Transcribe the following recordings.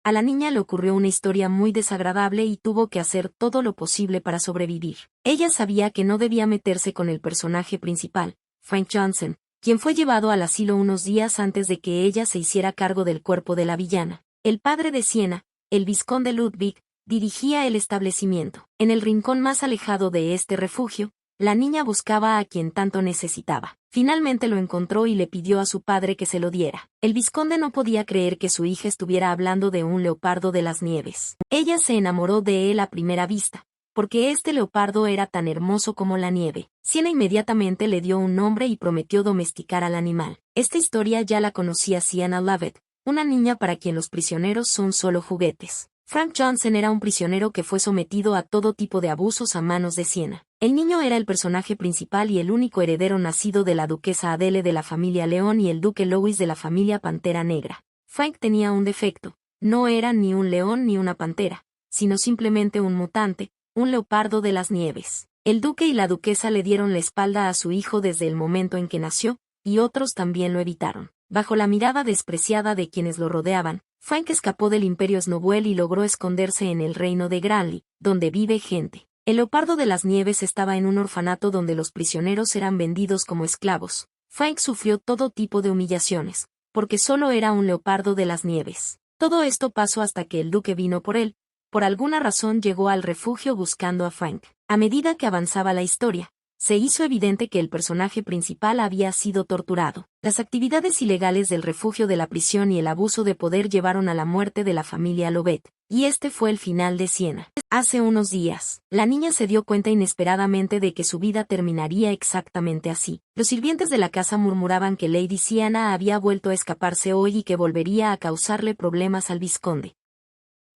A la niña le ocurrió una historia muy desagradable y tuvo que hacer todo lo posible para sobrevivir. Ella sabía que no debía meterse con el personaje principal, Frank Johnson, quien fue llevado al asilo unos días antes de que ella se hiciera cargo del cuerpo de la villana. El padre de Sienna, el vizconde Ludwig, dirigía el establecimiento. En el rincón más alejado de este refugio, la niña buscaba a quien tanto necesitaba. Finalmente lo encontró y le pidió a su padre que se lo diera. El vizconde no podía creer que su hija estuviera hablando de un leopardo de las nieves. Ella se enamoró de él a primera vista, porque este leopardo era tan hermoso como la nieve. Sienna inmediatamente le dio un nombre y prometió domesticar al animal. Esta historia ya la conocía Sienna Lovett, una niña para quien los prisioneros son solo juguetes. Frank Johnson era un prisionero que fue sometido a todo tipo de abusos a manos de Sienna. El niño era el personaje principal y el único heredero nacido de la duquesa Adele de la familia León y el duque Louis de la familia Pantera Negra. Frank tenía un defecto: no era ni un león ni una pantera, sino simplemente un mutante, un leopardo de las nieves. El duque y la duquesa le dieron la espalda a su hijo desde el momento en que nació, y otros también lo evitaron. Bajo la mirada despreciada de quienes lo rodeaban, Frank escapó del Imperio Snowbell y logró esconderse en el reino de Granly, donde vive gente. El leopardo de las nieves estaba en un orfanato donde los prisioneros eran vendidos como esclavos. Frank sufrió todo tipo de humillaciones, porque solo era un leopardo de las nieves. Todo esto pasó hasta que el duque vino por él. Por alguna razón llegó al refugio buscando a Frank. A medida que avanzaba la historia, se hizo evidente que el personaje principal había sido torturado. Las actividades ilegales del refugio de la prisión y el abuso de poder llevaron a la muerte de la familia Lovett, y este fue el final de Sienna. Hace unos días, la niña se dio cuenta inesperadamente de que su vida terminaría exactamente así. Los sirvientes de la casa murmuraban que Lady Sienna había vuelto a escaparse hoy y que volvería a causarle problemas al vizconde.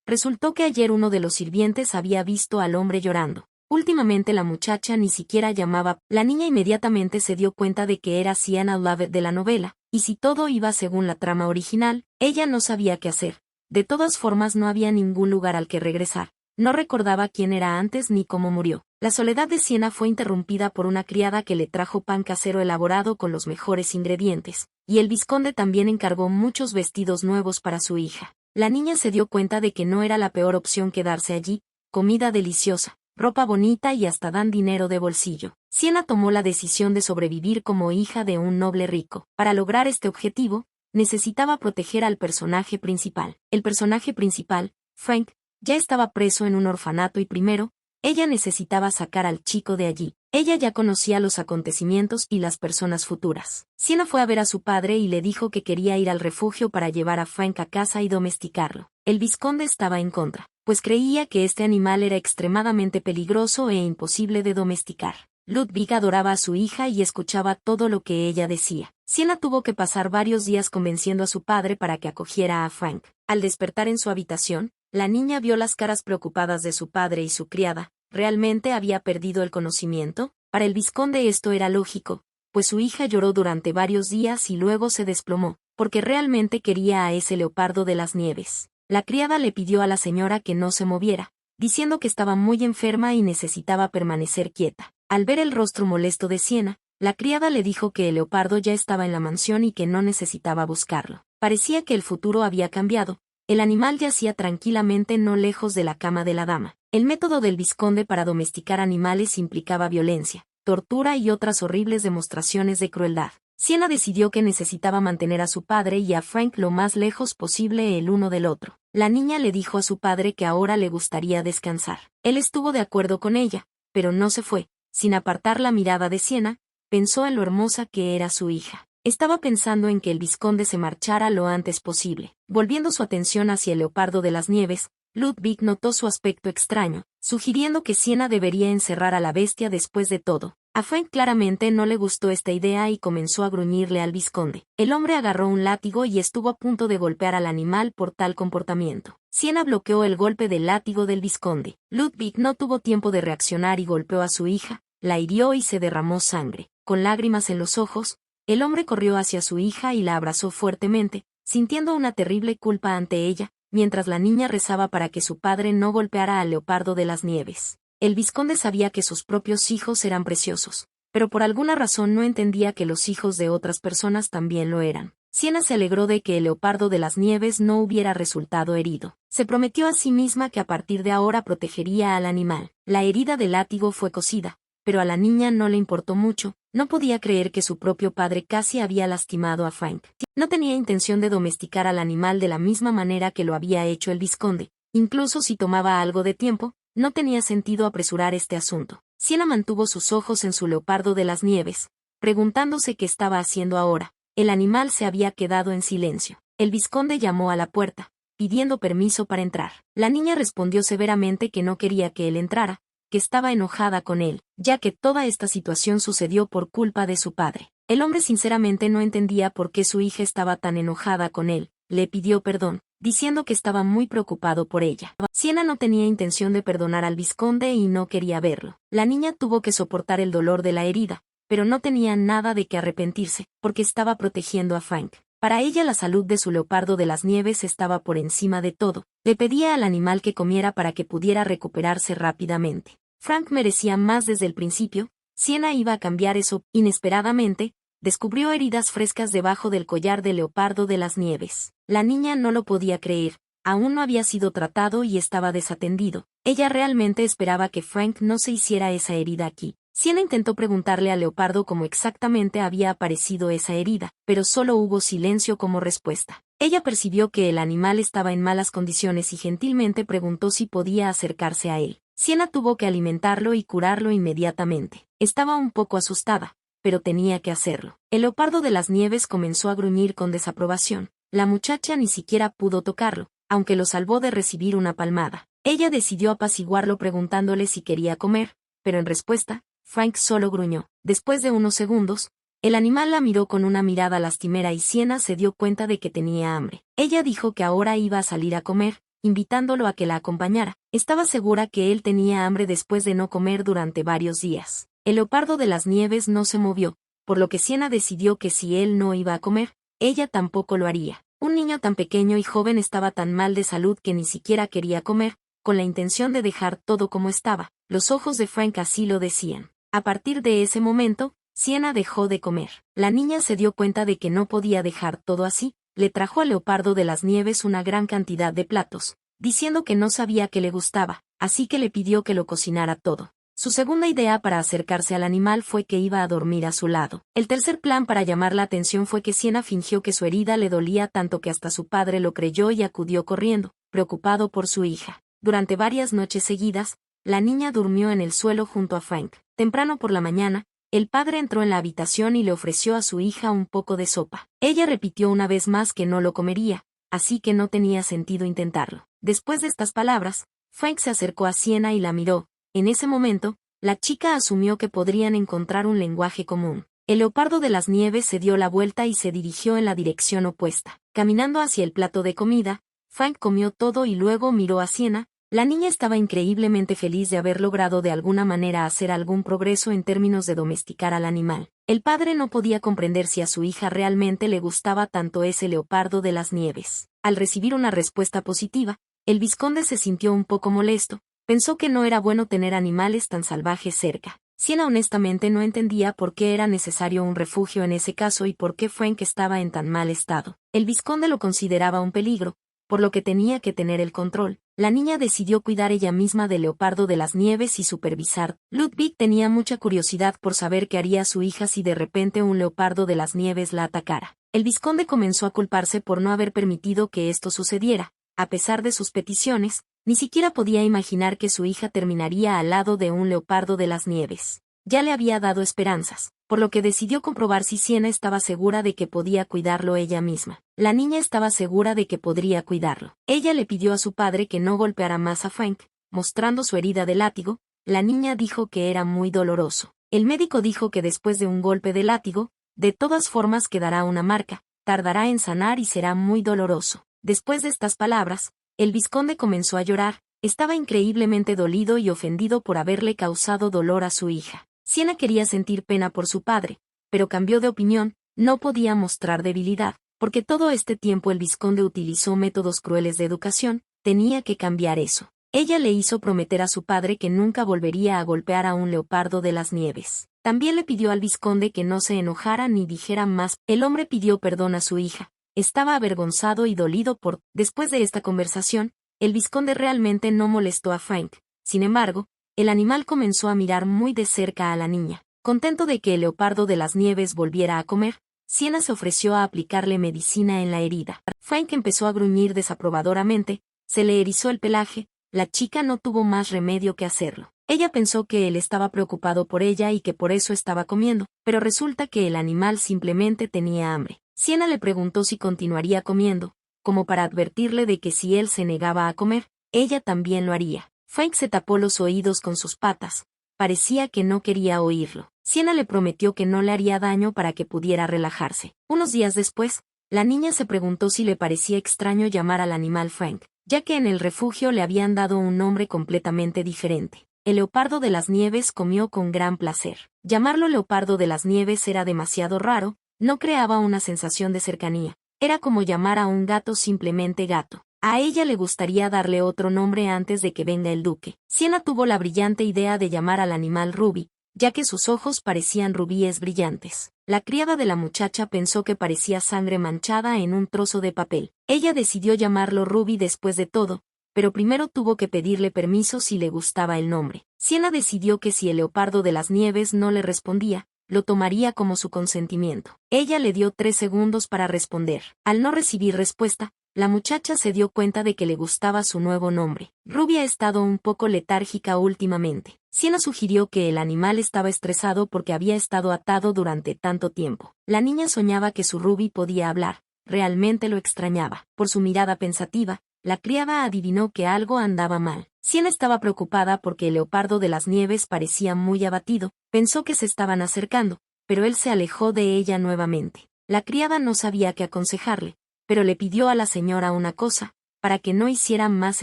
Resultó que ayer uno de los sirvientes había visto al hombre llorando. Últimamente la muchacha ni siquiera llamaba. La niña inmediatamente se dio cuenta de que era Sienna Lovett de la novela, y si todo iba según la trama original, ella no sabía qué hacer. De todas formas no había ningún lugar al que regresar. No recordaba quién era antes ni cómo murió. La soledad de Sienna fue interrumpida por una criada que le trajo pan casero elaborado con los mejores ingredientes, y el vizconde también encargó muchos vestidos nuevos para su hija. La niña se dio cuenta de que no era la peor opción quedarse allí: comida deliciosa, ropa bonita y hasta dan dinero de bolsillo. Sienna tomó la decisión de sobrevivir como hija de un noble rico. Para lograr este objetivo, necesitaba proteger al personaje principal. El personaje principal, Frank, ya estaba preso en un orfanato y primero, ella necesitaba sacar al chico de allí. Ella ya conocía los acontecimientos y las personas futuras. Sienna fue a ver a su padre y le dijo que quería ir al refugio para llevar a Frank a casa y domesticarlo. El vizconde estaba en contra, pues creía que este animal era extremadamente peligroso e imposible de domesticar. Ludwig adoraba a su hija y escuchaba todo lo que ella decía. Sienna tuvo que pasar varios días convenciendo a su padre para que acogiera a Frank. Al despertar en su habitación, la niña vio las caras preocupadas de su padre y su criada. ¿Realmente había perdido el conocimiento? Para el vizconde esto era lógico, pues su hija lloró durante varios días y luego se desplomó, porque realmente quería a ese leopardo de las nieves. La criada le pidió a la señora que no se moviera, diciendo que estaba muy enferma y necesitaba permanecer quieta. Al ver el rostro molesto de Sienna, la criada le dijo que el leopardo ya estaba en la mansión y que no necesitaba buscarlo. Parecía que el futuro había cambiado. El animal yacía tranquilamente no lejos de la cama de la dama. El método del vizconde para domesticar animales implicaba violencia, tortura y otras horribles demostraciones de crueldad. Sienna decidió que necesitaba mantener a su padre y a Frank lo más lejos posible el uno del otro. La niña le dijo a su padre que ahora le gustaría descansar. Él estuvo de acuerdo con ella, pero no se fue. Sin apartar la mirada de Sienna, pensó en lo hermosa que era su hija. Estaba pensando en que el vizconde se marchara lo antes posible. Volviendo su atención hacia el leopardo de las nieves, Ludwig notó su aspecto extraño, sugiriendo que Sienna debería encerrar a la bestia después de todo. A Frank claramente no le gustó esta idea y comenzó a gruñirle al vizconde. El hombre agarró un látigo y estuvo a punto de golpear al animal por tal comportamiento. Sienna bloqueó el golpe del látigo del vizconde. Ludwig no tuvo tiempo de reaccionar y golpeó a su hija, la hirió y se derramó sangre. Con lágrimas en los ojos, el hombre corrió hacia su hija y la abrazó fuertemente, sintiendo una terrible culpa ante ella, mientras la niña rezaba para que su padre no golpeara al leopardo de las nieves. El vizconde sabía que sus propios hijos eran preciosos, pero por alguna razón no entendía que los hijos de otras personas también lo eran. Siena se alegró de que el leopardo de las nieves no hubiera resultado herido. Se prometió a sí misma que a partir de ahora protegería al animal. La herida del látigo fue cosida, pero a la niña no le importó mucho. No podía creer que su propio padre casi había lastimado a Frank. No tenía intención de domesticar al animal de la misma manera que lo había hecho el vizconde. Incluso si tomaba algo de tiempo, no tenía sentido apresurar este asunto. Siena mantuvo sus ojos en su leopardo de las nieves, preguntándose qué estaba haciendo ahora. El animal se había quedado en silencio. El vizconde llamó a la puerta, pidiendo permiso para entrar. La niña respondió severamente que no quería que él entrara, que estaba enojada con él, ya que toda esta situación sucedió por culpa de su padre. El hombre sinceramente no entendía por qué su hija estaba tan enojada con él. Le pidió perdón, diciendo que estaba muy preocupado por ella. Siena no tenía intención de perdonar al vizconde y no quería verlo. La niña tuvo que soportar el dolor de la herida, pero no tenía nada de qué arrepentirse, porque estaba protegiendo a Frank. Para ella la salud de su leopardo de las nieves estaba por encima de todo. Le pedía al animal que comiera para que pudiera recuperarse rápidamente. Frank merecía más desde el principio. Siena iba a cambiar eso. Inesperadamente, descubrió heridas frescas debajo del collar del leopardo de las nieves. La niña no lo podía creer. Aún no había sido tratado y estaba desatendido. Ella realmente esperaba que Frank no se hiciera esa herida aquí. Siena intentó preguntarle al leopardo cómo exactamente había aparecido esa herida, pero solo hubo silencio como respuesta. Ella percibió que el animal estaba en malas condiciones y gentilmente preguntó si podía acercarse a él. Siena tuvo que alimentarlo y curarlo inmediatamente. Estaba un poco asustada, pero tenía que hacerlo. El leopardo de las nieves comenzó a gruñir con desaprobación. La muchacha ni siquiera pudo tocarlo, aunque lo salvó de recibir una palmada. Ella decidió apaciguarlo preguntándole si quería comer, pero en respuesta, Frank solo gruñó. Después de unos segundos, el animal la miró con una mirada lastimera y Siena se dio cuenta de que tenía hambre. Ella dijo que ahora iba a salir a comer, invitándolo a que la acompañara. Estaba segura que él tenía hambre después de no comer durante varios días. El leopardo de las nieves no se movió, por lo que Siena decidió que si él no iba a comer, ella tampoco lo haría. Un niño tan pequeño y joven estaba tan mal de salud que ni siquiera quería comer, con la intención de dejar todo como estaba. Los ojos de Frank así lo decían. A partir de ese momento, Siena dejó de comer. La niña se dio cuenta de que no podía dejar todo así. Le trajo al leopardo de las nieves una gran cantidad de platos, diciendo que no sabía que le gustaba, así que le pidió que lo cocinara todo. Su segunda idea para acercarse al animal fue que iba a dormir a su lado. El tercer plan para llamar la atención fue que Siena fingió que su herida le dolía tanto que hasta su padre lo creyó y acudió corriendo, preocupado por su hija. Durante varias noches seguidas, la niña durmió en el suelo junto a Frank. Temprano por la mañana, el padre entró en la habitación y le ofreció a su hija un poco de sopa. Ella repitió una vez más que no lo comería, así que no tenía sentido intentarlo. Después de estas palabras, Frank se acercó a Siena y la miró. En ese momento, la chica asumió que podrían encontrar un lenguaje común. El leopardo de las nieves se dio la vuelta y se dirigió en la dirección opuesta. Caminando hacia el plato de comida, Frank comió todo y luego miró a Siena. La niña estaba increíblemente feliz de haber logrado de alguna manera hacer algún progreso en términos de domesticar al animal. El padre no podía comprender si a su hija realmente le gustaba tanto ese leopardo de las nieves. Al recibir una respuesta positiva, el vizconde se sintió un poco molesto. Pensó que no era bueno tener animales tan salvajes cerca. Siena honestamente no entendía por qué era necesario un refugio en ese caso y por qué Frank estaba en tan mal estado. El vizconde lo consideraba un peligro, por lo que tenía que tener el control. La niña decidió cuidar ella misma del leopardo de las nieves y supervisar. Ludwig tenía mucha curiosidad por saber qué haría su hija si de repente un leopardo de las nieves la atacara. El vizconde comenzó a culparse por no haber permitido que esto sucediera. A pesar de sus peticiones, ni siquiera podía imaginar que su hija terminaría al lado de un leopardo de las nieves. Ya le había dado esperanzas, por lo que decidió comprobar si Siena estaba segura de que podía cuidarlo ella misma. La niña estaba segura de que podría cuidarlo. Ella le pidió a su padre que no golpeara más a Frank, mostrando su herida de látigo. La niña dijo que era muy doloroso. El médico dijo que después de un golpe de látigo, de todas formas quedará una marca, tardará en sanar y será muy doloroso. Después de estas palabras, el vizconde comenzó a llorar. Estaba increíblemente dolido y ofendido por haberle causado dolor a su hija. Siena quería sentir pena por su padre, pero cambió de opinión. No podía mostrar debilidad, porque todo este tiempo el vizconde utilizó métodos crueles de educación. Tenía que cambiar eso. Ella le hizo prometer a su padre que nunca volvería a golpear a un leopardo de las nieves. También le pidió al vizconde que no se enojara ni dijera más. El hombre pidió perdón a su hija. Estaba avergonzado y dolido Después de esta conversación, el vizconde realmente no molestó a Frank. Sin embargo, el animal comenzó a mirar muy de cerca a la niña. Contento de que el leopardo de las nieves volviera a comer, Sienna se ofreció a aplicarle medicina en la herida. Frank empezó a gruñir desaprobadoramente, se le erizó el pelaje. La chica no tuvo más remedio que hacerlo. Ella pensó que él estaba preocupado por ella y que por eso estaba comiendo, pero resulta que el animal simplemente tenía hambre. Sienna le preguntó si continuaría comiendo, como para advertirle de que si él se negaba a comer, ella también lo haría. Frank se tapó los oídos con sus patas. Parecía que no quería oírlo. Sienna le prometió que no le haría daño para que pudiera relajarse. Unos días después, la niña se preguntó si le parecía extraño llamar al animal Frank, ya que en el refugio le habían dado un nombre completamente diferente. El leopardo de las nieves comió con gran placer. Llamarlo leopardo de las nieves era demasiado raro, no creaba una sensación de cercanía. Era como llamar a un gato simplemente gato. A ella le gustaría darle otro nombre antes de que venga el duque. Sienna tuvo la brillante idea de llamar al animal Ruby, ya que sus ojos parecían rubíes brillantes. La criada de la muchacha pensó que parecía sangre manchada en un trozo de papel. Ella decidió llamarlo Ruby después de todo, pero primero tuvo que pedirle permiso si le gustaba el nombre. Sienna decidió que si el leopardo de las nieves no le respondía, lo tomaría como su consentimiento. Ella le dio 3 segundos para responder. Al no recibir respuesta, la muchacha se dio cuenta de que le gustaba su nuevo nombre. Ruby ha estado un poco letárgica últimamente. Sienna sugirió que el animal estaba estresado porque había estado atado durante tanto tiempo. La niña soñaba que su Ruby podía hablar. Realmente lo extrañaba. Por su mirada pensativa, la criada adivinó que algo andaba mal. Sienna estaba preocupada porque el leopardo de las nieves parecía muy abatido. Pensó que se estaban acercando, pero él se alejó de ella nuevamente. La criada no sabía qué aconsejarle, pero le pidió a la señora una cosa, para que no hiciera más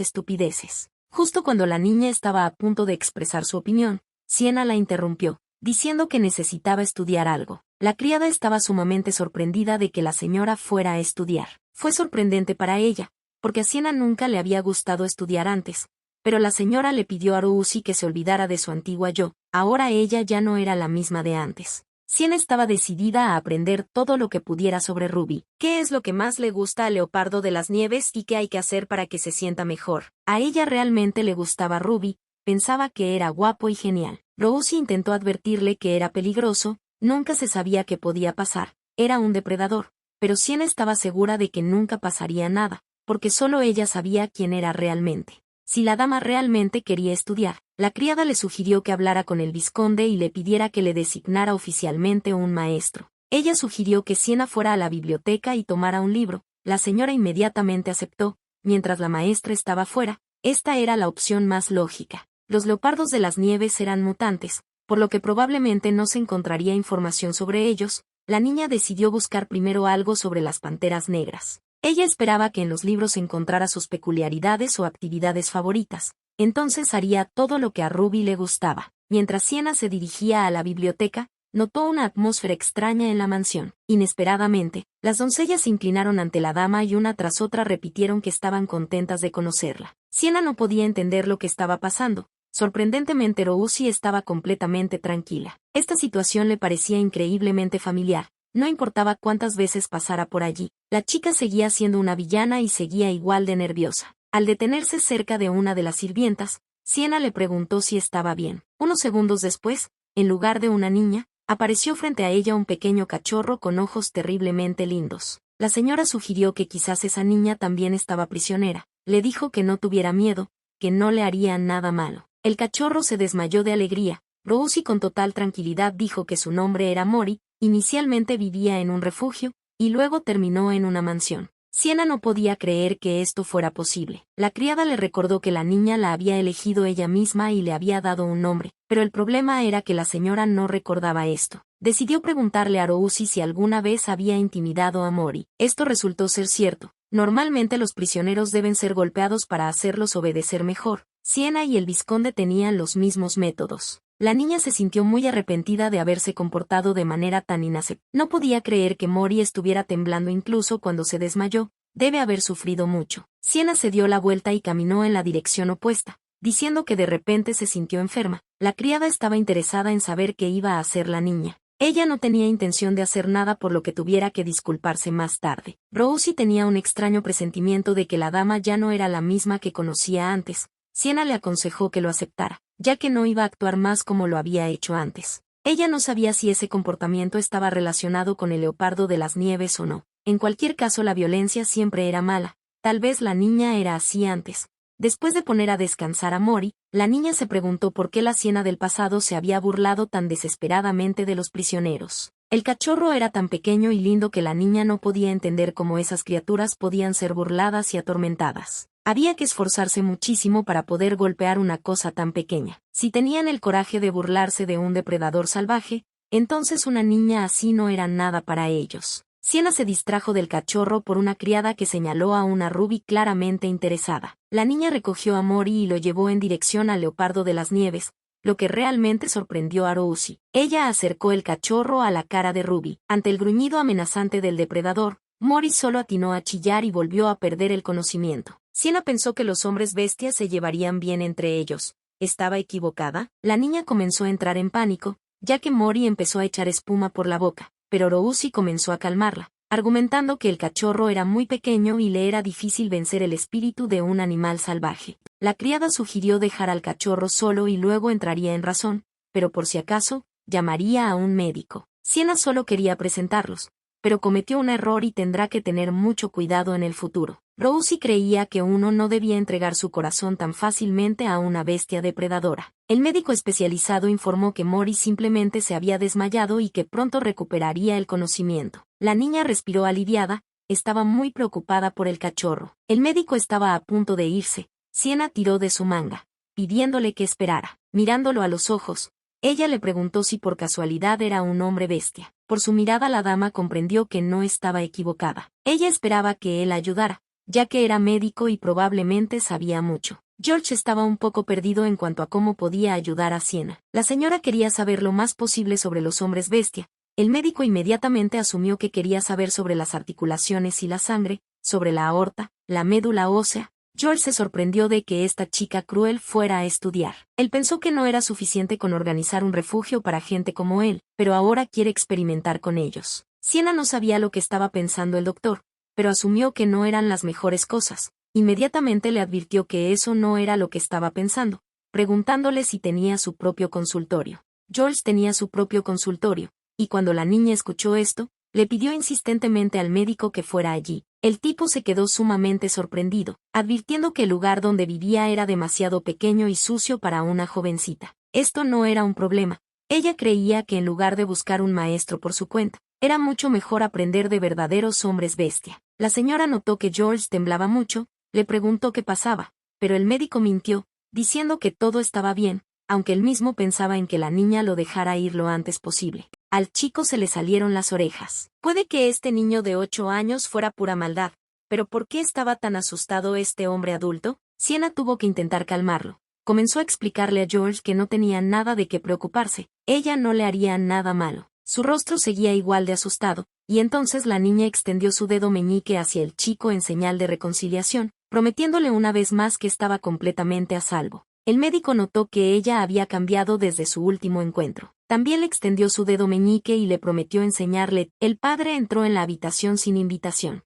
estupideces. Justo cuando la niña estaba a punto de expresar su opinión, Sienna la interrumpió, diciendo que necesitaba estudiar algo. La criada estaba sumamente sorprendida de que la señora fuera a estudiar. Fue sorprendente para ella, porque a Sienna nunca le había gustado estudiar antes, pero la señora le pidió a Rosie que se olvidara de su antigua yo. Ahora ella ya no era la misma de antes. Sienna estaba decidida a aprender todo lo que pudiera sobre Ruby. ¿Qué es lo que más le gusta al leopardo de las nieves y qué hay que hacer para que se sienta mejor? A ella realmente le gustaba Ruby, pensaba que era guapo y genial. Rosie intentó advertirle que era peligroso, nunca se sabía qué podía pasar, era un depredador, pero Sienna estaba segura de que nunca pasaría nada, porque solo ella sabía quién era realmente. Si la dama realmente quería estudiar, la criada le sugirió que hablara con el vizconde y le pidiera que le designara oficialmente un maestro. Ella sugirió que Sienna fuera a la biblioteca y tomara un libro. La señora inmediatamente aceptó, mientras la maestra estaba fuera. Esta era la opción más lógica. Los leopardos de las nieves eran mutantes, por lo que probablemente no se encontraría información sobre ellos. La niña decidió buscar primero algo sobre las panteras negras. Ella esperaba que en los libros encontrara sus peculiaridades o actividades favoritas. Entonces haría todo lo que a Ruby le gustaba. Mientras Sienna se dirigía a la biblioteca, notó una atmósfera extraña en la mansión. Inesperadamente, las doncellas se inclinaron ante la dama y una tras otra repitieron que estaban contentas de conocerla. Sienna no podía entender lo que estaba pasando. Sorprendentemente Rosie estaba completamente tranquila. Esta situación le parecía increíblemente familiar. No importaba cuántas veces pasara por allí, la chica seguía siendo una villana y seguía igual de nerviosa. Al detenerse cerca de una de las sirvientas, Sienna le preguntó si estaba bien. Unos segundos después, en lugar de una niña, apareció frente a ella un pequeño cachorro con ojos terriblemente lindos. La señora sugirió que quizás esa niña también estaba prisionera. Le dijo que no tuviera miedo, que no le haría nada malo. El cachorro se desmayó de alegría. Rosie con total tranquilidad dijo que su nombre era Mori. Inicialmente vivía en un refugio, y luego terminó en una mansión. Sienna no podía creer que esto fuera posible. La criada le recordó que la niña la había elegido ella misma y le había dado un nombre, pero el problema era que la señora no recordaba esto. Decidió preguntarle a Rosie si alguna vez había intimidado a Mori. Esto resultó ser cierto. Normalmente los prisioneros deben ser golpeados para hacerlos obedecer mejor. Sienna y el vizconde tenían los mismos métodos. La niña se sintió muy arrepentida de haberse comportado de manera tan inaceptable. No podía creer que Mori estuviera temblando incluso cuando se desmayó. Debe haber sufrido mucho. Sienna se dio la vuelta y caminó en la dirección opuesta. diciendo que de repente se sintió enferma. La criada estaba interesada en saber qué iba a hacer la niña. Ella no tenía intención de hacer nada por lo que tuviera que disculparse más tarde. Rosie tenía un extraño presentimiento de que la dama ya no era la misma que conocía antes. Sienna le aconsejó que lo aceptara, ya que no iba a actuar más como lo había hecho antes. Ella no sabía si ese comportamiento estaba relacionado con el leopardo de las nieves o no. En cualquier caso, la violencia siempre era mala. Tal vez la niña era así antes. Después de poner a descansar a Mori, la niña se preguntó por qué la Sienna del pasado se había burlado tan desesperadamente de los prisioneros. El cachorro era tan pequeño y lindo que la niña no podía entender cómo esas criaturas podían ser burladas y atormentadas. Había que esforzarse muchísimo para poder golpear una cosa tan pequeña. Si tenían el coraje de burlarse de un depredador salvaje, entonces una niña así no era nada para ellos. Sienna se distrajo del cachorro por una criada que señaló a una Ruby claramente interesada. La niña recogió a Mori y lo llevó en dirección al leopardo de las nieves, lo que realmente sorprendió a Rosie. Ella acercó el cachorro a la cara de Ruby. Ante el gruñido amenazante del depredador, Mori solo atinó a chillar y volvió a perder el conocimiento. Sienna pensó que los hombres bestias se llevarían bien entre ellos. ¿Estaba equivocada? La niña comenzó a entrar en pánico, ya que Mori empezó a echar espuma por la boca. Pero Rosie comenzó a calmarla, argumentando que el cachorro era muy pequeño y le era difícil vencer el espíritu de un animal salvaje. La criada sugirió dejar al cachorro solo y luego entraría en razón, pero por si acaso, llamaría a un médico. Sienna solo quería presentarlos, pero cometió un error y tendrá que tener mucho cuidado en el futuro. Rosie creía que uno no debía entregar su corazón tan fácilmente a una bestia depredadora. El médico especializado informó que Mori simplemente se había desmayado y que pronto recuperaría el conocimiento. La niña respiró aliviada, estaba muy preocupada por el cachorro. El médico estaba a punto de irse. Sienna tiró de su manga, pidiéndole que esperara. Mirándolo a los ojos, ella le preguntó si por casualidad era un hombre bestia. Por su mirada la dama comprendió que no estaba equivocada. Ella esperaba que él ayudara, ya que era médico y probablemente sabía mucho. George estaba un poco perdido en cuanto a cómo podía ayudar a Sienna. La señora quería saber lo más posible sobre los hombres bestia. El médico inmediatamente asumió que quería saber sobre las articulaciones y la sangre, sobre la aorta, la médula ósea. George se sorprendió de que esta chica cruel fuera a estudiar. Él pensó que no era suficiente con organizar un refugio para gente como él, pero ahora quiere experimentar con ellos. Sienna no sabía lo que estaba pensando el doctor, pero asumió que no eran las mejores cosas. Inmediatamente le advirtió que eso no era lo que estaba pensando, preguntándole si tenía su propio consultorio. George tenía su propio consultorio, y cuando la niña escuchó esto, le pidió insistentemente al médico que fuera allí. El tipo se quedó sumamente sorprendido, advirtiendo que el lugar donde vivía era demasiado pequeño y sucio para una jovencita. Esto no era un problema. Ella creía que en lugar de buscar un maestro por su cuenta, era mucho mejor aprender de verdaderos hombres bestia. La señora notó que George temblaba mucho, le preguntó qué pasaba, pero el médico mintió, diciendo que todo estaba bien, aunque él mismo pensaba en que la niña lo dejara ir lo antes posible. Al chico se le salieron las orejas. Puede que este niño de 8 años fuera pura maldad, pero ¿por qué estaba tan asustado este hombre adulto? Sienna tuvo que intentar calmarlo. Comenzó a explicarle a George que no tenía nada de qué preocuparse, ella no le haría nada malo. Su rostro seguía igual de asustado, y entonces la niña extendió su dedo meñique hacia el chico en señal de reconciliación, prometiéndole una vez más que estaba completamente a salvo. El médico notó que ella había cambiado desde su último encuentro. También le extendió su dedo meñique y le prometió enseñarle. El padre entró en la habitación sin invitación.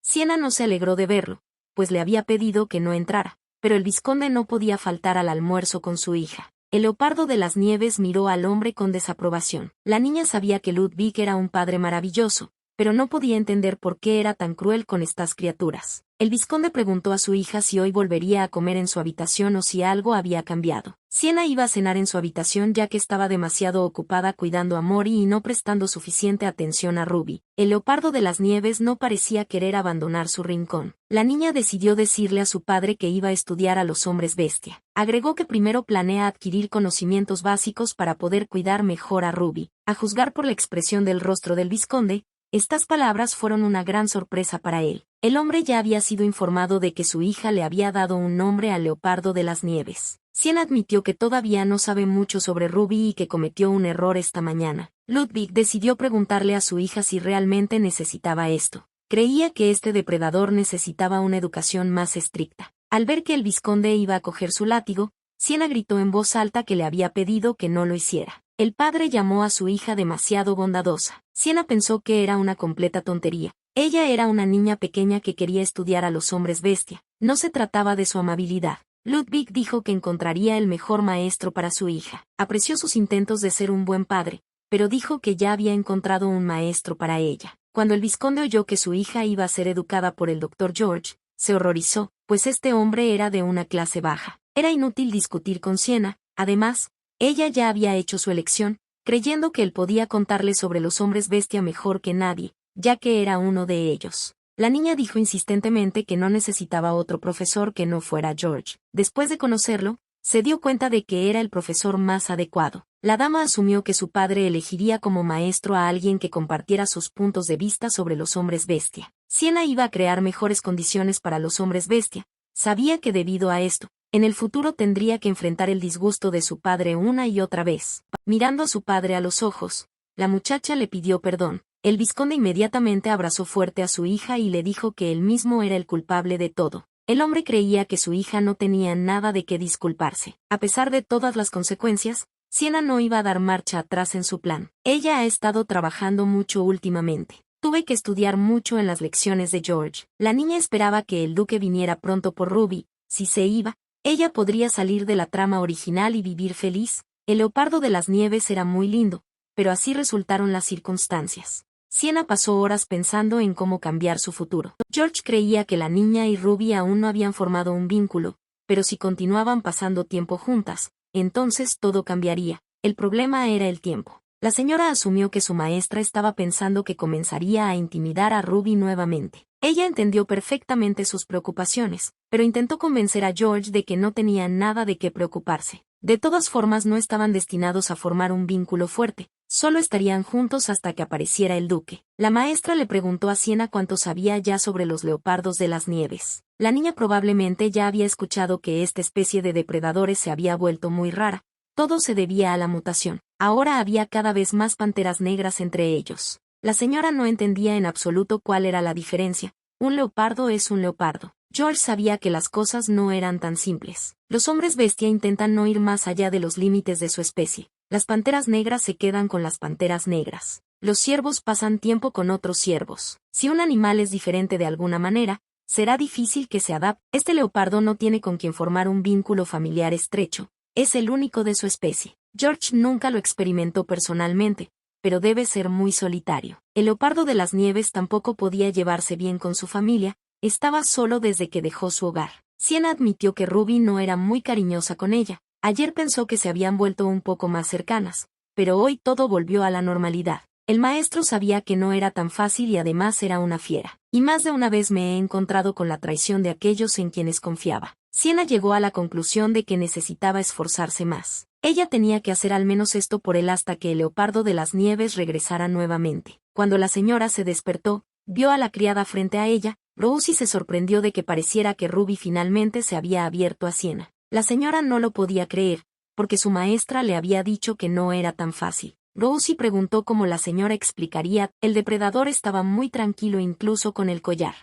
Sienna no se alegró de verlo, pues le había pedido que no entrara, pero el vizconde no podía faltar al almuerzo con su hija. El leopardo de las nieves miró al hombre con desaprobación. La niña sabía que Ludwig era un padre maravilloso, pero no podía entender por qué era tan cruel con estas criaturas. El vizconde preguntó a su hija si hoy volvería a comer en su habitación o si algo había cambiado. Sienna iba a cenar en su habitación ya que estaba demasiado ocupada cuidando a Mori y no prestando suficiente atención a Ruby. El leopardo de las nieves no parecía querer abandonar su rincón. La niña decidió decirle a su padre que iba a estudiar a los hombres bestia. Agregó que primero planea adquirir conocimientos básicos para poder cuidar mejor a Ruby. A juzgar por la expresión del rostro del vizconde, estas palabras fueron una gran sorpresa para él. El hombre ya había sido informado de que su hija le había dado un nombre al leopardo de las nieves. Sienna admitió que todavía no sabe mucho sobre Ruby y que cometió un error esta mañana. Ludwig decidió preguntarle a su hija si realmente necesitaba esto. Creía que este depredador necesitaba una educación más estricta. Al ver que el vizconde iba a coger su látigo, Siena gritó en voz alta que le había pedido que no lo hiciera. El padre llamó a su hija demasiado bondadosa. Siena pensó que era una completa tontería. Ella era una niña pequeña que quería estudiar a los hombres bestia. No se trataba de su amabilidad. Ludwig dijo que encontraría el mejor maestro para su hija. Apreció sus intentos de ser un buen padre, pero dijo que ya había encontrado un maestro para ella. Cuando el vizconde oyó que su hija iba a ser educada por el Dr. George, se horrorizó, pues este hombre era de una clase baja. Era inútil discutir con Siena, además, ella ya había hecho su elección, creyendo que él podía contarle sobre los hombres bestia mejor que nadie, ya que era uno de ellos. La niña dijo insistentemente que no necesitaba otro profesor que no fuera George. Después de conocerlo, se dio cuenta de que era el profesor más adecuado. La dama asumió que su padre elegiría como maestro a alguien que compartiera sus puntos de vista sobre los hombres bestia. Siena iba a crear mejores condiciones para los hombres bestia. Sabía que debido a esto, en el futuro tendría que enfrentar el disgusto de su padre una y otra vez. Mirando a su padre a los ojos, la muchacha le pidió perdón. El vizconde inmediatamente abrazó fuerte a su hija y le dijo que él mismo era el culpable de todo. El hombre creía que su hija no tenía nada de qué disculparse. A pesar de todas las consecuencias, Siena no iba a dar marcha atrás en su plan. Ella ha estado trabajando mucho últimamente. Tuve que estudiar mucho en las lecciones de George. La niña esperaba que el duque viniera pronto por Ruby. Si se iba, ella podría salir de la trama original y vivir feliz. El leopardo de las nieves era muy lindo, pero así resultaron las circunstancias. Siena pasó horas pensando en cómo cambiar su futuro. George creía que la niña y Ruby aún no habían formado un vínculo, pero si continuaban pasando tiempo juntas, entonces todo cambiaría. El problema era el tiempo. La señora asumió que su maestra estaba pensando que comenzaría a intimidar a Ruby nuevamente. Ella entendió perfectamente sus preocupaciones, pero intentó convencer a George de que no tenía nada de qué preocuparse. De todas formas no estaban destinados a formar un vínculo fuerte, solo estarían juntos hasta que apareciera el duque. La maestra le preguntó a Siena cuánto sabía ya sobre los leopardos de las nieves. La niña probablemente ya había escuchado que esta especie de depredadores se había vuelto muy rara. Todo se debía a la mutación. Ahora había cada vez más panteras negras entre ellos. La señora no entendía en absoluto cuál era la diferencia. Un leopardo es un leopardo. George sabía que las cosas no eran tan simples. Los hombres bestia intentan no ir más allá de los límites de su especie. Las panteras negras se quedan con las panteras negras. Los ciervos pasan tiempo con otros ciervos. Si un animal es diferente de alguna manera, será difícil que se adapte. Este leopardo no tiene con quien formar un vínculo familiar estrecho. Es el único de su especie. George nunca lo experimentó personalmente, pero debe ser muy solitario. El leopardo de las nieves tampoco podía llevarse bien con su familia. Estaba solo desde que dejó su hogar. Siena admitió que Ruby no era muy cariñosa con ella. Ayer pensó que se habían vuelto un poco más cercanas, pero hoy todo volvió a la normalidad. El maestro sabía que no era tan fácil y además era una fiera. Y más de una vez me he encontrado con la traición de aquellos en quienes confiaba. Siena llegó a la conclusión de que necesitaba esforzarse más. Ella tenía que hacer al menos esto por él hasta que el leopardo de las nieves regresara nuevamente. Cuando la señora se despertó, vio a la criada frente a ella. Rosie se sorprendió de que pareciera que Ruby finalmente se había abierto a Siena. La señora no lo podía creer, porque su maestra le había dicho que no era tan fácil. Rosie preguntó cómo la señora explicaría. El depredador estaba muy tranquilo incluso con el collar.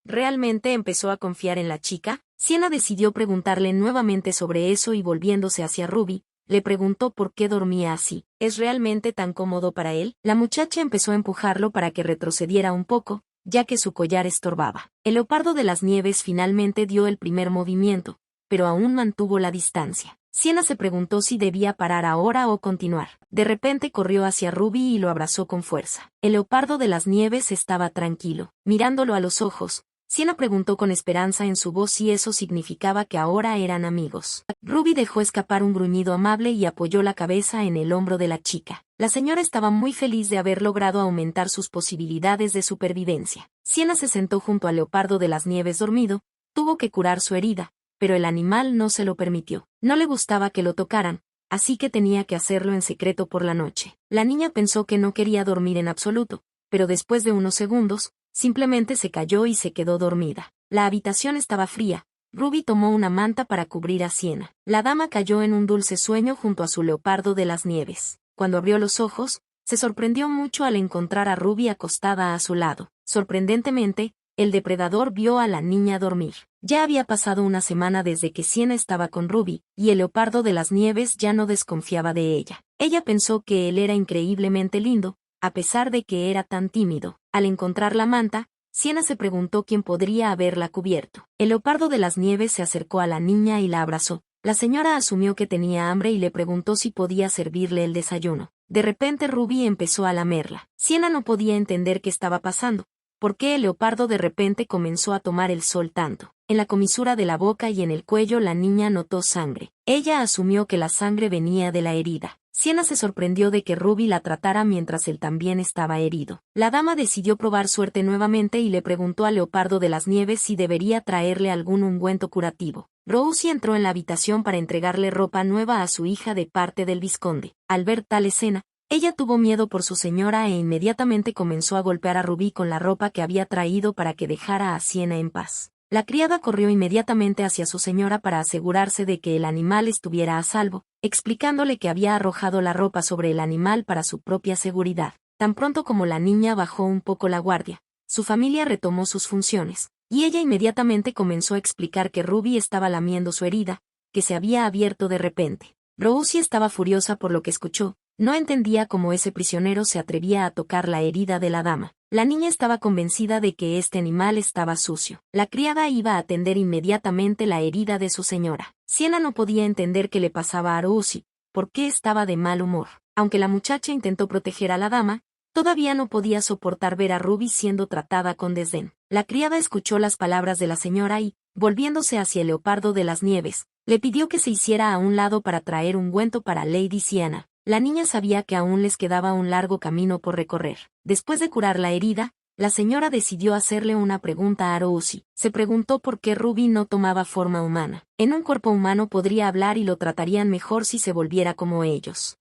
¿Realmente empezó a confiar en la chica? Siena decidió preguntarle nuevamente sobre eso y volviéndose hacia Ruby, le preguntó por qué dormía así. ¿Es realmente tan cómodo para él? La muchacha empezó a empujarlo para que retrocediera un poco, ya que su collar estorbaba. El leopardo de las nieves finalmente dio el primer movimiento, pero aún mantuvo la distancia. Siena se preguntó si debía parar ahora o continuar. De repente corrió hacia Ruby y lo abrazó con fuerza. El leopardo de las nieves estaba tranquilo. Mirándolo a los ojos, Siena preguntó con esperanza en su voz si eso significaba que ahora eran amigos. Ruby dejó escapar un gruñido amable y apoyó la cabeza en el hombro de la chica. La señora estaba muy feliz de haber logrado aumentar sus posibilidades de supervivencia. Siena se sentó junto al leopardo de las nieves dormido. Tuvo que curar su herida, pero el animal no se lo permitió. No le gustaba que lo tocaran, así que tenía que hacerlo en secreto por la noche. La niña pensó que no quería dormir en absoluto, pero después de unos segundos, simplemente se cayó y se quedó dormida. La habitación estaba fría. Ruby tomó una manta para cubrir a Siena. La dama cayó en un dulce sueño junto a su leopardo de las nieves. Cuando abrió los ojos, se sorprendió mucho al encontrar a Ruby acostada a su lado. Sorprendentemente, el depredador vio a la niña dormir. Ya había pasado una semana desde que Sienna estaba con Ruby, y el leopardo de las nieves ya no desconfiaba de ella. Ella pensó que él era increíblemente lindo, a pesar de que era tan tímido. Al encontrar la manta, Sienna se preguntó quién podría haberla cubierto. El leopardo de las nieves se acercó a la niña y la abrazó. La señora asumió que tenía hambre y le preguntó si podía servirle el desayuno. De repente Ruby empezó a lamerla. Sienna no podía entender qué estaba pasando. ¿Por qué el leopardo de repente comenzó a tomar el sol tanto? En la comisura de la boca y en el cuello la niña notó sangre. Ella asumió que la sangre venía de la herida. Sienna se sorprendió de que Ruby la tratara mientras él también estaba herido. La dama decidió probar suerte nuevamente y le preguntó al leopardo de las nieves si debería traerle algún ungüento curativo. Rosie entró en la habitación para entregarle ropa nueva a su hija de parte del vizconde. Al ver tal escena, ella tuvo miedo por su señora e inmediatamente comenzó a golpear a Ruby con la ropa que había traído para que dejara a Sienna en paz. La criada corrió inmediatamente hacia su señora para asegurarse de que el animal estuviera a salvo, explicándole que había arrojado la ropa sobre el animal para su propia seguridad. Tan pronto como la niña bajó un poco la guardia, su familia retomó sus funciones, y ella inmediatamente comenzó a explicar que Ruby estaba lamiendo su herida, que se había abierto de repente. Rosie estaba furiosa por lo que escuchó, no entendía cómo ese prisionero se atrevía a tocar la herida de la dama. La niña estaba convencida de que este animal estaba sucio. La criada iba a atender inmediatamente la herida de su señora. Sienna no podía entender qué le pasaba a Rosie, por qué estaba de mal humor. Aunque la muchacha intentó proteger a la dama, todavía no podía soportar ver a Ruby siendo tratada con desdén. La criada escuchó las palabras de la señora y, volviéndose hacia el leopardo de las nieves, le pidió que se hiciera a un lado para traer ungüento para Lady Sienna. La niña sabía que aún les quedaba un largo camino por recorrer. Después de curar la herida, la señora decidió hacerle una pregunta a Rosie. Se preguntó por qué Ruby no tomaba forma humana. En un cuerpo humano podría hablar y lo tratarían mejor si se volviera como ellos.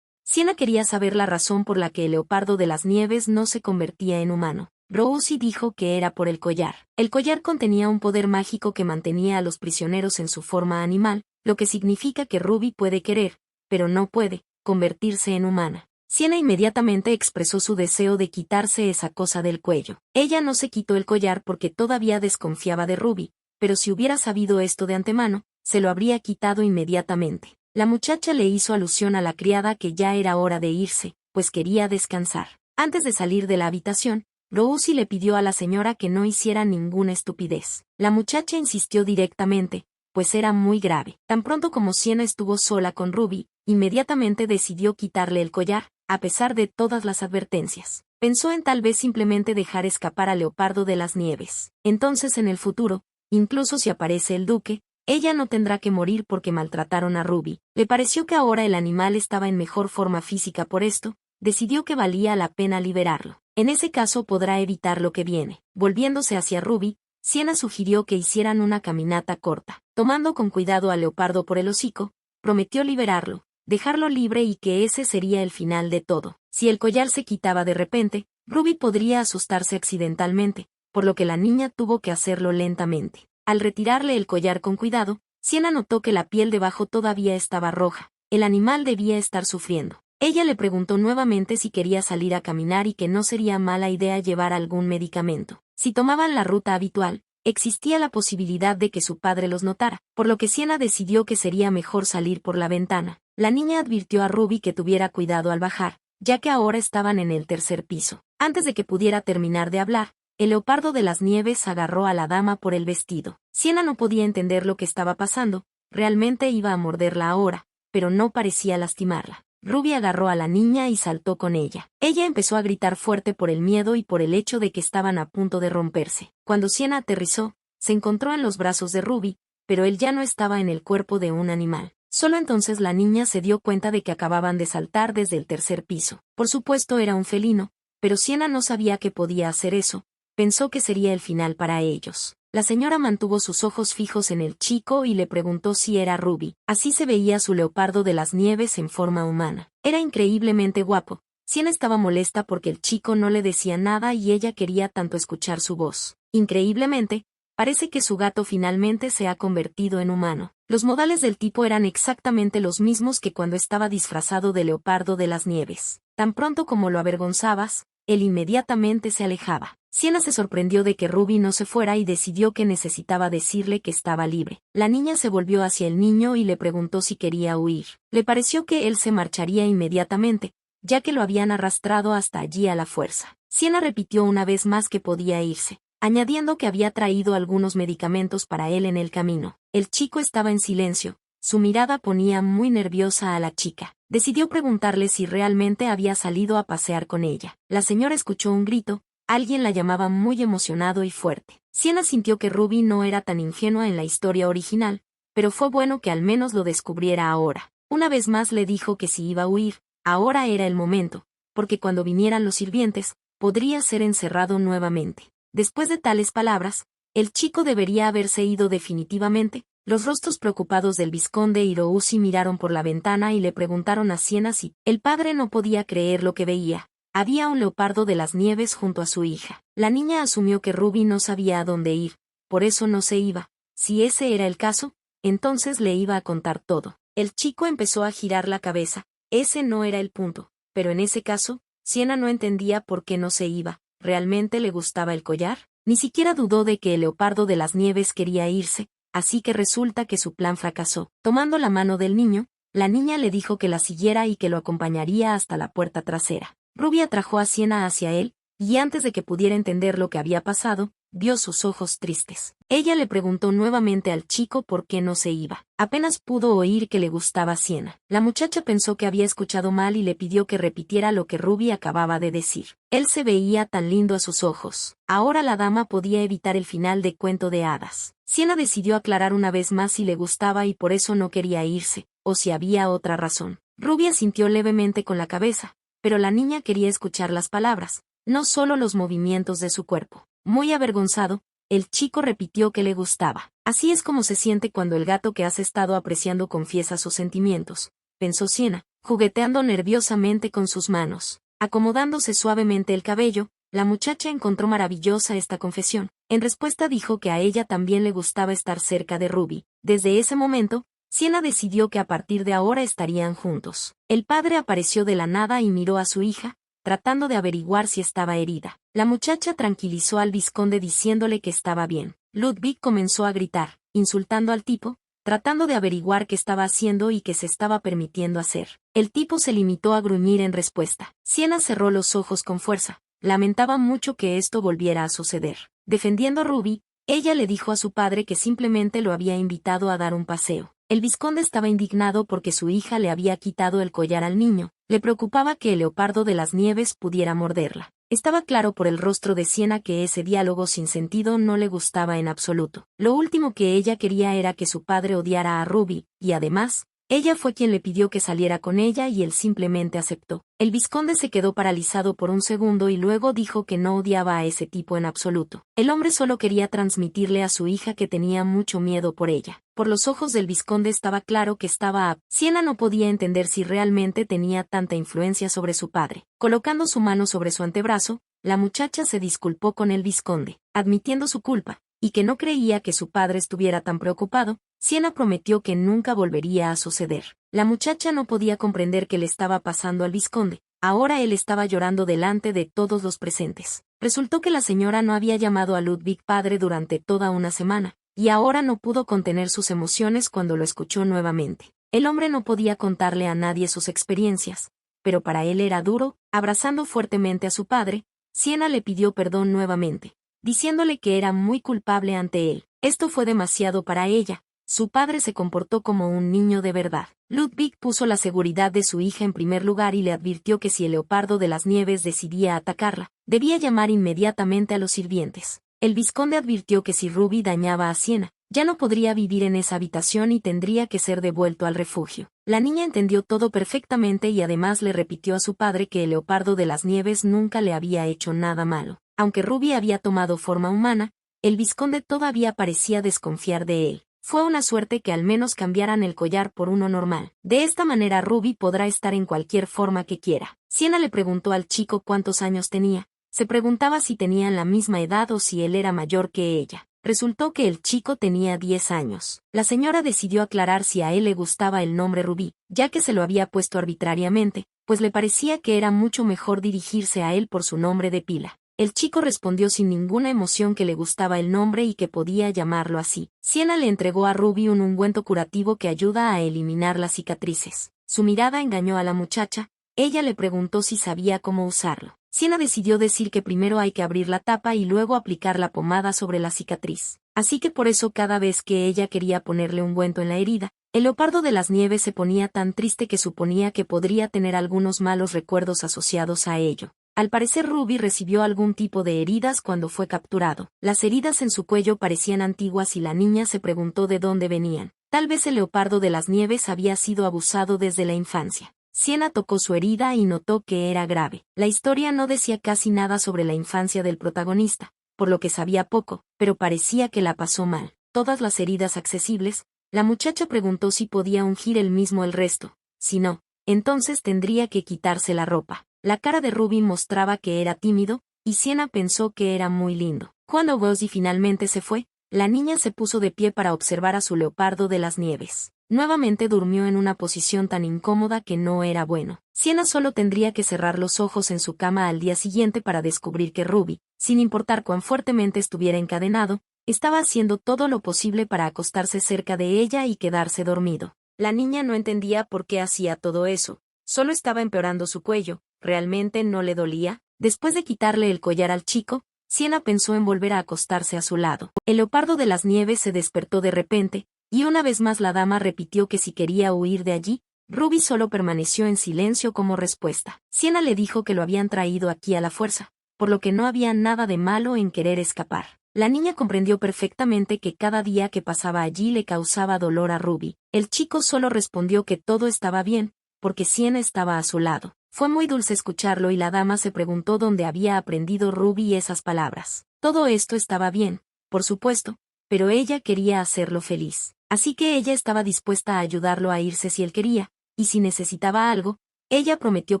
Sienna quería saber la razón por la que el leopardo de las nieves no se convertía en humano. Rosie dijo que era por el collar. El collar contenía un poder mágico que mantenía a los prisioneros en su forma animal, lo que significa que Ruby puede querer, pero no puede convertirse en humana. Sienna inmediatamente expresó su deseo de quitarse esa cosa del cuello. Ella no se quitó el collar porque todavía desconfiaba de Ruby, pero si hubiera sabido esto de antemano, se lo habría quitado inmediatamente. La muchacha le hizo alusión a la criada que ya era hora de irse, pues quería descansar. Antes de salir de la habitación, Rosie le pidió a la señora que no hiciera ninguna estupidez. La muchacha insistió directamente, pues era muy grave. Tan pronto como Sienna estuvo sola con Ruby, inmediatamente decidió quitarle el collar, a pesar de todas las advertencias. Pensó en tal vez simplemente dejar escapar al leopardo de las nieves. Entonces en el futuro, incluso si aparece el duque, ella no tendrá que morir porque maltrataron a Ruby. Le pareció que ahora el animal estaba en mejor forma física por esto, decidió que valía la pena liberarlo. En ese caso podrá evitar lo que viene. Volviéndose hacia Ruby, Sienna sugirió que hicieran una caminata corta. Tomando con cuidado al leopardo por el hocico, prometió liberarlo, dejarlo libre y que ese sería el final de todo. Si el collar se quitaba de repente, Ruby podría asustarse accidentalmente, por lo que la niña tuvo que hacerlo lentamente. Al retirarle el collar con cuidado, Sienna notó que la piel debajo todavía estaba roja. El animal debía estar sufriendo. Ella le preguntó nuevamente si quería salir a caminar y que no sería mala idea llevar algún medicamento. Si tomaban la ruta habitual, existía la posibilidad de que su padre los notara, por lo que Sienna decidió que sería mejor salir por la ventana. La niña advirtió a Ruby que tuviera cuidado al bajar, ya que ahora estaban en el tercer piso. Antes de que pudiera terminar de hablar, el leopardo de las nieves agarró a la dama por el vestido. Sienna no podía entender lo que estaba pasando, realmente iba a morderla ahora, pero no parecía lastimarla. Ruby agarró a la niña y saltó con ella. Ella empezó a gritar fuerte por el miedo y por el hecho de que estaban a punto de romperse. Cuando Sienna aterrizó, se encontró en los brazos de Ruby, pero él ya no estaba en el cuerpo de un animal. Solo entonces la niña se dio cuenta de que acababan de saltar desde el tercer piso. Por supuesto era un felino, pero Sienna no sabía que podía hacer eso. Pensó que sería el final para ellos. La señora mantuvo sus ojos fijos en el chico y le preguntó si era Ruby. Así se veía su leopardo de las nieves en forma humana. Era increíblemente guapo. Sienna estaba molesta porque el chico no le decía nada y ella quería tanto escuchar su voz. Increíblemente, parece que su gato finalmente se ha convertido en humano. Los modales del tipo eran exactamente los mismos que cuando estaba disfrazado de leopardo de las nieves. Tan pronto como lo avergonzabas, él inmediatamente se alejaba. Sienna se sorprendió de que Ruby no se fuera y decidió que necesitaba decirle que estaba libre. La niña se volvió hacia el niño y le preguntó si quería huir. Le pareció que él se marcharía inmediatamente, ya que lo habían arrastrado hasta allí a la fuerza. Sienna repitió una vez más que podía irse, añadiendo que había traído algunos medicamentos para él en el camino. El chico estaba en silencio. Su mirada ponía muy nerviosa a la chica. Decidió preguntarle si realmente había salido a pasear con ella. La señora escuchó un grito. Alguien la llamaba muy emocionado y fuerte. Sienna sintió que Ruby no era tan ingenua en la historia original, pero fue bueno que al menos lo descubriera ahora. Una vez más le dijo que si iba a huir, ahora era el momento, porque cuando vinieran los sirvientes, podría ser encerrado nuevamente. Después de tales palabras, el chico debería haberse ido definitivamente. Los rostros preocupados del vizconde y Rousi miraron por la ventana y le preguntaron a Sienna si el padre no podía creer lo que veía. Había un leopardo de las nieves junto a su hija. La niña asumió que Ruby no sabía a dónde ir, por eso no se iba. Si ese era el caso, entonces le iba a contar todo. El chico empezó a girar la cabeza. Ese no era el punto, pero en ese caso, Sienna no entendía por qué no se iba. ¿Realmente le gustaba el collar? Ni siquiera dudó de que el leopardo de las nieves quería irse, así que resulta que su plan fracasó. Tomando la mano del niño, la niña le dijo que la siguiera y que lo acompañaría hasta la puerta trasera. Ruby atrajo a Sienna hacia él, y antes de que pudiera entender lo que había pasado, vio sus ojos tristes. Ella le preguntó nuevamente al chico por qué no se iba. Apenas pudo oír que le gustaba Sienna. La muchacha pensó que había escuchado mal y le pidió que repitiera lo que Ruby acababa de decir. Él se veía tan lindo a sus ojos. Ahora la dama podía evitar el final de Cuento de Hadas. Sienna decidió aclarar una vez más si le gustaba y por eso no quería irse, o si había otra razón. Ruby asintió levemente con la cabeza, pero la niña quería escuchar las palabras, no solo los movimientos de su cuerpo. Muy avergonzado, el chico repitió que le gustaba. Así es como se siente cuando el gato que has estado apreciando confiesa sus sentimientos, pensó Sienna, jugueteando nerviosamente con sus manos. Acomodándose suavemente el cabello, la muchacha encontró maravillosa esta confesión. En respuesta dijo que a ella también le gustaba estar cerca de Ruby. Desde ese momento, Sienna decidió que a partir de ahora estarían juntos. El padre apareció de la nada y miró a su hija, tratando de averiguar si estaba herida. La muchacha tranquilizó al vizconde diciéndole que estaba bien. Ludwig comenzó a gritar, insultando al tipo, tratando de averiguar qué estaba haciendo y qué se estaba permitiendo hacer. El tipo se limitó a gruñir en respuesta. Sienna cerró los ojos con fuerza. Lamentaba mucho que esto volviera a suceder. Defendiendo a Ruby, ella le dijo a su padre que simplemente lo había invitado a dar un paseo. El vizconde estaba indignado porque su hija le había quitado el collar al niño. Le preocupaba que el leopardo de las nieves pudiera morderla. Estaba claro por el rostro de Sienna que ese diálogo sin sentido no le gustaba en absoluto. Lo último que ella quería era que su padre odiara a Ruby, y además, ella fue quien le pidió que saliera con ella y él simplemente aceptó. El vizconde se quedó paralizado por un segundo y luego dijo que no odiaba a ese tipo en absoluto. El hombre solo quería transmitirle a su hija que tenía mucho miedo por ella. Por los ojos del vizconde estaba claro que estaba Sienna no podía entender si realmente tenía tanta influencia sobre su padre. Colocando su mano sobre su antebrazo, la muchacha se disculpó con el vizconde, admitiendo su culpa, y que no creía que su padre estuviera tan preocupado. Sienna prometió que nunca volvería a suceder. La muchacha no podía comprender qué le estaba pasando al vizconde. Ahora él estaba llorando delante de todos los presentes. Resultó que la señora no había llamado a Ludwig padre durante toda una semana, y ahora no pudo contener sus emociones cuando lo escuchó nuevamente. El hombre no podía contarle a nadie sus experiencias, pero para él era duro. Abrazando fuertemente a su padre, Sienna le pidió perdón nuevamente, diciéndole que era muy culpable ante él. Esto fue demasiado para ella. Su padre se comportó como un niño de verdad. Ludwig puso la seguridad de su hija en primer lugar y le advirtió que si el leopardo de las nieves decidía atacarla, debía llamar inmediatamente a los sirvientes. El vizconde advirtió que si Ruby dañaba a Sienna, ya no podría vivir en esa habitación y tendría que ser devuelto al refugio. La niña entendió todo perfectamente y además le repitió a su padre que el leopardo de las nieves nunca le había hecho nada malo. Aunque Ruby había tomado forma humana, el vizconde todavía parecía desconfiar de él. Fue una suerte que al menos cambiaran el collar por uno normal. De esta manera Ruby podrá estar en cualquier forma que quiera. Sienna le preguntó al chico cuántos años tenía. Se preguntaba si tenían la misma edad o si él era mayor que ella. Resultó que el chico tenía 10 años. La señora decidió aclarar si a él le gustaba el nombre Rubí, ya que se lo había puesto arbitrariamente, pues le parecía que era mucho mejor dirigirse a él por su nombre de pila. El chico respondió sin ninguna emoción que le gustaba el nombre y que podía llamarlo así. Sienna le entregó a Ruby un ungüento curativo que ayuda a eliminar las cicatrices. Su mirada engañó a la muchacha. Ella le preguntó si sabía cómo usarlo. Sienna decidió decir que primero hay que abrir la tapa y luego aplicar la pomada sobre la cicatriz. Así que por eso cada vez que ella quería ponerle ungüento en la herida, el leopardo de las nieves se ponía tan triste que suponía que podría tener algunos malos recuerdos asociados a ello. Al parecer Ruby recibió algún tipo de heridas cuando fue capturado. Las heridas en su cuello parecían antiguas y la niña se preguntó de dónde venían. Tal vez el leopardo de las nieves había sido abusado desde la infancia. Sienna tocó su herida y notó que era grave. La historia no decía casi nada sobre la infancia del protagonista, por lo que sabía poco, pero parecía que la pasó mal. Todas las heridas accesibles, la muchacha preguntó si podía ungir él mismo el resto. Si no, entonces tendría que quitarse la ropa. La cara de Ruby mostraba que era tímido, y Sienna pensó que era muy lindo. Cuando Rosie finalmente se fue, la niña se puso de pie para observar a su leopardo de las nieves. Nuevamente durmió en una posición tan incómoda que no era bueno. Sienna solo tendría que cerrar los ojos en su cama al día siguiente para descubrir que Ruby, sin importar cuán fuertemente estuviera encadenado, estaba haciendo todo lo posible para acostarse cerca de ella y quedarse dormido. La niña no entendía por qué hacía todo eso. Solo estaba empeorando su cuello. ¿Realmente no le dolía? Después de quitarle el collar al chico, Sienna pensó en volver a acostarse a su lado. El leopardo de las nieves se despertó de repente, y una vez más la dama repitió que si quería huir de allí, Ruby solo permaneció en silencio como respuesta. Sienna le dijo que lo habían traído aquí a la fuerza, por lo que no había nada de malo en querer escapar. La niña comprendió perfectamente que cada día que pasaba allí le causaba dolor a Ruby. El chico solo respondió que todo estaba bien, porque Sienna estaba a su lado. Fue muy dulce escucharlo y la dama se preguntó dónde había aprendido Ruby esas palabras. Todo esto estaba bien, por supuesto, pero ella quería hacerlo feliz. Así que ella estaba dispuesta a ayudarlo a irse si él quería, y si necesitaba algo, ella prometió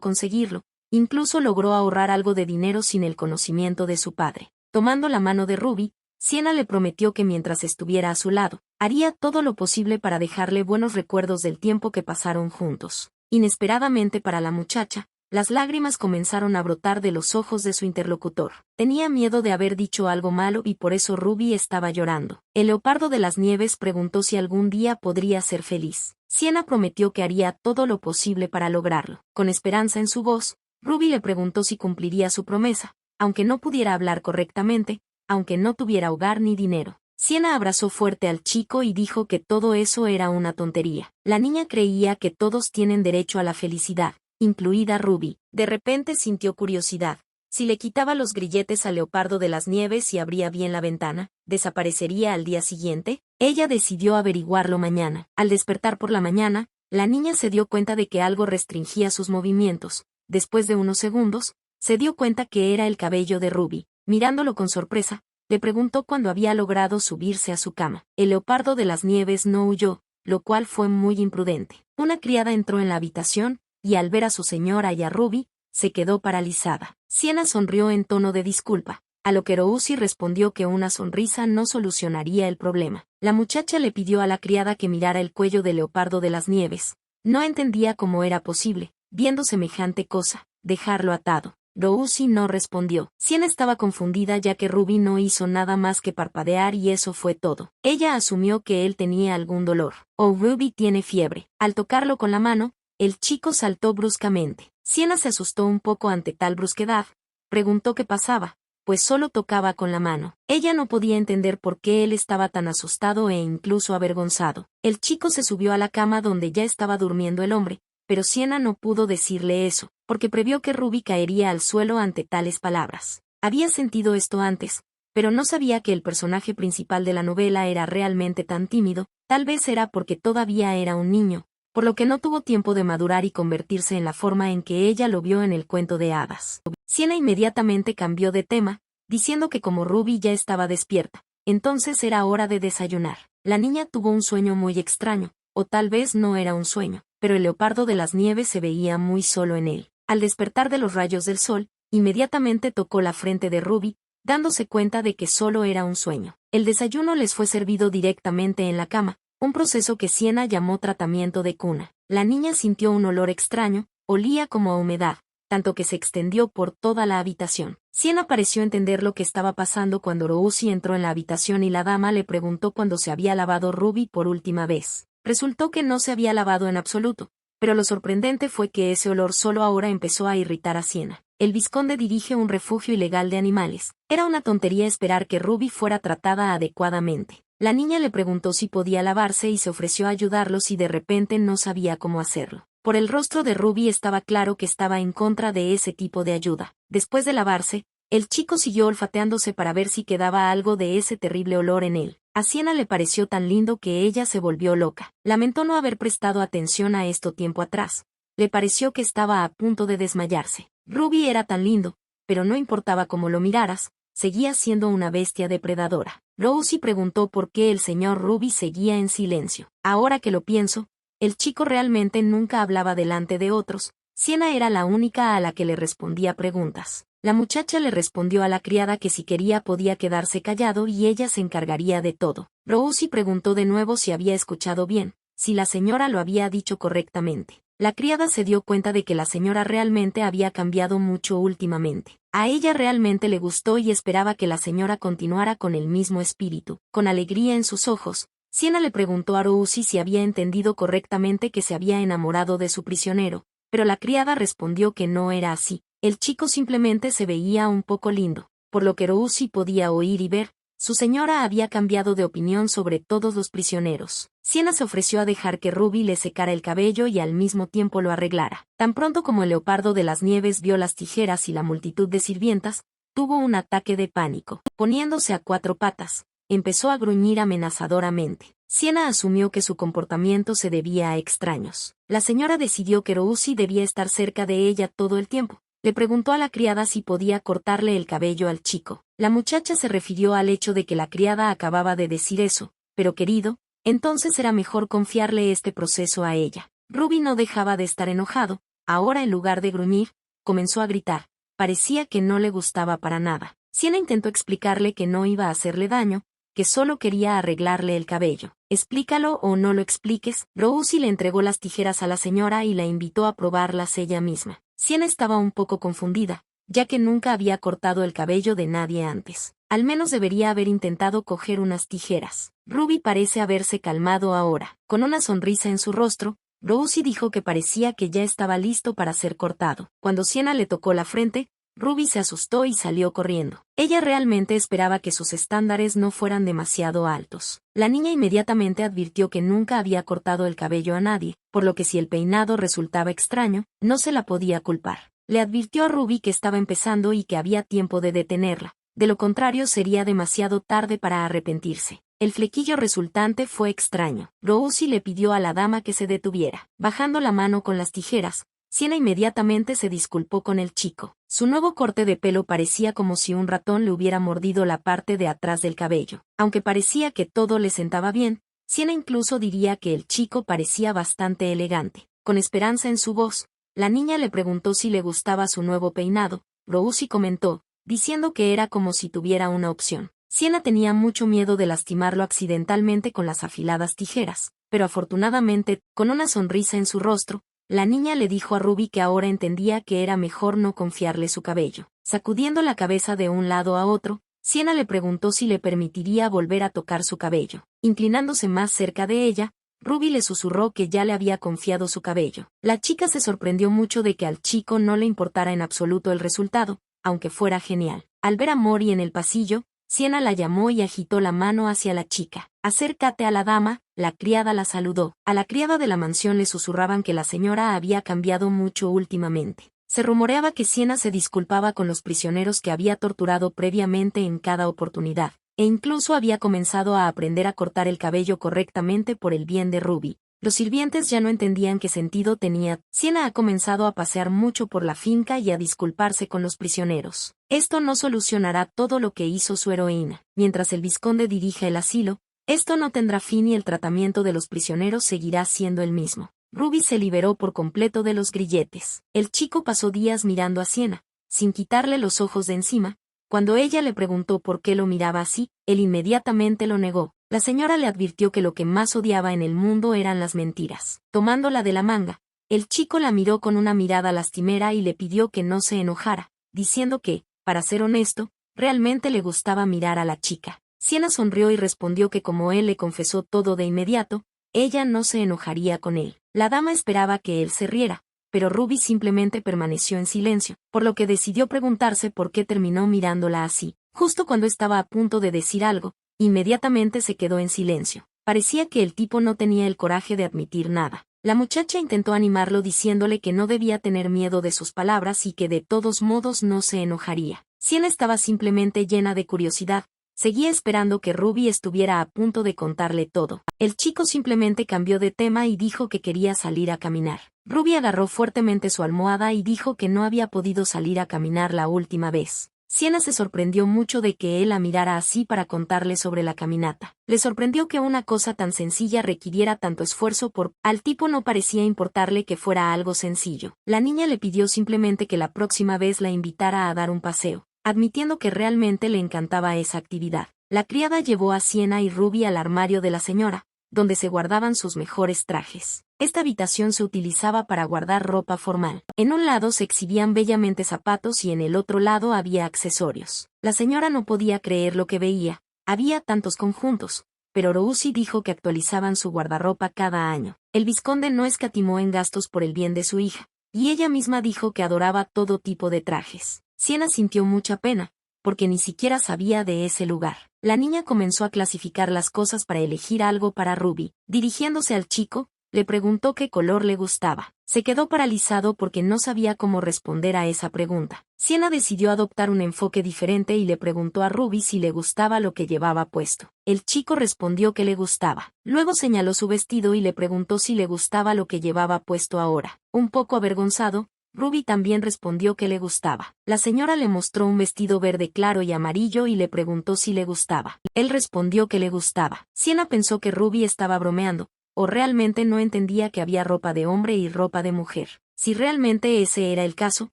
conseguirlo. Incluso logró ahorrar algo de dinero sin el conocimiento de su padre. Tomando la mano de Ruby, Sienna le prometió que mientras estuviera a su lado, haría todo lo posible para dejarle buenos recuerdos del tiempo que pasaron juntos. Inesperadamente para la muchacha, las lágrimas comenzaron a brotar de los ojos de su interlocutor. Tenía miedo de haber dicho algo malo y por eso Ruby estaba llorando. El leopardo de las nieves preguntó si algún día podría ser feliz. Sienna prometió que haría todo lo posible para lograrlo. Con esperanza en su voz, Ruby le preguntó si cumpliría su promesa, aunque no pudiera hablar correctamente, aunque no tuviera hogar ni dinero. Sienna abrazó fuerte al chico y dijo que todo eso era una tontería. La niña creía que todos tienen derecho a la felicidad, incluida Ruby. De repente sintió curiosidad. Si le quitaba los grilletes al leopardo de las nieves y abría bien la ventana, ¿desaparecería al día siguiente? Ella decidió averiguarlo mañana. Al despertar por la mañana, la niña se dio cuenta de que algo restringía sus movimientos. Después de unos segundos, se dio cuenta que era el cabello de Ruby. Mirándolo con sorpresa, le preguntó cuándo había logrado subirse a su cama. El leopardo de las nieves no huyó, lo cual fue muy imprudente. Una criada entró en la habitación, y al ver a su señora y a Ruby, se quedó paralizada. Sienna sonrió en tono de disculpa, a lo que Rousi respondió que una sonrisa no solucionaría el problema. La muchacha le pidió a la criada que mirara el cuello del leopardo de las nieves. No entendía cómo era posible, viendo semejante cosa, dejarlo atado. Rousi no respondió. Sienna estaba confundida ya que Ruby no hizo nada más que parpadear y eso fue todo. Ella asumió que él tenía algún dolor. Oh, Ruby tiene fiebre. Al tocarlo con la mano, el chico saltó bruscamente. Sienna se asustó un poco ante tal brusquedad. Preguntó qué pasaba, pues solo tocaba con la mano. Ella no podía entender por qué él estaba tan asustado e incluso avergonzado. El chico se subió a la cama donde ya estaba durmiendo el hombre, pero Sienna no pudo decirle eso, porque previó que Ruby caería al suelo ante tales palabras. Había sentido esto antes, pero no sabía que el personaje principal de la novela era realmente tan tímido. Tal vez era porque todavía era un niño, por lo que no tuvo tiempo de madurar y convertirse en la forma en que ella lo vio en el cuento de hadas. Sienna inmediatamente cambió de tema, diciendo que como Ruby ya estaba despierta, entonces era hora de desayunar. La niña tuvo un sueño muy extraño, o tal vez no era un sueño, pero el leopardo de las nieves se veía muy solo en él. Al despertar de los rayos del sol, inmediatamente tocó la frente de Ruby, dándose cuenta de que solo era un sueño. El desayuno les fue servido directamente en la cama, un proceso que Sienna llamó tratamiento de cuna. La niña sintió un olor extraño, olía como a humedad, tanto que se extendió por toda la habitación. Sienna pareció entender lo que estaba pasando cuando Roosie entró en la habitación y la dama le preguntó cuándo se había lavado Ruby por última vez. Resultó que no se había lavado en absoluto, pero lo sorprendente fue que ese olor solo ahora empezó a irritar a Sienna. El vizconde dirige un refugio ilegal de animales. Era una tontería esperar que Ruby fuera tratada adecuadamente. La niña le preguntó si podía lavarse y se ofreció a ayudarlo si de repente no sabía cómo hacerlo. Por el rostro de Ruby estaba claro que estaba en contra de ese tipo de ayuda. Después de lavarse, el chico siguió olfateándose para ver si quedaba algo de ese terrible olor en él. A Sienna le pareció tan lindo que ella se volvió loca. Lamentó no haber prestado atención a esto tiempo atrás. Le pareció que estaba a punto de desmayarse. Ruby era tan lindo, pero no importaba cómo lo miraras, seguía siendo una bestia depredadora. Roosie preguntó por qué el señor Ruby seguía en silencio. Ahora que lo pienso, el chico realmente nunca hablaba delante de otros. Sienna era la única a la que le respondía preguntas. La muchacha le respondió a la criada que si quería podía quedarse callado y ella se encargaría de todo. Roosie preguntó de nuevo si había escuchado bien, si la señora lo había dicho correctamente. La criada se dio cuenta de que la señora realmente había cambiado mucho últimamente. A ella realmente le gustó y esperaba que la señora continuara con el mismo espíritu. Con alegría en sus ojos, Sienna le preguntó a Roosie si había entendido correctamente que se había enamorado de su prisionero, pero la criada respondió que no era así. El chico simplemente se veía un poco lindo. Por lo que Roosie podía oír y ver, su señora había cambiado de opinión sobre todos los prisioneros. Sienna se ofreció a dejar que Ruby le secara el cabello y al mismo tiempo lo arreglara. Tan pronto como el leopardo de las nieves vio las tijeras y la multitud de sirvientas, tuvo un ataque de pánico. Poniéndose a cuatro patas, empezó a gruñir amenazadoramente. Sienna asumió que su comportamiento se debía a extraños. La señora decidió que Roosie debía estar cerca de ella todo el tiempo. Le preguntó a la criada si podía cortarle el cabello al chico. La muchacha se refirió al hecho de que la criada acababa de decir eso, pero querido, entonces era mejor confiarle este proceso a ella. Ruby no dejaba de estar enojado, ahora en lugar de gruñir, comenzó a gritar. Parecía que no le gustaba para nada. Sienna intentó explicarle que no iba a hacerle daño, que solo quería arreglarle el cabello. Explícalo o no lo expliques. Roosie le entregó las tijeras a la señora y la invitó a probarlas ella misma. Sienna estaba un poco confundida, ya que nunca había cortado el cabello de nadie antes. Al menos debería haber intentado coger unas tijeras. Ruby parece haberse calmado ahora. Con una sonrisa en su rostro, Roosie dijo que parecía que ya estaba listo para ser cortado. Cuando Sienna le tocó la frente, Ruby se asustó y salió corriendo. Ella realmente esperaba que sus estándares no fueran demasiado altos. La niña inmediatamente advirtió que nunca había cortado el cabello a nadie, por lo que si el peinado resultaba extraño, no se la podía culpar. Le advirtió a Ruby que estaba empezando y que había tiempo de detenerla. De lo contrario sería demasiado tarde para arrepentirse. El flequillo resultante fue extraño. Roosie le pidió a la dama que se detuviera. Bajando la mano con las tijeras, Sienna inmediatamente se disculpó con el chico. Su nuevo corte de pelo parecía como si un ratón le hubiera mordido la parte de atrás del cabello. Aunque parecía que todo le sentaba bien, Sienna incluso diría que el chico parecía bastante elegante. Con esperanza en su voz, la niña le preguntó si le gustaba su nuevo peinado. Roosie comentó, diciendo que era como si tuviera una opción. Sienna tenía mucho miedo de lastimarlo accidentalmente con las afiladas tijeras, pero afortunadamente, con una sonrisa en su rostro, la niña le dijo a Ruby que ahora entendía que era mejor no confiarle su cabello. Sacudiendo la cabeza de un lado a otro, Sienna le preguntó si le permitiría volver a tocar su cabello. Inclinándose más cerca de ella, Ruby le susurró que ya le había confiado su cabello. La chica se sorprendió mucho de que al chico no le importara en absoluto el resultado, aunque fuera genial. Al ver a Mori en el pasillo, Sienna la llamó y agitó la mano hacia la chica. Acércate a la dama, la criada la saludó. A la criada de la mansión le susurraban que la señora había cambiado mucho últimamente. Se rumoreaba que Sienna se disculpaba con los prisioneros que había torturado previamente en cada oportunidad, e incluso había comenzado a aprender a cortar el cabello correctamente por el bien de Ruby. Los sirvientes ya no entendían qué sentido tenía. Sienna ha comenzado a pasear mucho por la finca y a disculparse con los prisioneros. Esto no solucionará todo lo que hizo su heroína. Mientras el vizconde dirige el asilo, esto no tendrá fin y el tratamiento de los prisioneros seguirá siendo el mismo. Ruby se liberó por completo de los grilletes. El chico pasó días mirando a Sienna, sin quitarle los ojos de encima, Cuando ella le preguntó por qué lo miraba así, él inmediatamente lo negó. La señora le advirtió que lo que más odiaba en el mundo eran las mentiras. Tomándola de la manga, el chico la miró con una mirada lastimera y le pidió que no se enojara, diciendo que, para ser honesto, realmente le gustaba mirar a la chica. Siena sonrió y respondió que como él le confesó todo de inmediato, ella no se enojaría con él. La dama esperaba que él se riera, pero Ruby simplemente permaneció en silencio, por lo que decidió preguntarse por qué terminó mirándola así. Justo cuando estaba a punto de decir algo, inmediatamente se quedó en silencio. Parecía que el tipo no tenía el coraje de admitir nada. La muchacha intentó animarlo diciéndole que no debía tener miedo de sus palabras y que de todos modos no se enojaría. Siena estaba simplemente llena de curiosidad. Seguía esperando que Ruby estuviera a punto de contarle todo. El chico simplemente cambió de tema y dijo que quería salir a caminar. Ruby agarró fuertemente su almohada y dijo que no había podido salir a caminar la última vez. Siena se sorprendió mucho de que él la mirara así para contarle sobre la caminata. Le sorprendió que una cosa tan sencilla requiriera tanto esfuerzo al tipo no parecía importarle que fuera algo sencillo. La niña le pidió simplemente que la próxima vez la invitara a dar un paseo, admitiendo que realmente le encantaba esa actividad. La criada llevó a Siena y Ruby al armario de la señora, donde se guardaban sus mejores trajes. Esta habitación se utilizaba para guardar ropa formal. En un lado se exhibían bellamente zapatos y en el otro lado había accesorios. La señora no podía creer lo que veía. Había tantos conjuntos, pero Rousi dijo que actualizaban su guardarropa cada año. El vizconde no escatimó en gastos por el bien de su hija, y ella misma dijo que adoraba todo tipo de trajes. Siena sintió mucha pena, porque ni siquiera sabía de ese lugar. La niña comenzó a clasificar las cosas para elegir algo para Ruby. Dirigiéndose al chico, le preguntó qué color le gustaba. Se quedó paralizado porque no sabía cómo responder a esa pregunta. Siena decidió adoptar un enfoque diferente y le preguntó a Ruby si le gustaba lo que llevaba puesto. El chico respondió que le gustaba. Luego señaló su vestido y le preguntó si le gustaba lo que llevaba puesto ahora. Un poco avergonzado, Ruby también respondió que le gustaba. La señora le mostró un vestido verde claro y amarillo y le preguntó si le gustaba. Él respondió que le gustaba. Siena pensó que Ruby estaba bromeando, o realmente no entendía que había ropa de hombre y ropa de mujer. Si realmente ese era el caso,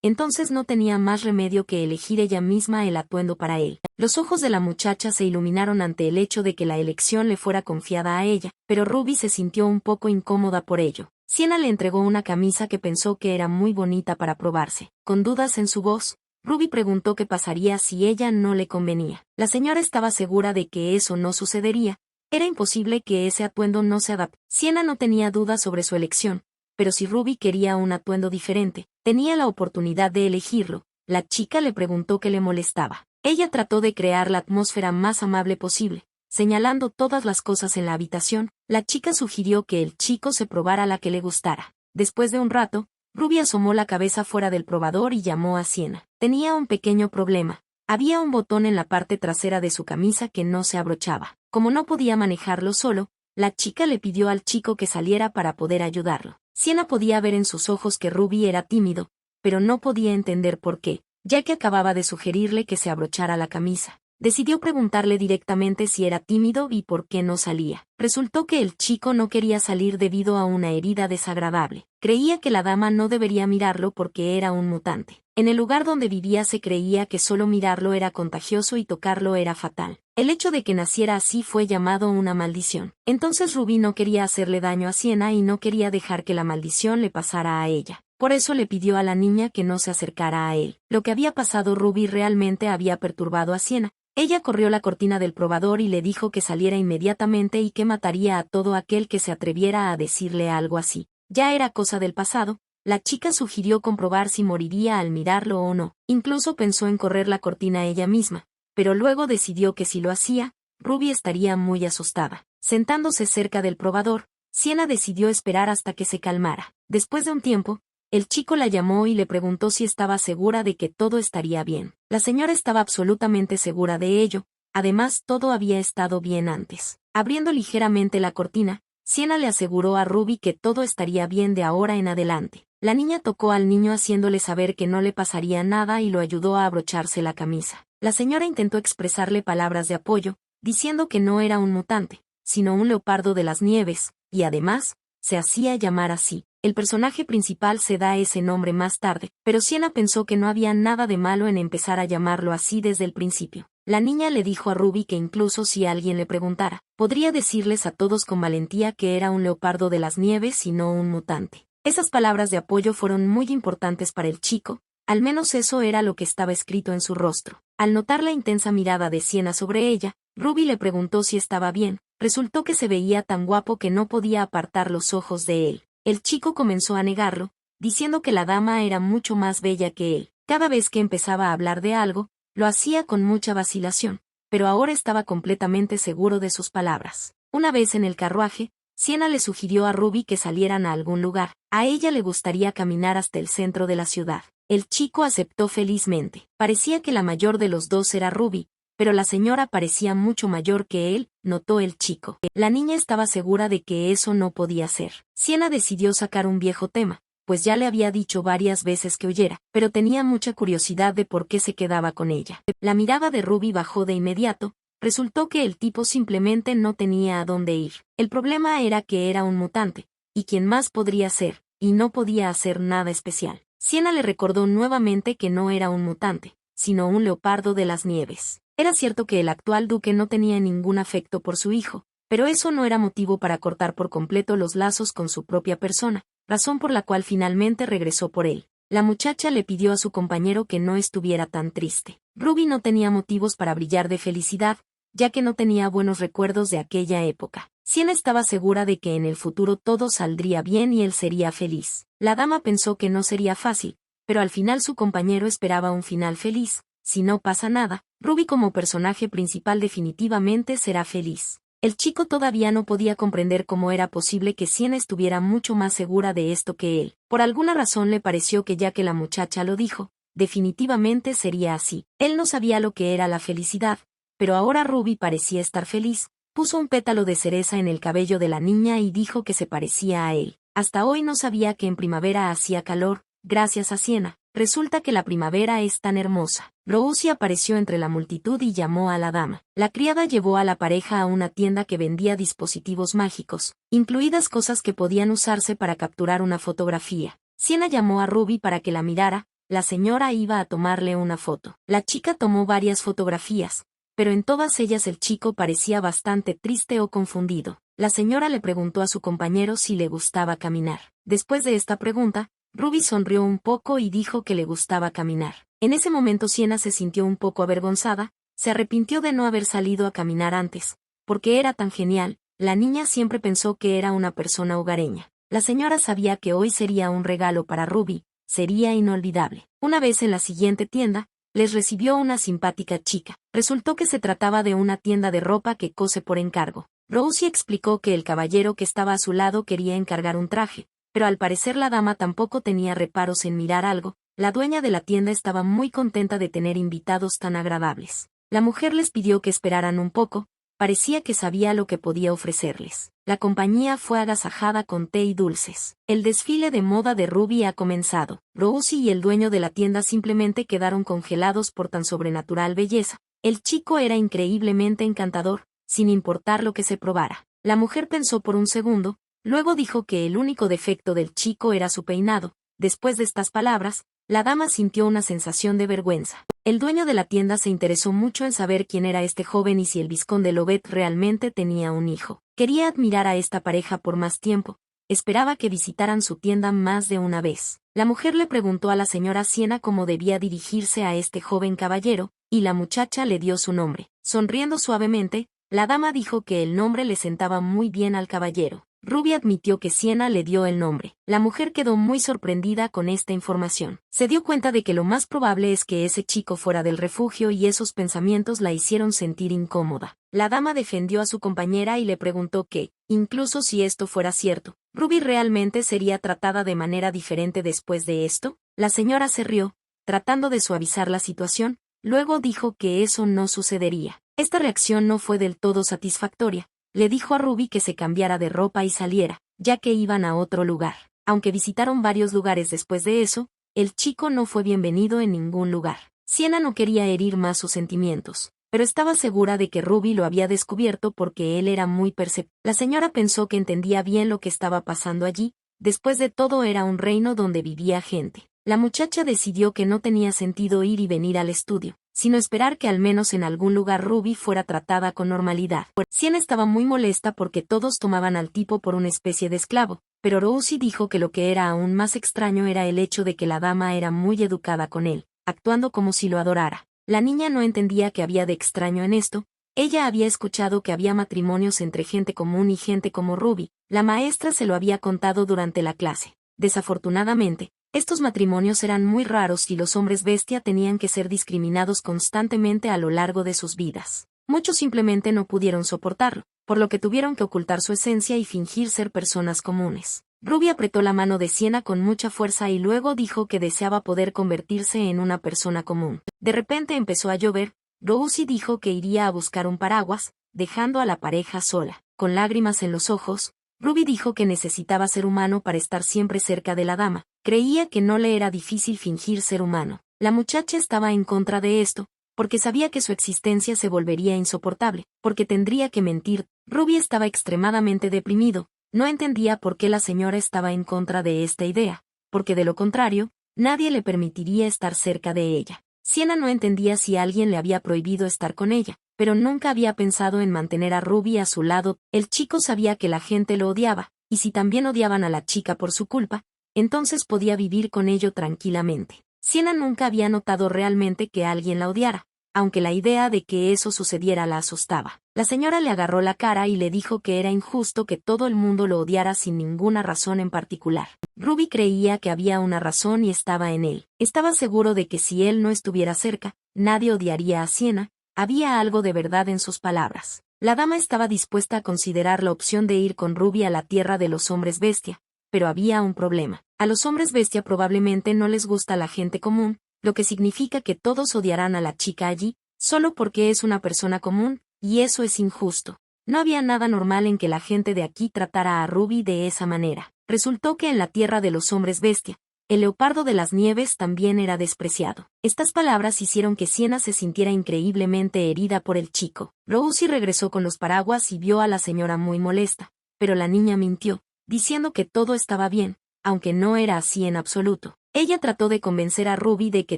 entonces no tenía más remedio que elegir ella misma el atuendo para él. Los ojos de la muchacha se iluminaron ante el hecho de que la elección le fuera confiada a ella, pero Ruby se sintió un poco incómoda por ello. Siena le entregó una camisa que pensó que era muy bonita para probarse. Con dudas en su voz, Ruby preguntó qué pasaría si ella no le convenía. La señora estaba segura de que eso no sucedería. Era imposible que ese atuendo no se adaptara. Siena no tenía dudas sobre su elección, pero si Ruby quería un atuendo diferente, tenía la oportunidad de elegirlo. La chica le preguntó qué le molestaba. Ella trató de crear la atmósfera más amable posible. Señalando todas las cosas en la habitación, la chica sugirió que el chico se probara la que le gustara. Después de un rato, Ruby asomó la cabeza fuera del probador y llamó a Siena. Tenía un pequeño problema. Había un botón en la parte trasera de su camisa que no se abrochaba. Como no podía manejarlo solo, la chica le pidió al chico que saliera para poder ayudarlo. Siena podía ver en sus ojos que Ruby era tímido, pero no podía entender por qué, ya que acababa de sugerirle que se abrochara la camisa. Decidió preguntarle directamente si era tímido y por qué no salía. Resultó que el chico no quería salir debido a una herida desagradable. Creía que la dama no debería mirarlo porque era un mutante. En el lugar donde vivía se creía que solo mirarlo era contagioso y tocarlo era fatal. El hecho de que naciera así fue llamado una maldición. Entonces Ruby no quería hacerle daño a Siena y no quería dejar que la maldición le pasara a ella. Por eso le pidió a la niña que no se acercara a él. Lo que había pasado Ruby realmente había perturbado a Siena. Ella corrió la cortina del probador y le dijo que saliera inmediatamente y que mataría a todo aquel que se atreviera a decirle algo así. Ya era cosa del pasado. La chica sugirió comprobar si moriría al mirarlo o no. Incluso pensó en correr la cortina ella misma, pero luego decidió que si lo hacía, Ruby estaría muy asustada. Sentándose cerca del probador, Siena decidió esperar hasta que se calmara. Después de un tiempo, el chico la llamó y le preguntó si estaba segura de que todo estaría bien. La señora estaba absolutamente segura de ello, además todo había estado bien antes. Abriendo ligeramente la cortina, Siena le aseguró a Ruby que todo estaría bien de ahora en adelante. La niña tocó al niño haciéndole saber que no le pasaría nada y lo ayudó a abrocharse la camisa. La señora intentó expresarle palabras de apoyo, diciendo que no era un mutante, sino un leopardo de las nieves, y además, se hacía llamar así. El personaje principal se da ese nombre más tarde, pero Sienna pensó que no había nada de malo en empezar a llamarlo así desde el principio. La niña le dijo a Ruby que incluso si alguien le preguntara, podría decirles a todos con valentía que era un leopardo de las nieves y no un mutante. Esas palabras de apoyo fueron muy importantes para el chico, al menos eso era lo que estaba escrito en su rostro. Al notar la intensa mirada de Sienna sobre ella, Ruby le preguntó si estaba bien. Resultó que se veía tan guapo que no podía apartar los ojos de él. El chico comenzó a negarlo, diciendo que la dama era mucho más bella que él. Cada vez que empezaba a hablar de algo, lo hacía con mucha vacilación, pero ahora estaba completamente seguro de sus palabras. Una vez en el carruaje, Sienna le sugirió a Ruby que salieran a algún lugar. A ella le gustaría caminar hasta el centro de la ciudad. El chico aceptó felizmente. Parecía que la mayor de los dos era Ruby, pero la señora parecía mucho mayor que él, notó el chico. La niña estaba segura de que eso no podía ser. Sienna decidió sacar un viejo tema, pues ya le había dicho varias veces que huyera, pero tenía mucha curiosidad de por qué se quedaba con ella. La mirada de Ruby bajó de inmediato. Resultó que el tipo simplemente no tenía a dónde ir. El problema era que era un mutante, y quién más podría ser, y no podía hacer nada especial. Sienna le recordó nuevamente que no era un mutante, sino un leopardo de las nieves. Era cierto que el actual duque no tenía ningún afecto por su hijo, pero eso no era motivo para cortar por completo los lazos con su propia persona, razón por la cual finalmente regresó por él. La muchacha le pidió a su compañero que no estuviera tan triste. Ruby no tenía motivos para brillar de felicidad, ya que no tenía buenos recuerdos de aquella época. Sienna estaba segura de que en el futuro todo saldría bien y él sería feliz. La dama pensó que no sería fácil, pero al final su compañero esperaba un final feliz. Si no pasa nada, Ruby como personaje principal definitivamente será feliz. El chico todavía no podía comprender cómo era posible que Sienna estuviera mucho más segura de esto que él. Por alguna razón le pareció que ya que la muchacha lo dijo, definitivamente sería así. Él no sabía lo que era la felicidad, pero ahora Ruby parecía estar feliz. Puso un pétalo de cereza en el cabello de la niña y dijo que se parecía a él. Hasta hoy no sabía que en primavera hacía calor, gracias a Sienna. Resulta que la primavera es tan hermosa. Rosie apareció entre la multitud y llamó a la dama. La criada llevó a la pareja a una tienda que vendía dispositivos mágicos, incluidas cosas que podían usarse para capturar una fotografía. Sienna llamó a Ruby para que la mirara. La señora iba a tomarle una foto. La chica tomó varias fotografías, pero en todas ellas el chico parecía bastante triste o confundido. La señora le preguntó a su compañero si le gustaba caminar. Después de esta pregunta, Ruby sonrió un poco y dijo que le gustaba caminar. En ese momento Sienna se sintió un poco avergonzada, se arrepintió de no haber salido a caminar antes, porque era tan genial. La niña siempre pensó que era una persona hogareña. La señora sabía que hoy sería un regalo para Ruby, sería inolvidable. Una vez en la siguiente tienda, les recibió una simpática chica. Resultó que se trataba de una tienda de ropa que cose por encargo. Rosie explicó que el caballero que estaba a su lado quería encargar un traje, pero al parecer la dama tampoco tenía reparos en mirar algo. La dueña de la tienda estaba muy contenta de tener invitados tan agradables. La mujer les pidió que esperaran un poco, parecía que sabía lo que podía ofrecerles. La compañía fue agasajada con té y dulces. El desfile de moda de Ruby ha comenzado. Rosie y el dueño de la tienda simplemente quedaron congelados por tan sobrenatural belleza. El chico era increíblemente encantador, sin importar lo que se probara. La mujer pensó por un segundo, luego dijo que el único defecto del chico era su peinado. Después de estas palabras, la dama sintió una sensación de vergüenza. El dueño de la tienda se interesó mucho en saber quién era este joven y si el vizconde Lovett realmente tenía un hijo. Quería admirar a esta pareja por más tiempo, esperaba que visitaran su tienda más de una vez. La mujer le preguntó a la señora Sienna cómo debía dirigirse a este joven caballero, y la muchacha le dio su nombre. Sonriendo suavemente, la dama dijo que el nombre le sentaba muy bien al caballero. Ruby admitió que Sienna le dio el nombre. La mujer quedó muy sorprendida con esta información. Se dio cuenta de que lo más probable es que ese chico fuera del refugio y esos pensamientos la hicieron sentir incómoda. La dama defendió a su compañera y le preguntó que, incluso si esto fuera cierto, ¿Ruby realmente sería tratada de manera diferente después de esto? La señora se rió, tratando de suavizar la situación, luego dijo que eso no sucedería. Esta reacción no fue del todo satisfactoria. Le dijo a Ruby que se cambiara de ropa y saliera, ya que iban a otro lugar. Aunque visitaron varios lugares después de eso, el chico no fue bienvenido en ningún lugar. Sienna no quería herir más sus sentimientos, pero estaba segura de que Ruby lo había descubierto porque él era muy perceptivo. La señora pensó que entendía bien lo que estaba pasando allí, Después de todo era un reino donde vivía gente. La muchacha decidió que no tenía sentido ir y venir al estudio, sino esperar que al menos en algún lugar Ruby fuera tratada con normalidad. Siena estaba muy molesta porque todos tomaban al tipo por una especie de esclavo, pero Rosie dijo que lo que era aún más extraño era el hecho de que la dama era muy educada con él, actuando como si lo adorara. La niña no entendía qué había de extraño en esto. Ella había escuchado que había matrimonios entre gente común y gente como Ruby. La maestra se lo había contado durante la clase. Desafortunadamente, estos matrimonios eran muy raros y los hombres bestia tenían que ser discriminados constantemente a lo largo de sus vidas. Muchos simplemente no pudieron soportarlo, por lo que tuvieron que ocultar su esencia y fingir ser personas comunes. Ruby apretó la mano de Siena con mucha fuerza y luego dijo que deseaba poder convertirse en una persona común. De repente empezó a llover. Rosie dijo que iría a buscar un paraguas, dejando a la pareja sola. Con lágrimas en los ojos, Ruby dijo que necesitaba ser humano para estar siempre cerca de la dama. Creía que no le era difícil fingir ser humano. La muchacha estaba en contra de esto, porque sabía que su existencia se volvería insoportable, porque tendría que mentir. Ruby estaba extremadamente deprimido. No entendía por qué la señora estaba en contra de esta idea, porque de lo contrario, nadie le permitiría estar cerca de ella. Siena no entendía si alguien le había prohibido estar con ella, pero nunca había pensado en mantener a Ruby a su lado. El chico sabía que la gente lo odiaba, y si también odiaban a la chica por su culpa, entonces podía vivir con ello tranquilamente. Siena nunca había notado realmente que alguien la odiara, aunque la idea de que eso sucediera la asustaba. La señora le agarró la cara y le dijo que era injusto que todo el mundo lo odiara sin ninguna razón en particular. Ruby creía que había una razón y estaba en él. Estaba seguro de que si él no estuviera cerca, nadie odiaría a Siena. Había algo de verdad en sus palabras. La dama estaba dispuesta a considerar la opción de ir con Ruby a la tierra de los hombres bestia, pero había un problema. A los hombres bestia probablemente no les gusta la gente común, lo que significa que todos odiarán a la chica allí, solo porque es una persona común, y eso es injusto. No había nada normal en que la gente de aquí tratara a Ruby de esa manera. Resultó que en la tierra de los hombres bestia, el leopardo de las nieves también era despreciado. Estas palabras hicieron que Siena se sintiera increíblemente herida por el chico. Rosie regresó con los paraguas y vio a la señora muy molesta, pero la niña mintió, diciendo que todo estaba bien, aunque no era así en absoluto. Ella trató de convencer a Ruby de que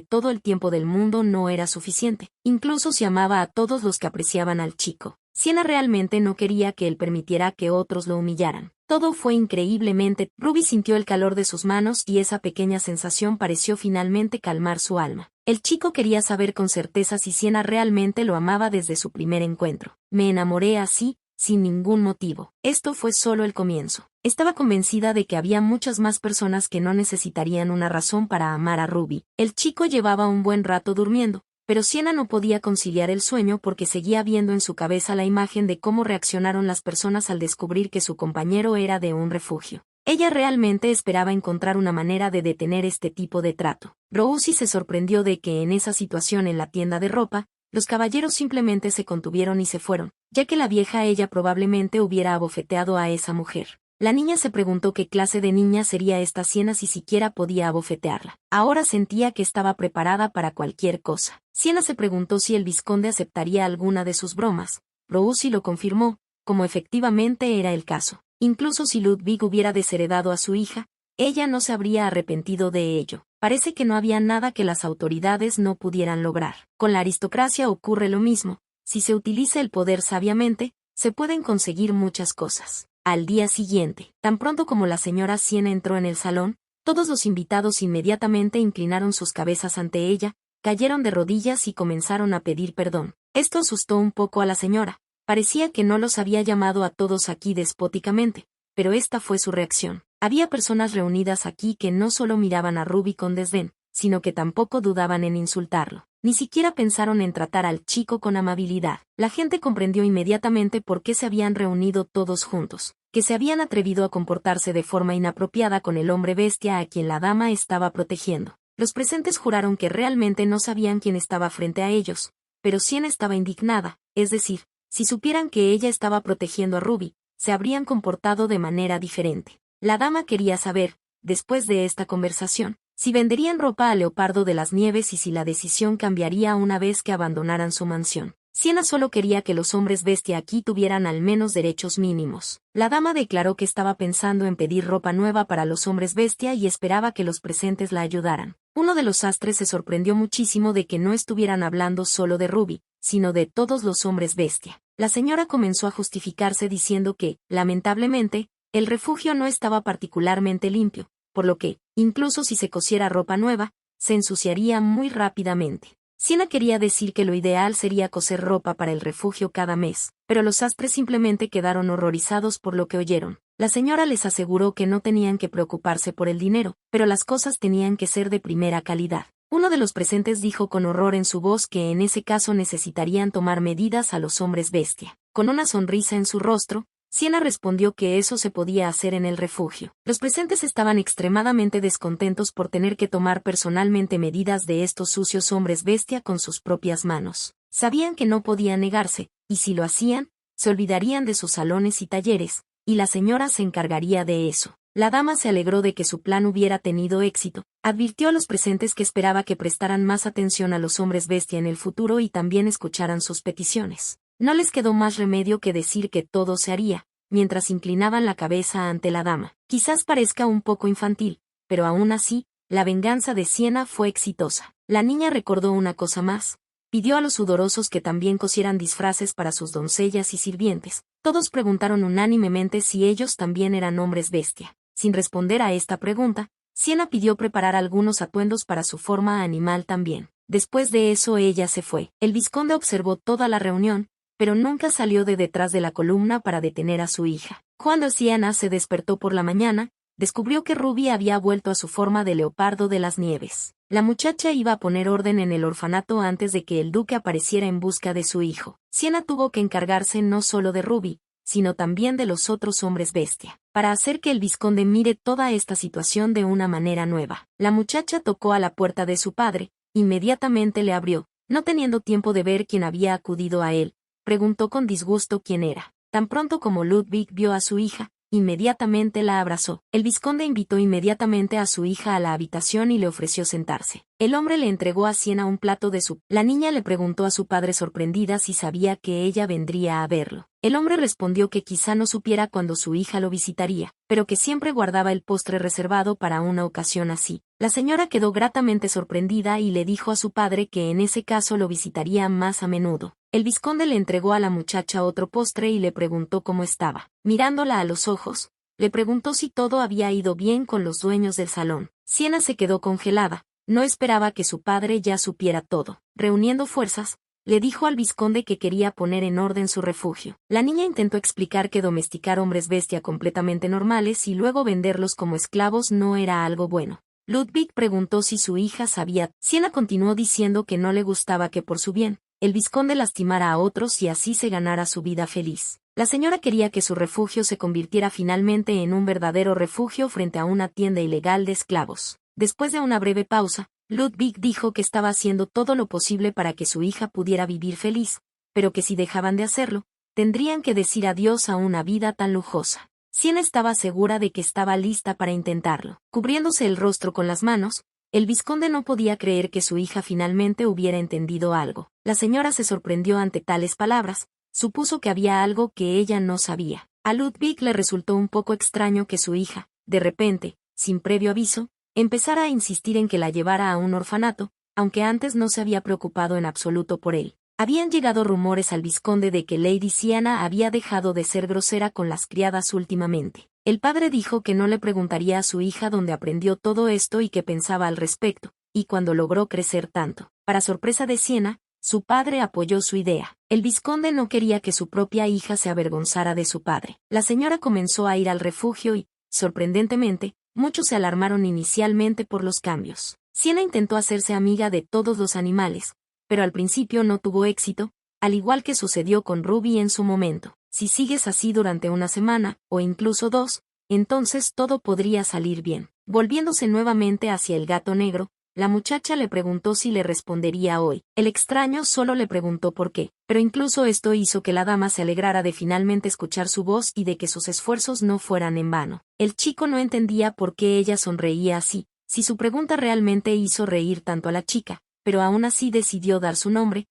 todo el tiempo del mundo no era suficiente, incluso si amaba a todos los que apreciaban al chico. Siena realmente no quería que él permitiera que otros lo humillaran. Todo fue increíblemente. Ruby sintió el calor de sus manos y esa pequeña sensación pareció finalmente calmar su alma. El chico quería saber con certeza si Siena realmente lo amaba desde su primer encuentro. Me enamoré así, sin ningún motivo. Esto fue solo el comienzo. Estaba convencida de que había muchas más personas que no necesitarían una razón para amar a Ruby. El chico llevaba un buen rato durmiendo, pero Siena no podía conciliar el sueño porque seguía viendo en su cabeza la imagen de cómo reaccionaron las personas al descubrir que su compañero era de un refugio. Ella realmente esperaba encontrar una manera de detener este tipo de trato. Rosie se sorprendió de que en esa situación en la tienda de ropa, los caballeros simplemente se contuvieron y se fueron, ya que la vieja ella probablemente hubiera abofeteado a esa mujer. La niña se preguntó qué clase de niña sería esta Siena si siquiera podía abofetearla. Ahora sentía que estaba preparada para cualquier cosa. Siena se preguntó si el vizconde aceptaría alguna de sus bromas. Rosie lo confirmó, como efectivamente era el caso. Incluso si Ludwig hubiera desheredado a su hija, ella no se habría arrepentido de ello. Parece que no había nada que las autoridades no pudieran lograr. Con la aristocracia ocurre lo mismo. Si se utiliza el poder sabiamente, se pueden conseguir muchas cosas. Al día siguiente, tan pronto como la señora Siena entró en el salón, todos los invitados inmediatamente inclinaron sus cabezas ante ella, cayeron de rodillas y comenzaron a pedir perdón. Esto asustó un poco a la señora. Parecía que no los había llamado a todos aquí despóticamente, pero esta fue su reacción. Había personas reunidas aquí que no solo miraban a Ruby con desdén, sino que tampoco dudaban en insultarlo. Ni siquiera pensaron en tratar al chico con amabilidad. La gente comprendió inmediatamente por qué se habían reunido todos juntos, que se habían atrevido a comportarse de forma inapropiada con el hombre bestia a quien la dama estaba protegiendo. Los presentes juraron que realmente no sabían quién estaba frente a ellos, pero Siena estaba indignada, es decir, si supieran que ella estaba protegiendo a Ruby, se habrían comportado de manera diferente. La dama quería saber, después de esta conversación, si venderían ropa a Leopardo de las Nieves y si la decisión cambiaría una vez que abandonaran su mansión. Siena solo quería que los hombres bestia aquí tuvieran al menos derechos mínimos. La dama declaró que estaba pensando en pedir ropa nueva para los hombres bestia y esperaba que los presentes la ayudaran. Uno de los sastres se sorprendió muchísimo de que no estuvieran hablando solo de Ruby, sino de todos los hombres bestia. La señora comenzó a justificarse diciendo que, lamentablemente, el refugio no estaba particularmente limpio, por lo que, incluso si se cosiera ropa nueva, se ensuciaría muy rápidamente. Siena quería decir que lo ideal sería coser ropa para el refugio cada mes, pero los sastres simplemente quedaron horrorizados por lo que oyeron. La señora les aseguró que no tenían que preocuparse por el dinero, pero las cosas tenían que ser de primera calidad. Uno de los presentes dijo con horror en su voz que en ese caso necesitarían tomar medidas a los hombres bestia. Con una sonrisa en su rostro, Siena respondió que eso se podía hacer en el refugio. Los presentes estaban extremadamente descontentos por tener que tomar personalmente medidas de estos sucios hombres bestia con sus propias manos. Sabían que no podían negarse, y si lo hacían, se olvidarían de sus salones y talleres, y la señora se encargaría de eso. La dama se alegró de que su plan hubiera tenido éxito, advirtió a los presentes que esperaba que prestaran más atención a los hombres bestia en el futuro y también escucharan sus peticiones. No les quedó más remedio que decir que todo se haría, mientras inclinaban la cabeza ante la dama. Quizás parezca un poco infantil, pero aún así, la venganza de Siena fue exitosa. La niña recordó una cosa más. Pidió a los sudorosos que también cosieran disfraces para sus doncellas y sirvientes. Todos preguntaron unánimemente si ellos también eran hombres bestia. Sin responder a esta pregunta, Siena pidió preparar algunos atuendos para su forma animal también. Después de eso ella se fue. El vizconde observó toda la reunión, pero nunca salió de detrás de la columna para detener a su hija. Cuando Siena se despertó por la mañana, descubrió que Ruby había vuelto a su forma de leopardo de las nieves. La muchacha iba a poner orden en el orfanato antes de que el duque apareciera en busca de su hijo. Siena tuvo que encargarse no solo de Ruby, sino también de los otros hombres bestia, para hacer que el vizconde mire toda esta situación de una manera nueva. La muchacha tocó a la puerta de su padre, inmediatamente le abrió, no teniendo tiempo de ver quién había acudido a él. Preguntó con disgusto quién era. Tan pronto como Ludwig vio a su hija, inmediatamente la abrazó. El vizconde invitó inmediatamente a su hija a la habitación y le ofreció sentarse. El hombre le entregó a Siena un plato de soup. La niña le preguntó a su padre sorprendida si sabía que ella vendría a verlo. El hombre respondió que quizá no supiera cuándo su hija lo visitaría, pero que siempre guardaba el postre reservado para una ocasión así. La señora quedó gratamente sorprendida y le dijo a su padre que en ese caso lo visitaría más a menudo. El vizconde le entregó a la muchacha otro postre y le preguntó cómo estaba. Mirándola a los ojos, le preguntó si todo había ido bien con los dueños del salón. Siena se quedó congelada, no esperaba que su padre ya supiera todo. Reuniendo fuerzas, le dijo al vizconde que quería poner en orden su refugio. La niña intentó explicar que domesticar hombres bestia completamente normales y luego venderlos como esclavos no era algo bueno. Ludwig preguntó si su hija sabía. Siena continuó diciendo que no le gustaba que por su bien, el vizconde lastimara a otros y así se ganara su vida feliz. La señora quería que su refugio se convirtiera finalmente en un verdadero refugio frente a una tienda ilegal de esclavos. Después de una breve pausa, Ludwig dijo que estaba haciendo todo lo posible para que su hija pudiera vivir feliz, pero que si dejaban de hacerlo, tendrían que decir adiós a una vida tan lujosa. Siena estaba segura de que estaba lista para intentarlo. Cubriéndose el rostro con las manos, el vizconde no podía creer que su hija finalmente hubiera entendido algo. La señora se sorprendió ante tales palabras, supuso que había algo que ella no sabía. A Ludwig le resultó un poco extraño que su hija, de repente, sin previo aviso, empezara a insistir en que la llevara a un orfanato, aunque antes no se había preocupado en absoluto por él. Habían llegado rumores al vizconde de que Lady Siena había dejado de ser grosera con las criadas últimamente. El padre dijo que no le preguntaría a su hija dónde aprendió todo esto y qué pensaba al respecto, y cuando logró crecer tanto. Para sorpresa de Siena, su padre apoyó su idea. El vizconde no quería que su propia hija se avergonzara de su padre. La señora comenzó a ir al refugio y, sorprendentemente, muchos se alarmaron inicialmente por los cambios. Siena intentó hacerse amiga de todos los animales, pero al principio no tuvo éxito, al igual que sucedió con Ruby en su momento. Si sigues así durante una semana, o incluso 2, entonces todo podría salir bien. Volviéndose nuevamente hacia el gato negro, la muchacha le preguntó si le respondería hoy. El extraño solo le preguntó por qué, pero incluso esto hizo que la dama se alegrara de finalmente escuchar su voz y de que sus esfuerzos no fueran en vano. El chico no entendía por qué ella sonreía así, si su pregunta realmente hizo reír tanto a la chica, pero aún así decidió dar su nombre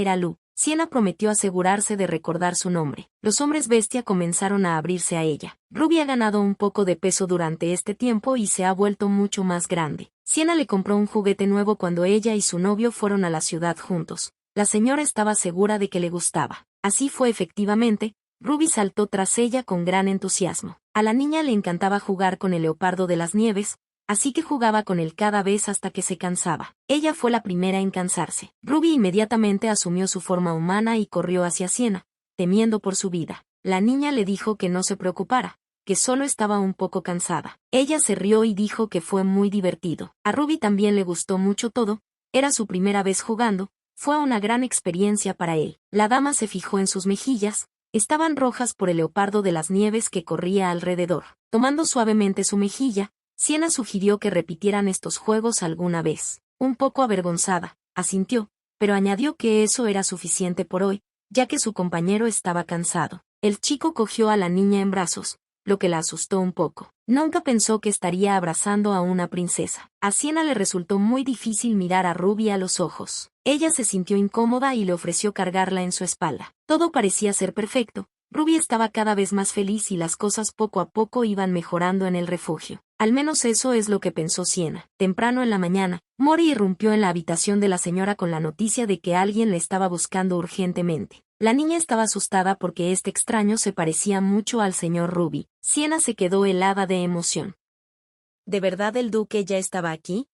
era Lu. Sienna prometió asegurarse de recordar su nombre. Los hombres bestia comenzaron a abrirse a ella. Ruby ha ganado un poco de peso durante este tiempo y se ha vuelto mucho más grande. Sienna le compró un juguete nuevo cuando ella y su novio fueron a la ciudad juntos. La señora estaba segura de que le gustaba. Así fue efectivamente. Ruby saltó tras ella con gran entusiasmo. A la niña le encantaba jugar con el leopardo de las nieves, así que jugaba con él cada vez hasta que se cansaba. Ella fue la primera en cansarse. Ruby inmediatamente asumió su forma humana y corrió hacia Sienna, temiendo por su vida. La niña le dijo que no se preocupara, que solo estaba un poco cansada. Ella se rió y dijo que fue muy divertido. A Ruby también le gustó mucho todo, era su primera vez jugando, fue una gran experiencia para él. La dama se fijó en sus mejillas, estaban rojas por el leopardo de las nieves que corría alrededor. Tomando suavemente su mejilla, Sienna sugirió que repitieran estos juegos alguna vez. Un poco avergonzada, asintió, pero añadió que eso era suficiente por hoy, ya que su compañero estaba cansado. El chico cogió a la niña en brazos, lo que la asustó un poco. Nunca pensó que estaría abrazando a una princesa. A Sienna le resultó muy difícil mirar a Ruby a los ojos. Ella se sintió incómoda y le ofreció cargarla en su espalda. Todo parecía ser perfecto. Ruby estaba cada vez más feliz y las cosas poco a poco iban mejorando en el refugio. Al menos eso es lo que pensó Sienna. Temprano en la mañana, Mori irrumpió en la habitación de la señora con la noticia de que alguien le estaba buscando urgentemente. La niña estaba asustada porque este extraño se parecía mucho al señor Ruby. Sienna se quedó helada de emoción. ¿De verdad el duque ya estaba aquí?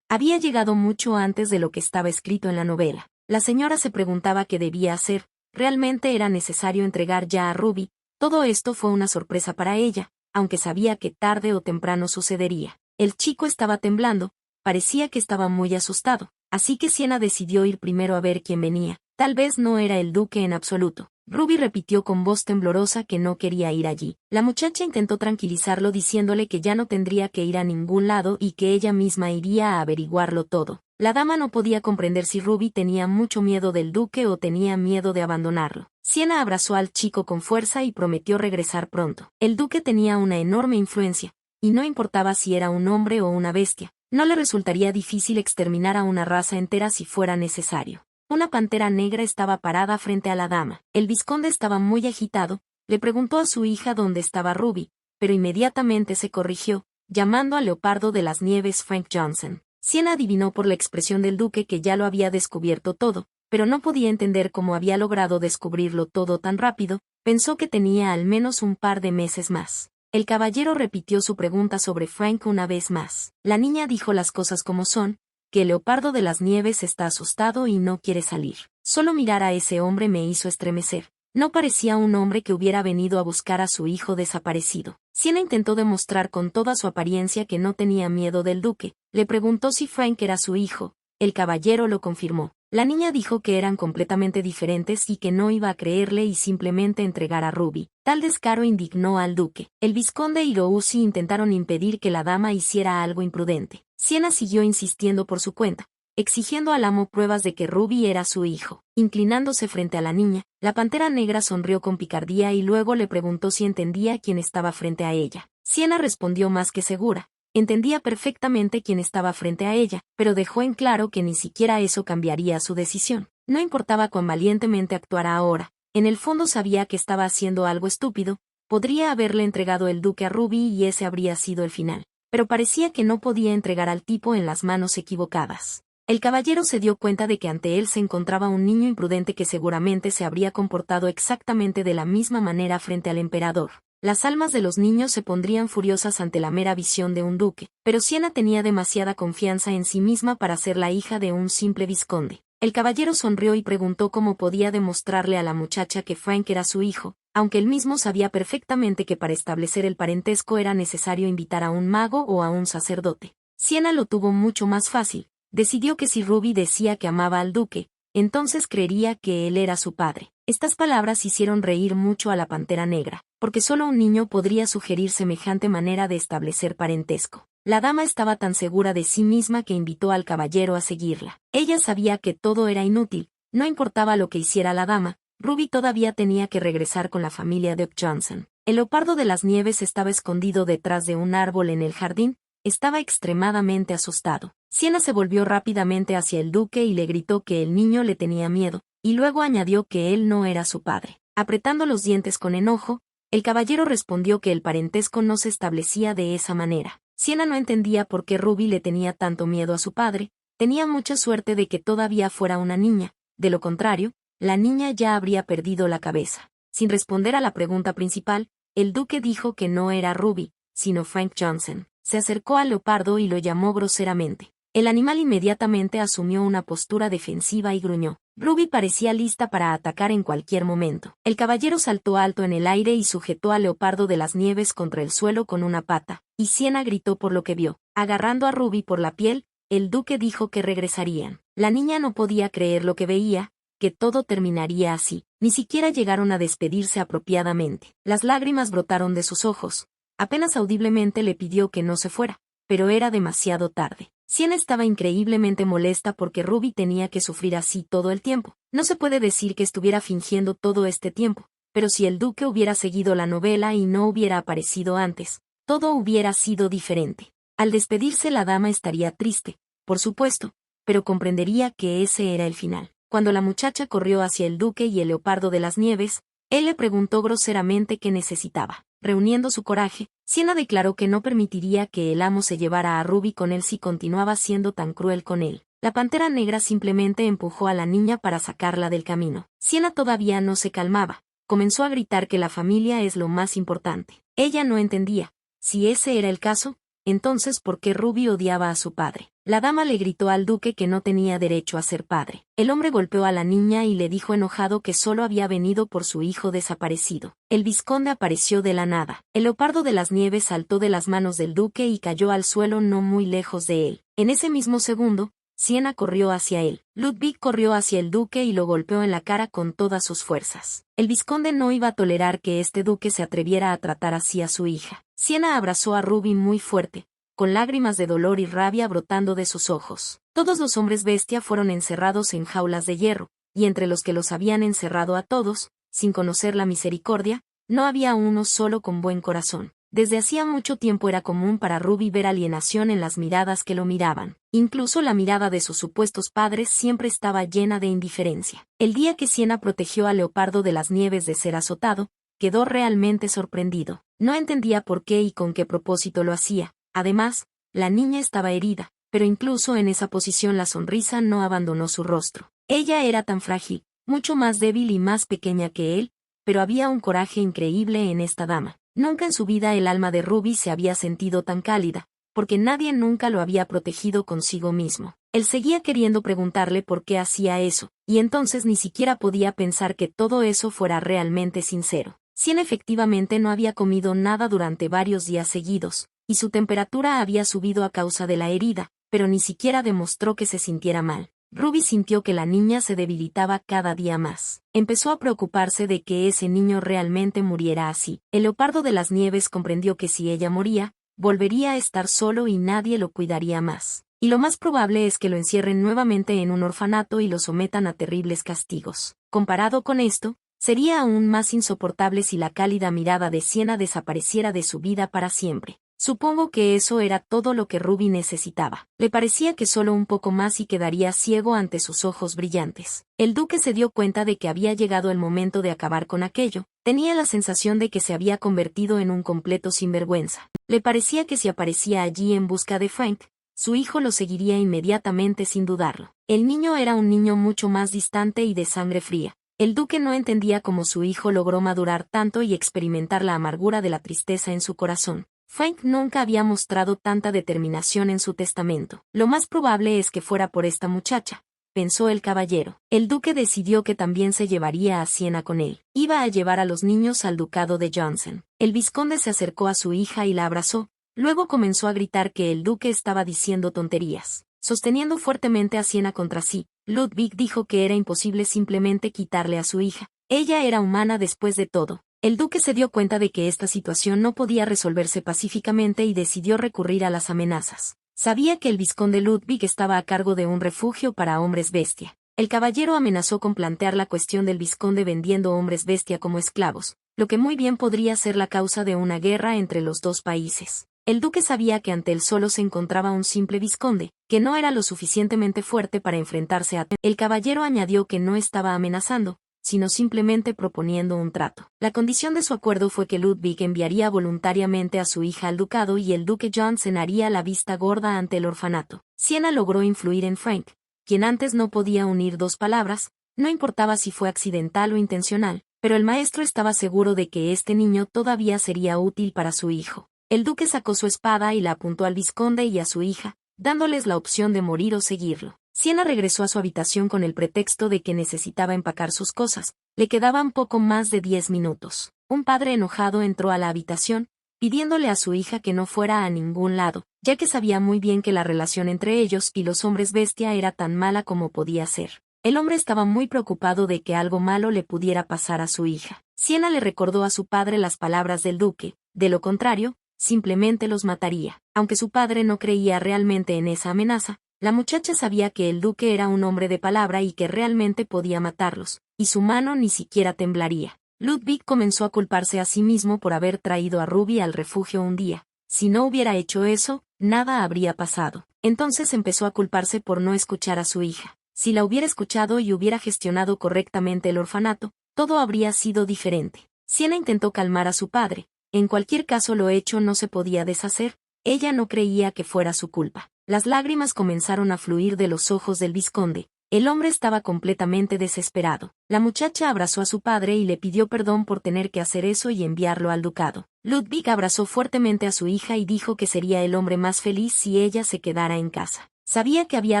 Había llegado mucho antes de lo que estaba escrito en la novela. La señora se preguntaba qué debía hacer. Realmente era necesario entregar ya a Ruby. Todo esto fue una sorpresa para ella, aunque sabía que tarde o temprano sucedería. El chico estaba temblando, parecía que estaba muy asustado, así que Sienna decidió ir primero a ver quién venía. Tal vez no era el duque en absoluto. Ruby repitió con voz temblorosa que no quería ir allí. La muchacha intentó tranquilizarlo diciéndole que ya no tendría que ir a ningún lado y que ella misma iría a averiguarlo todo. La dama no podía comprender si Ruby tenía mucho miedo del duque o tenía miedo de abandonarlo. Sienna abrazó al chico con fuerza y prometió regresar pronto. El duque tenía una enorme influencia, y no importaba si era un hombre o una bestia, no le resultaría difícil exterminar a una raza entera si fuera necesario. Una pantera negra estaba parada frente a la dama. El vizconde estaba muy agitado, le preguntó a su hija dónde estaba Ruby, pero inmediatamente se corrigió, llamando al leopardo de las nieves Frank Johnson. Sienna adivinó por la expresión del duque que ya lo había descubierto todo, pero no podía entender cómo había logrado descubrirlo todo tan rápido, pensó que tenía al menos un par de meses más. El caballero repitió su pregunta sobre Frank una vez más. La niña dijo las cosas como son, que el leopardo de las nieves está asustado y no quiere salir. Solo mirar a ese hombre me hizo estremecer. No parecía un hombre que hubiera venido a buscar a su hijo desaparecido. Sienna intentó demostrar con toda su apariencia que no tenía miedo del duque. Le preguntó si Frank era su hijo. El caballero lo confirmó. La niña dijo que eran completamente diferentes y que no iba a creerle y simplemente entregar a Ruby. Tal descaro indignó al duque. El vizconde y Roucy intentaron impedir que la dama hiciera algo imprudente. Sienna siguió insistiendo por su cuenta, exigiendo al amo pruebas de que Ruby era su hijo. Inclinándose frente a la niña, la pantera negra sonrió con picardía y luego le preguntó si entendía quién estaba frente a ella. Sienna respondió más que segura. Entendía perfectamente quién estaba frente a ella, pero dejó en claro que ni siquiera eso cambiaría su decisión. No importaba cuán valientemente actuara ahora, en el fondo sabía que estaba haciendo algo estúpido, podría haberle entregado el duque a Ruby y ese habría sido el final, pero parecía que no podía entregar al tipo en las manos equivocadas. El caballero se dio cuenta de que ante él se encontraba un niño imprudente que seguramente se habría comportado exactamente de la misma manera frente al emperador. Las almas de los niños se pondrían furiosas ante la mera visión de un duque, pero Sienna tenía demasiada confianza en sí misma para ser la hija de un simple vizconde. El caballero sonrió y preguntó cómo podía demostrarle a la muchacha que Frank era su hijo, aunque él mismo sabía perfectamente que para establecer el parentesco era necesario invitar a un mago o a un sacerdote. Sienna lo tuvo mucho más fácil. Decidió que si Ruby decía que amaba al duque, entonces creería que él era su padre. Estas palabras hicieron reír mucho a la pantera negra, porque solo un niño podría sugerir semejante manera de establecer parentesco. La dama estaba tan segura de sí misma que invitó al caballero a seguirla. Ella sabía que todo era inútil, no importaba lo que hiciera la dama, Ruby todavía tenía que regresar con la familia de Johnson. El leopardo de las nieves estaba escondido detrás de un árbol en el jardín, estaba extremadamente asustado. Siena se volvió rápidamente hacia el duque y le gritó que el niño le tenía miedo, y luego añadió que él no era su padre. Apretando los dientes con enojo, el caballero respondió que el parentesco no se establecía de esa manera. Siena no entendía por qué Ruby le tenía tanto miedo a su padre, tenía mucha suerte de que todavía fuera una niña, de lo contrario, la niña ya habría perdido la cabeza. Sin responder a la pregunta principal, el duque dijo que no era Ruby, sino Frank Johnson. Se acercó al leopardo y lo llamó groseramente. El animal inmediatamente asumió una postura defensiva y gruñó. Ruby parecía lista para atacar en cualquier momento. El caballero saltó alto en el aire y sujetó al leopardo de las nieves contra el suelo con una pata, y Siena gritó por lo que vio. Agarrando a Ruby por la piel, el duque dijo que regresarían. La niña no podía creer lo que veía, que todo terminaría así. Ni siquiera llegaron a despedirse apropiadamente. Las lágrimas brotaron de sus ojos. Apenas audiblemente le pidió que no se fuera, pero era demasiado tarde. Siena estaba increíblemente molesta porque Ruby tenía que sufrir así todo el tiempo. No se puede decir que estuviera fingiendo todo este tiempo, pero si el duque hubiera seguido la novela y no hubiera aparecido antes, todo hubiera sido diferente. Al despedirse la dama estaría triste, por supuesto, pero comprendería que ese era el final. Cuando la muchacha corrió hacia el duque y el leopardo de las nieves, él le preguntó groseramente qué necesitaba. Reuniendo su coraje, Siena declaró que no permitiría que el amo se llevara a Ruby con él si continuaba siendo tan cruel con él. La pantera negra simplemente empujó a la niña para sacarla del camino. Siena todavía no se calmaba. Comenzó a gritar que la familia es lo más importante. Ella no entendía. Si ese era el caso, entonces ¿por qué Ruby odiaba a su padre? La dama le gritó al duque que no tenía derecho a ser padre. El hombre golpeó a la niña y le dijo enojado que solo había venido por su hijo desaparecido. El vizconde apareció de la nada. El leopardo de las nieves saltó de las manos del duque y cayó al suelo no muy lejos de él. En ese mismo segundo, Siena corrió hacia él. Ludwig corrió hacia el duque y lo golpeó en la cara con todas sus fuerzas. El vizconde no iba a tolerar que este duque se atreviera a tratar así a su hija. Siena abrazó a Ruby muy fuerte, con lágrimas de dolor y rabia brotando de sus ojos. Todos los hombres bestia fueron encerrados en jaulas de hierro, y entre los que los habían encerrado a todos, sin conocer la misericordia, no había uno solo con buen corazón. Desde hacía mucho tiempo era común para Ruby ver alienación en las miradas que lo miraban. Incluso la mirada de sus supuestos padres siempre estaba llena de indiferencia. El día que Siena protegió al leopardo de las nieves de ser azotado, quedó realmente sorprendido. No entendía por qué y con qué propósito lo hacía. Además, la niña estaba herida, pero incluso en esa posición la sonrisa no abandonó su rostro. Ella era tan frágil, mucho más débil y más pequeña que él, pero había un coraje increíble en esta dama. Nunca en su vida el alma de Ruby se había sentido tan cálida, porque nadie nunca lo había protegido consigo mismo. Él seguía queriendo preguntarle por qué hacía eso, y entonces ni siquiera podía pensar que todo eso fuera realmente sincero. Siena efectivamente no había comido nada durante varios días seguidos, y su temperatura había subido a causa de la herida, pero ni siquiera demostró que se sintiera mal. Ruby sintió que la niña se debilitaba cada día más. Empezó a preocuparse de que ese niño realmente muriera así. El leopardo de las nieves comprendió que si ella moría, volvería a estar solo y nadie lo cuidaría más. Y lo más probable es que lo encierren nuevamente en un orfanato y lo sometan a terribles castigos. Comparado con esto, sería aún más insoportable si la cálida mirada de Siena desapareciera de su vida para siempre. Supongo que eso era todo lo que Ruby necesitaba. Le parecía que solo un poco más y quedaría ciego ante sus ojos brillantes. El duque se dio cuenta de que había llegado el momento de acabar con aquello. Tenía la sensación de que se había convertido en un completo sinvergüenza. Le parecía que si aparecía allí en busca de Frank, su hijo lo seguiría inmediatamente sin dudarlo. El niño era un niño mucho más distante y de sangre fría. El duque no entendía cómo su hijo logró madurar tanto y experimentar la amargura de la tristeza en su corazón. Frank nunca había mostrado tanta determinación en su testamento. Lo más probable es que fuera por esta muchacha, pensó el caballero. El duque decidió que también se llevaría a Siena con él. Iba a llevar a los niños al ducado de Johnson. El vizconde se acercó a su hija y la abrazó, luego comenzó a gritar que el duque estaba diciendo tonterías. Sosteniendo fuertemente a Siena contra sí, Ludwig dijo que era imposible simplemente quitarle a su hija. Ella era humana después de todo. El duque se dio cuenta de que esta situación no podía resolverse pacíficamente y decidió recurrir a las amenazas. Sabía que el vizconde Ludwig estaba a cargo de un refugio para hombres bestia. El caballero amenazó con plantear la cuestión del vizconde vendiendo hombres bestia como esclavos, lo que muy bien podría ser la causa de una guerra entre los dos países. El duque sabía que ante él solo se encontraba un simple vizconde, que no era lo suficientemente fuerte para enfrentarse a... El caballero añadió que no estaba amenazando, sino simplemente proponiendo un trato. La condición de su acuerdo fue que Ludwig enviaría voluntariamente a su hija al ducado y el duque Johnson haría la vista gorda ante el orfanato. Siena logró influir en Frank, quien antes no podía unir dos palabras, no importaba si fue accidental o intencional, pero el maestro estaba seguro de que este niño todavía sería útil para su hijo. El duque sacó su espada y la apuntó al vizconde y a su hija, dándoles la opción de morir o seguirlo. Siena regresó a su habitación con el pretexto de que necesitaba empacar sus cosas. Le quedaban poco más de 10 minutos. Un padre enojado entró a la habitación, pidiéndole a su hija que no fuera a ningún lado, ya que sabía muy bien que la relación entre ellos y los hombres bestia era tan mala como podía ser. El hombre estaba muy preocupado de que algo malo le pudiera pasar a su hija. Siena le recordó a su padre las palabras del duque, de lo contrario, simplemente los mataría. Aunque su padre no creía realmente en esa amenaza, la muchacha sabía que el duque era un hombre de palabra y que realmente podía matarlos, y su mano ni siquiera temblaría. Ludwig comenzó a culparse a sí mismo por haber traído a Ruby al refugio un día. Si no hubiera hecho eso, nada habría pasado. Entonces empezó a culparse por no escuchar a su hija. Si la hubiera escuchado y hubiera gestionado correctamente el orfanato, todo habría sido diferente. Siena intentó calmar a su padre. En cualquier caso lo hecho no se podía deshacer. Ella no creía que fuera su culpa. Las lágrimas comenzaron a fluir de los ojos del vizconde. El hombre estaba completamente desesperado. La muchacha abrazó a su padre y le pidió perdón por tener que hacer eso y enviarlo al ducado. Ludwig abrazó fuertemente a su hija y dijo que sería el hombre más feliz si ella se quedara en casa. Sabía que había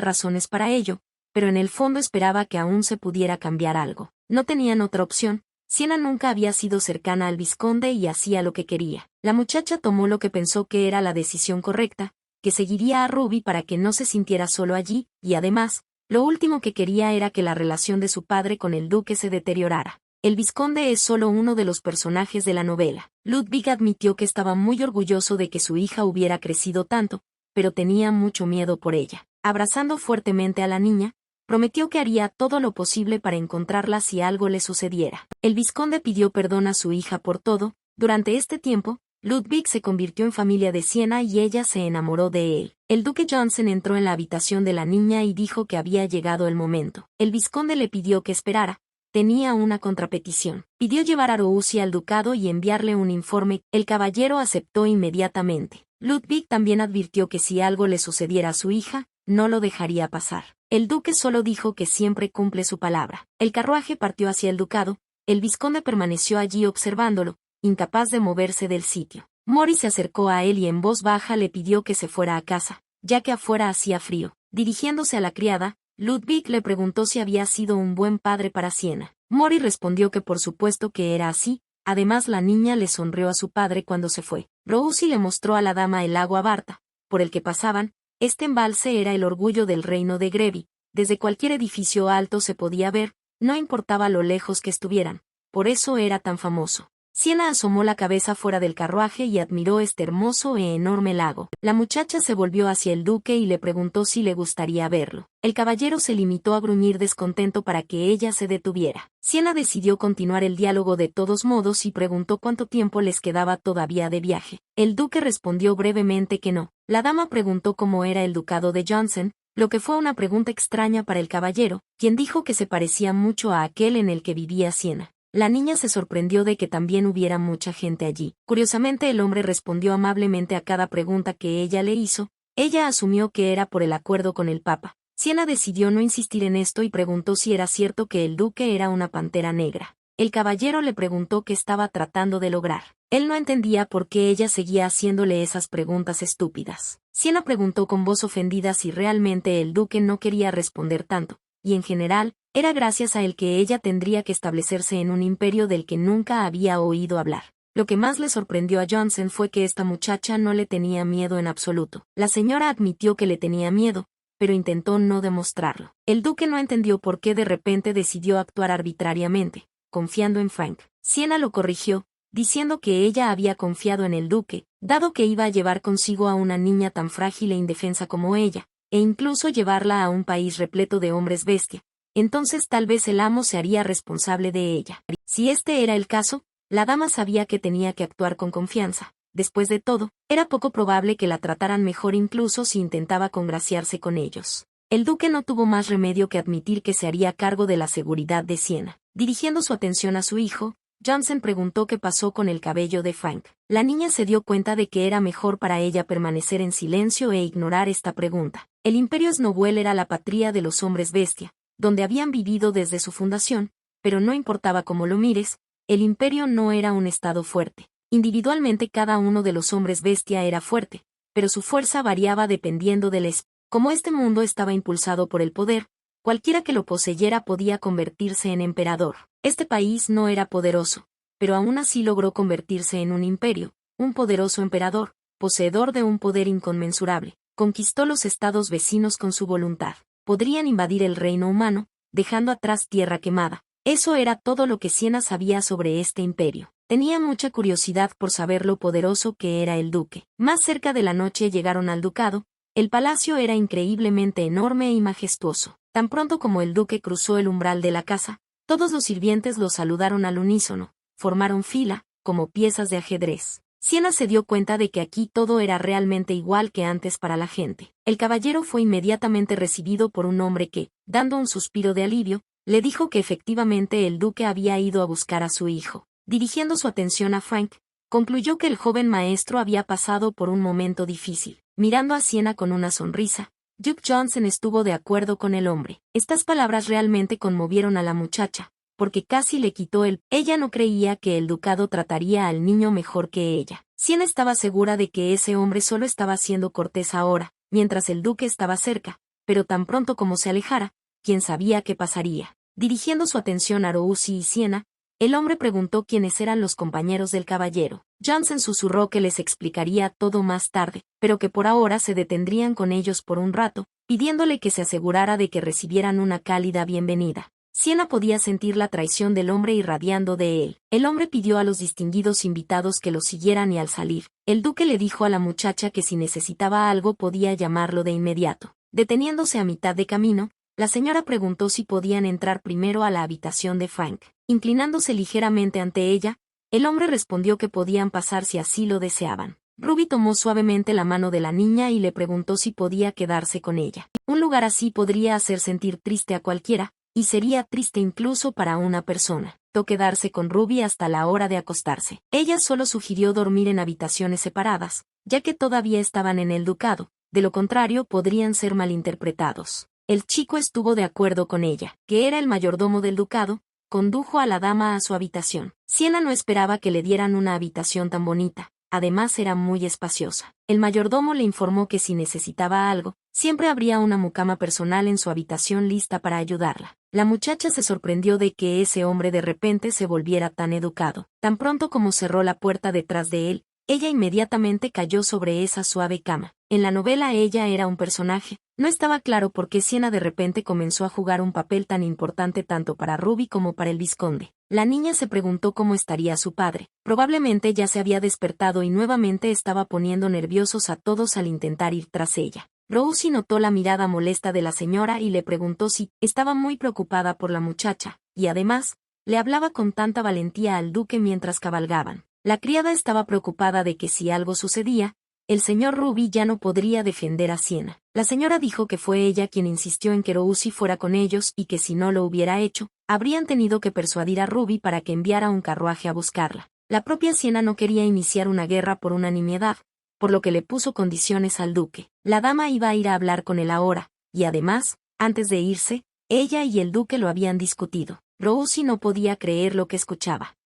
razones para ello, pero en el fondo esperaba que aún se pudiera cambiar algo. No tenían otra opción. Siena nunca había sido cercana al vizconde y hacía lo que quería. La muchacha tomó lo que pensó que era la decisión correcta, que seguiría a Ruby para que no se sintiera solo allí, y además, lo último que quería era que la relación de su padre con el duque se deteriorara. El vizconde es solo uno de los personajes de la novela. Ludwig admitió que estaba muy orgulloso de que su hija hubiera crecido tanto, pero tenía mucho miedo por ella. Abrazando fuertemente a la niña, prometió que haría todo lo posible para encontrarla si algo le sucediera. El vizconde pidió perdón a su hija por todo. Durante este tiempo, Ludwig se convirtió en familia de Siena y ella se enamoró de él. El duque Johnson entró en la habitación de la niña y dijo que había llegado el momento. El vizconde le pidió que esperara. Tenía una contrapetición. Pidió llevar a Roussy al ducado y enviarle un informe. El caballero aceptó inmediatamente. Ludwig también advirtió que si algo le sucediera a su hija, no lo dejaría pasar. El duque solo dijo que siempre cumple su palabra. El carruaje partió hacia el ducado. El vizconde permaneció allí observándolo, incapaz de moverse del sitio. Mori se acercó a él y en voz baja le pidió que se fuera a casa, ya que afuera hacía frío. Dirigiéndose a la criada, Ludwig le preguntó si había sido un buen padre para Siena. Mori respondió que por supuesto que era así. Además la niña le sonrió a su padre cuando se fue. Roussy le mostró a la dama el lago Abarta, por el que pasaban. Este embalse era el orgullo del reino de Grevi. Desde cualquier edificio alto se podía ver, no importaba lo lejos que estuvieran. Por eso era tan famoso. Siena asomó la cabeza fuera del carruaje y admiró este hermoso e enorme lago. La muchacha se volvió hacia el duque y le preguntó si le gustaría verlo. El caballero se limitó a gruñir descontento para que ella se detuviera. Siena decidió continuar el diálogo de todos modos y preguntó cuánto tiempo les quedaba todavía de viaje. El duque respondió brevemente que no. La dama preguntó cómo era el ducado de Johnson, lo que fue una pregunta extraña para el caballero, quien dijo que se parecía mucho a aquel en el que vivía Siena. La niña se sorprendió de que también hubiera mucha gente allí. Curiosamente el hombre respondió amablemente a cada pregunta que ella le hizo. Ella asumió que era por el acuerdo con el Papa. Siena decidió no insistir en esto y preguntó si era cierto que el duque era una pantera negra. El caballero le preguntó qué estaba tratando de lograr. Él no entendía por qué ella seguía haciéndole esas preguntas estúpidas. Siena preguntó con voz ofendida si realmente el duque no quería responder tanto, y en general, era gracias a él que ella tendría que establecerse en un imperio del que nunca había oído hablar. Lo que más le sorprendió a Johnson fue que esta muchacha no le tenía miedo en absoluto. La señora admitió que le tenía miedo, pero intentó no demostrarlo. El duque no entendió por qué de repente decidió actuar arbitrariamente, confiando en Frank. Siena lo corrigió, diciendo que ella había confiado en el duque, dado que iba a llevar consigo a una niña tan frágil e indefensa como ella, e incluso llevarla a un país repleto de hombres bestia. Entonces tal vez el amo se haría responsable de ella. Si este era el caso, la dama sabía que tenía que actuar con confianza. Después de todo, era poco probable que la trataran mejor incluso si intentaba congraciarse con ellos. El duque no tuvo más remedio que admitir que se haría cargo de la seguridad de Siena. Dirigiendo su atención a su hijo, Johnson preguntó qué pasó con el cabello de Frank. La niña se dio cuenta de que era mejor para ella permanecer en silencio e ignorar esta pregunta. El Imperio Snowell era la patria de los hombres bestia, donde habían vivido desde su fundación, pero no importaba cómo lo mires, el imperio no era un estado fuerte. Individualmente cada uno de los hombres bestia era fuerte, pero su fuerza variaba dependiendo del espíritu. Como este mundo estaba impulsado por el poder, cualquiera que lo poseyera podía convertirse en emperador. Este país no era poderoso, pero aún así logró convertirse en un imperio, un poderoso emperador, poseedor de un poder inconmensurable. Conquistó los estados vecinos con su voluntad. Podrían invadir el reino humano, dejando atrás tierra quemada. Eso era todo lo que Siena sabía sobre este imperio. Tenía mucha curiosidad por saber lo poderoso que era el duque. Más cerca de la noche llegaron al ducado. El palacio era increíblemente enorme y majestuoso. Tan pronto como el duque cruzó el umbral de la casa, todos los sirvientes lo saludaron al unísono, formaron fila, como piezas de ajedrez. Siena se dio cuenta de que aquí todo era realmente igual que antes para la gente. El caballero fue inmediatamente recibido por un hombre que, dando un suspiro de alivio, le dijo que efectivamente el duque había ido a buscar a su hijo. Dirigiendo su atención a Frank, concluyó que el joven maestro había pasado por un momento difícil. Mirando a Siena con una sonrisa, Duke Johnson estuvo de acuerdo con el hombre. Estas palabras realmente conmovieron a la muchacha, porque casi le quitó el... Ella no creía que el ducado trataría al niño mejor que ella. Siena estaba segura de que ese hombre solo estaba siendo cortés ahora, mientras el duque estaba cerca, pero tan pronto como se alejara, quién sabía qué pasaría. Dirigiendo su atención a Roucy y Siena, el hombre preguntó quiénes eran los compañeros del caballero. Johnson susurró que les explicaría todo más tarde, pero que por ahora se detendrían con ellos por un rato, pidiéndole que se asegurara de que recibieran una cálida bienvenida. Siena podía sentir la traición del hombre irradiando de él. El hombre pidió a los distinguidos invitados que lo siguieran y al salir, el duque le dijo a la muchacha que si necesitaba algo podía llamarlo de inmediato. Deteniéndose a mitad de camino, la señora preguntó si podían entrar primero a la habitación de Frank. Inclinándose ligeramente ante ella, el hombre respondió que podían pasar si así lo deseaban. Ruby tomó suavemente la mano de la niña y le preguntó si podía quedarse con ella. Un lugar así podría hacer sentir triste a cualquiera, y sería triste incluso para una persona. Quedarse con Ruby hasta la hora de acostarse. Ella solo sugirió dormir en habitaciones separadas, ya que todavía estaban en el ducado, de lo contrario podrían ser malinterpretados. El chico estuvo de acuerdo con ella, que era el mayordomo del ducado, condujo a la dama a su habitación. Siena no esperaba que le dieran una habitación tan bonita, además era muy espaciosa. El mayordomo le informó que si necesitaba algo, siempre habría una mucama personal en su habitación lista para ayudarla. La muchacha se sorprendió de que ese hombre de repente se volviera tan educado. Tan pronto como cerró la puerta detrás de él, ella inmediatamente cayó sobre esa suave cama. En la novela ella era un personaje. No estaba claro por qué Siena de repente comenzó a jugar un papel tan importante tanto para Ruby como para el vizconde. La niña se preguntó cómo estaría su padre. Probablemente ya se había despertado y nuevamente estaba poniendo nerviosos a todos al intentar ir tras ella. Roucy notó la mirada molesta de la señora y le preguntó si estaba muy preocupada por la muchacha, y además, le hablaba con tanta valentía al duque mientras cabalgaban. La criada estaba preocupada de que si algo sucedía, el señor Ruby ya no podría defender a Siena. La señora dijo que fue ella quien insistió en que Roucy fuera con ellos y que si no lo hubiera hecho, habrían tenido que persuadir a Ruby para que enviara un carruaje a buscarla. La propia Siena no quería iniciar una guerra por una nimiedad, por lo que le puso condiciones al duque. La dama iba a ir a hablar con él ahora, y además, antes de irse, ella y el duque lo habían discutido. Roucy no podía creer lo que escuchaba.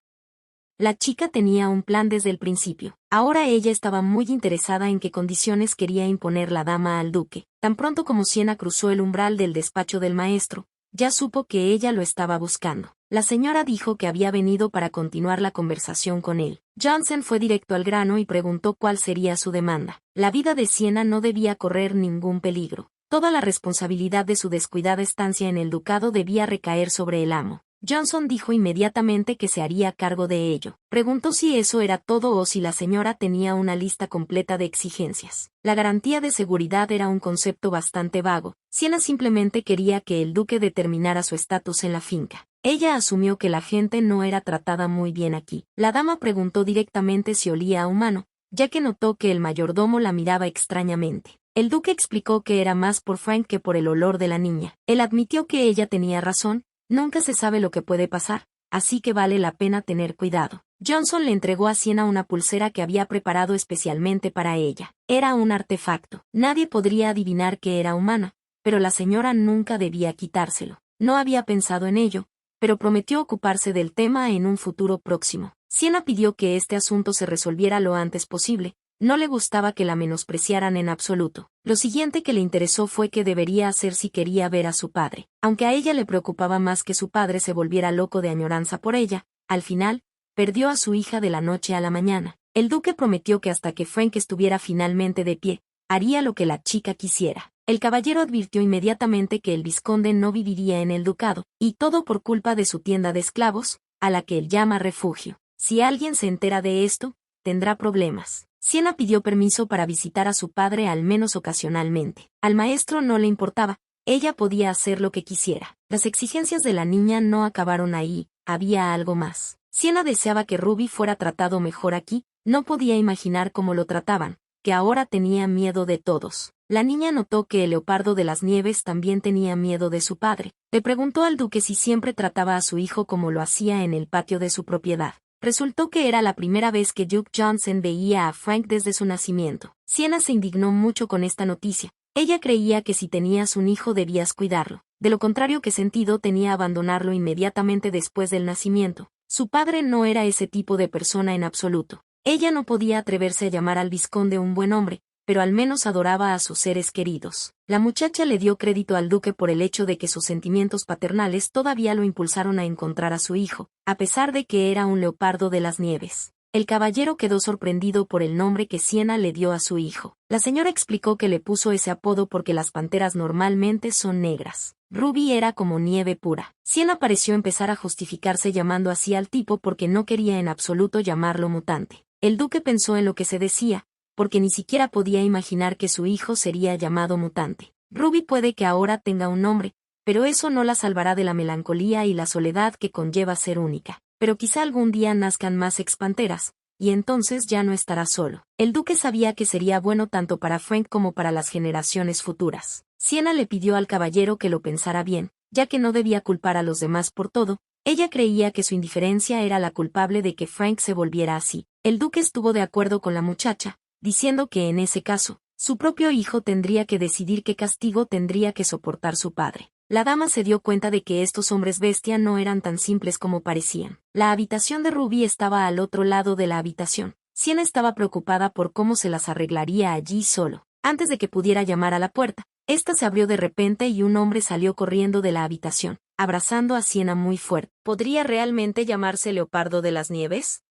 La chica tenía un plan desde el principio. Ahora ella estaba muy interesada en qué condiciones quería imponer la dama al duque. Tan pronto como Siena cruzó el umbral del despacho del maestro, ya supo que ella lo estaba buscando. La señora dijo que había venido para continuar la conversación con él. Johnson fue directo al grano y preguntó cuál sería su demanda. La vida de Siena no debía correr ningún peligro. Toda la responsabilidad de su descuidada estancia en el ducado debía recaer sobre el amo. Johnson dijo inmediatamente que se haría cargo de ello. Preguntó si eso era todo o si la señora tenía una lista completa de exigencias. La garantía de seguridad era un concepto bastante vago. Siena simplemente quería que el duque determinara su estatus en la finca. Ella asumió que la gente no era tratada muy bien aquí. La dama preguntó directamente si olía a humano, ya que notó que el mayordomo la miraba extrañamente. El duque explicó que era más por Frank que por el olor de la niña. Él admitió que ella tenía razón, nunca se sabe lo que puede pasar, así que vale la pena tener cuidado. Johnson le entregó a Sienna una pulsera que había preparado especialmente para ella. Era un artefacto. Nadie podría adivinar que era humana, pero la señora nunca debía quitárselo. No había pensado en ello, pero prometió ocuparse del tema en un futuro próximo. Sienna pidió que este asunto se resolviera lo antes posible. No le gustaba que la menospreciaran en absoluto. Lo siguiente que le interesó fue qué debería hacer si quería ver a su padre. Aunque a ella le preocupaba más que su padre se volviera loco de añoranza por ella, al final, perdió a su hija de la noche a la mañana. El duque prometió que hasta que Frank estuviera finalmente de pie, haría lo que la chica quisiera. El caballero advirtió inmediatamente que el vizconde no viviría en el ducado, y todo por culpa de su tienda de esclavos, a la que él llama refugio. Si alguien se entera de esto, tendrá problemas. Sienna pidió permiso para visitar a su padre al menos ocasionalmente. Al maestro no le importaba, ella podía hacer lo que quisiera. Las exigencias de la niña no acabaron ahí, había algo más. Sienna deseaba que Ruby fuera tratado mejor aquí, no podía imaginar cómo lo trataban, que ahora tenía miedo de todos. La niña notó que el leopardo de las nieves también tenía miedo de su padre. Le preguntó al duque si siempre trataba a su hijo como lo hacía en el patio de su propiedad. Resultó que era la primera vez que Duke Johnson veía a Frank desde su nacimiento. Sienna se indignó mucho con esta noticia. Ella creía que si tenías un hijo debías cuidarlo. De lo contrario, ¿qué sentido tenía abandonarlo inmediatamente después del nacimiento? Su padre no era ese tipo de persona en absoluto. Ella no podía atreverse a llamar al vizconde un buen hombre, pero al menos adoraba a sus seres queridos. La muchacha le dio crédito al duque por el hecho de que sus sentimientos paternales todavía lo impulsaron a encontrar a su hijo, a pesar de que era un leopardo de las nieves. El caballero quedó sorprendido por el nombre que Sienna le dio a su hijo. La señora explicó que le puso ese apodo porque las panteras normalmente son negras. Ruby era como nieve pura. Sienna pareció empezar a justificarse llamando así al tipo porque no quería en absoluto llamarlo mutante. El duque pensó en lo que se decía, porque ni siquiera podía imaginar que su hijo sería llamado mutante. Ruby puede que ahora tenga un nombre, pero eso no la salvará de la melancolía y la soledad que conlleva ser única. Pero quizá algún día nazcan más expanteras, y entonces ya no estará solo. El duque sabía que sería bueno tanto para Frank como para las generaciones futuras. Sienna le pidió al caballero que lo pensara bien, ya que no debía culpar a los demás por todo. Ella creía que su indiferencia era la culpable de que Frank se volviera así. El duque estuvo de acuerdo con la muchacha, diciendo que en ese caso, su propio hijo tendría que decidir qué castigo tendría que soportar su padre. La dama se dio cuenta de que estos hombres bestia no eran tan simples como parecían. La habitación de Ruby estaba al otro lado de la habitación. Sienna estaba preocupada por cómo se las arreglaría allí solo. Antes de que pudiera llamar a la puerta, esta se abrió de repente y un hombre salió corriendo de la habitación, abrazando a Sienna muy fuerte. ¿Podría realmente llamarse Leopardo de las Nieves?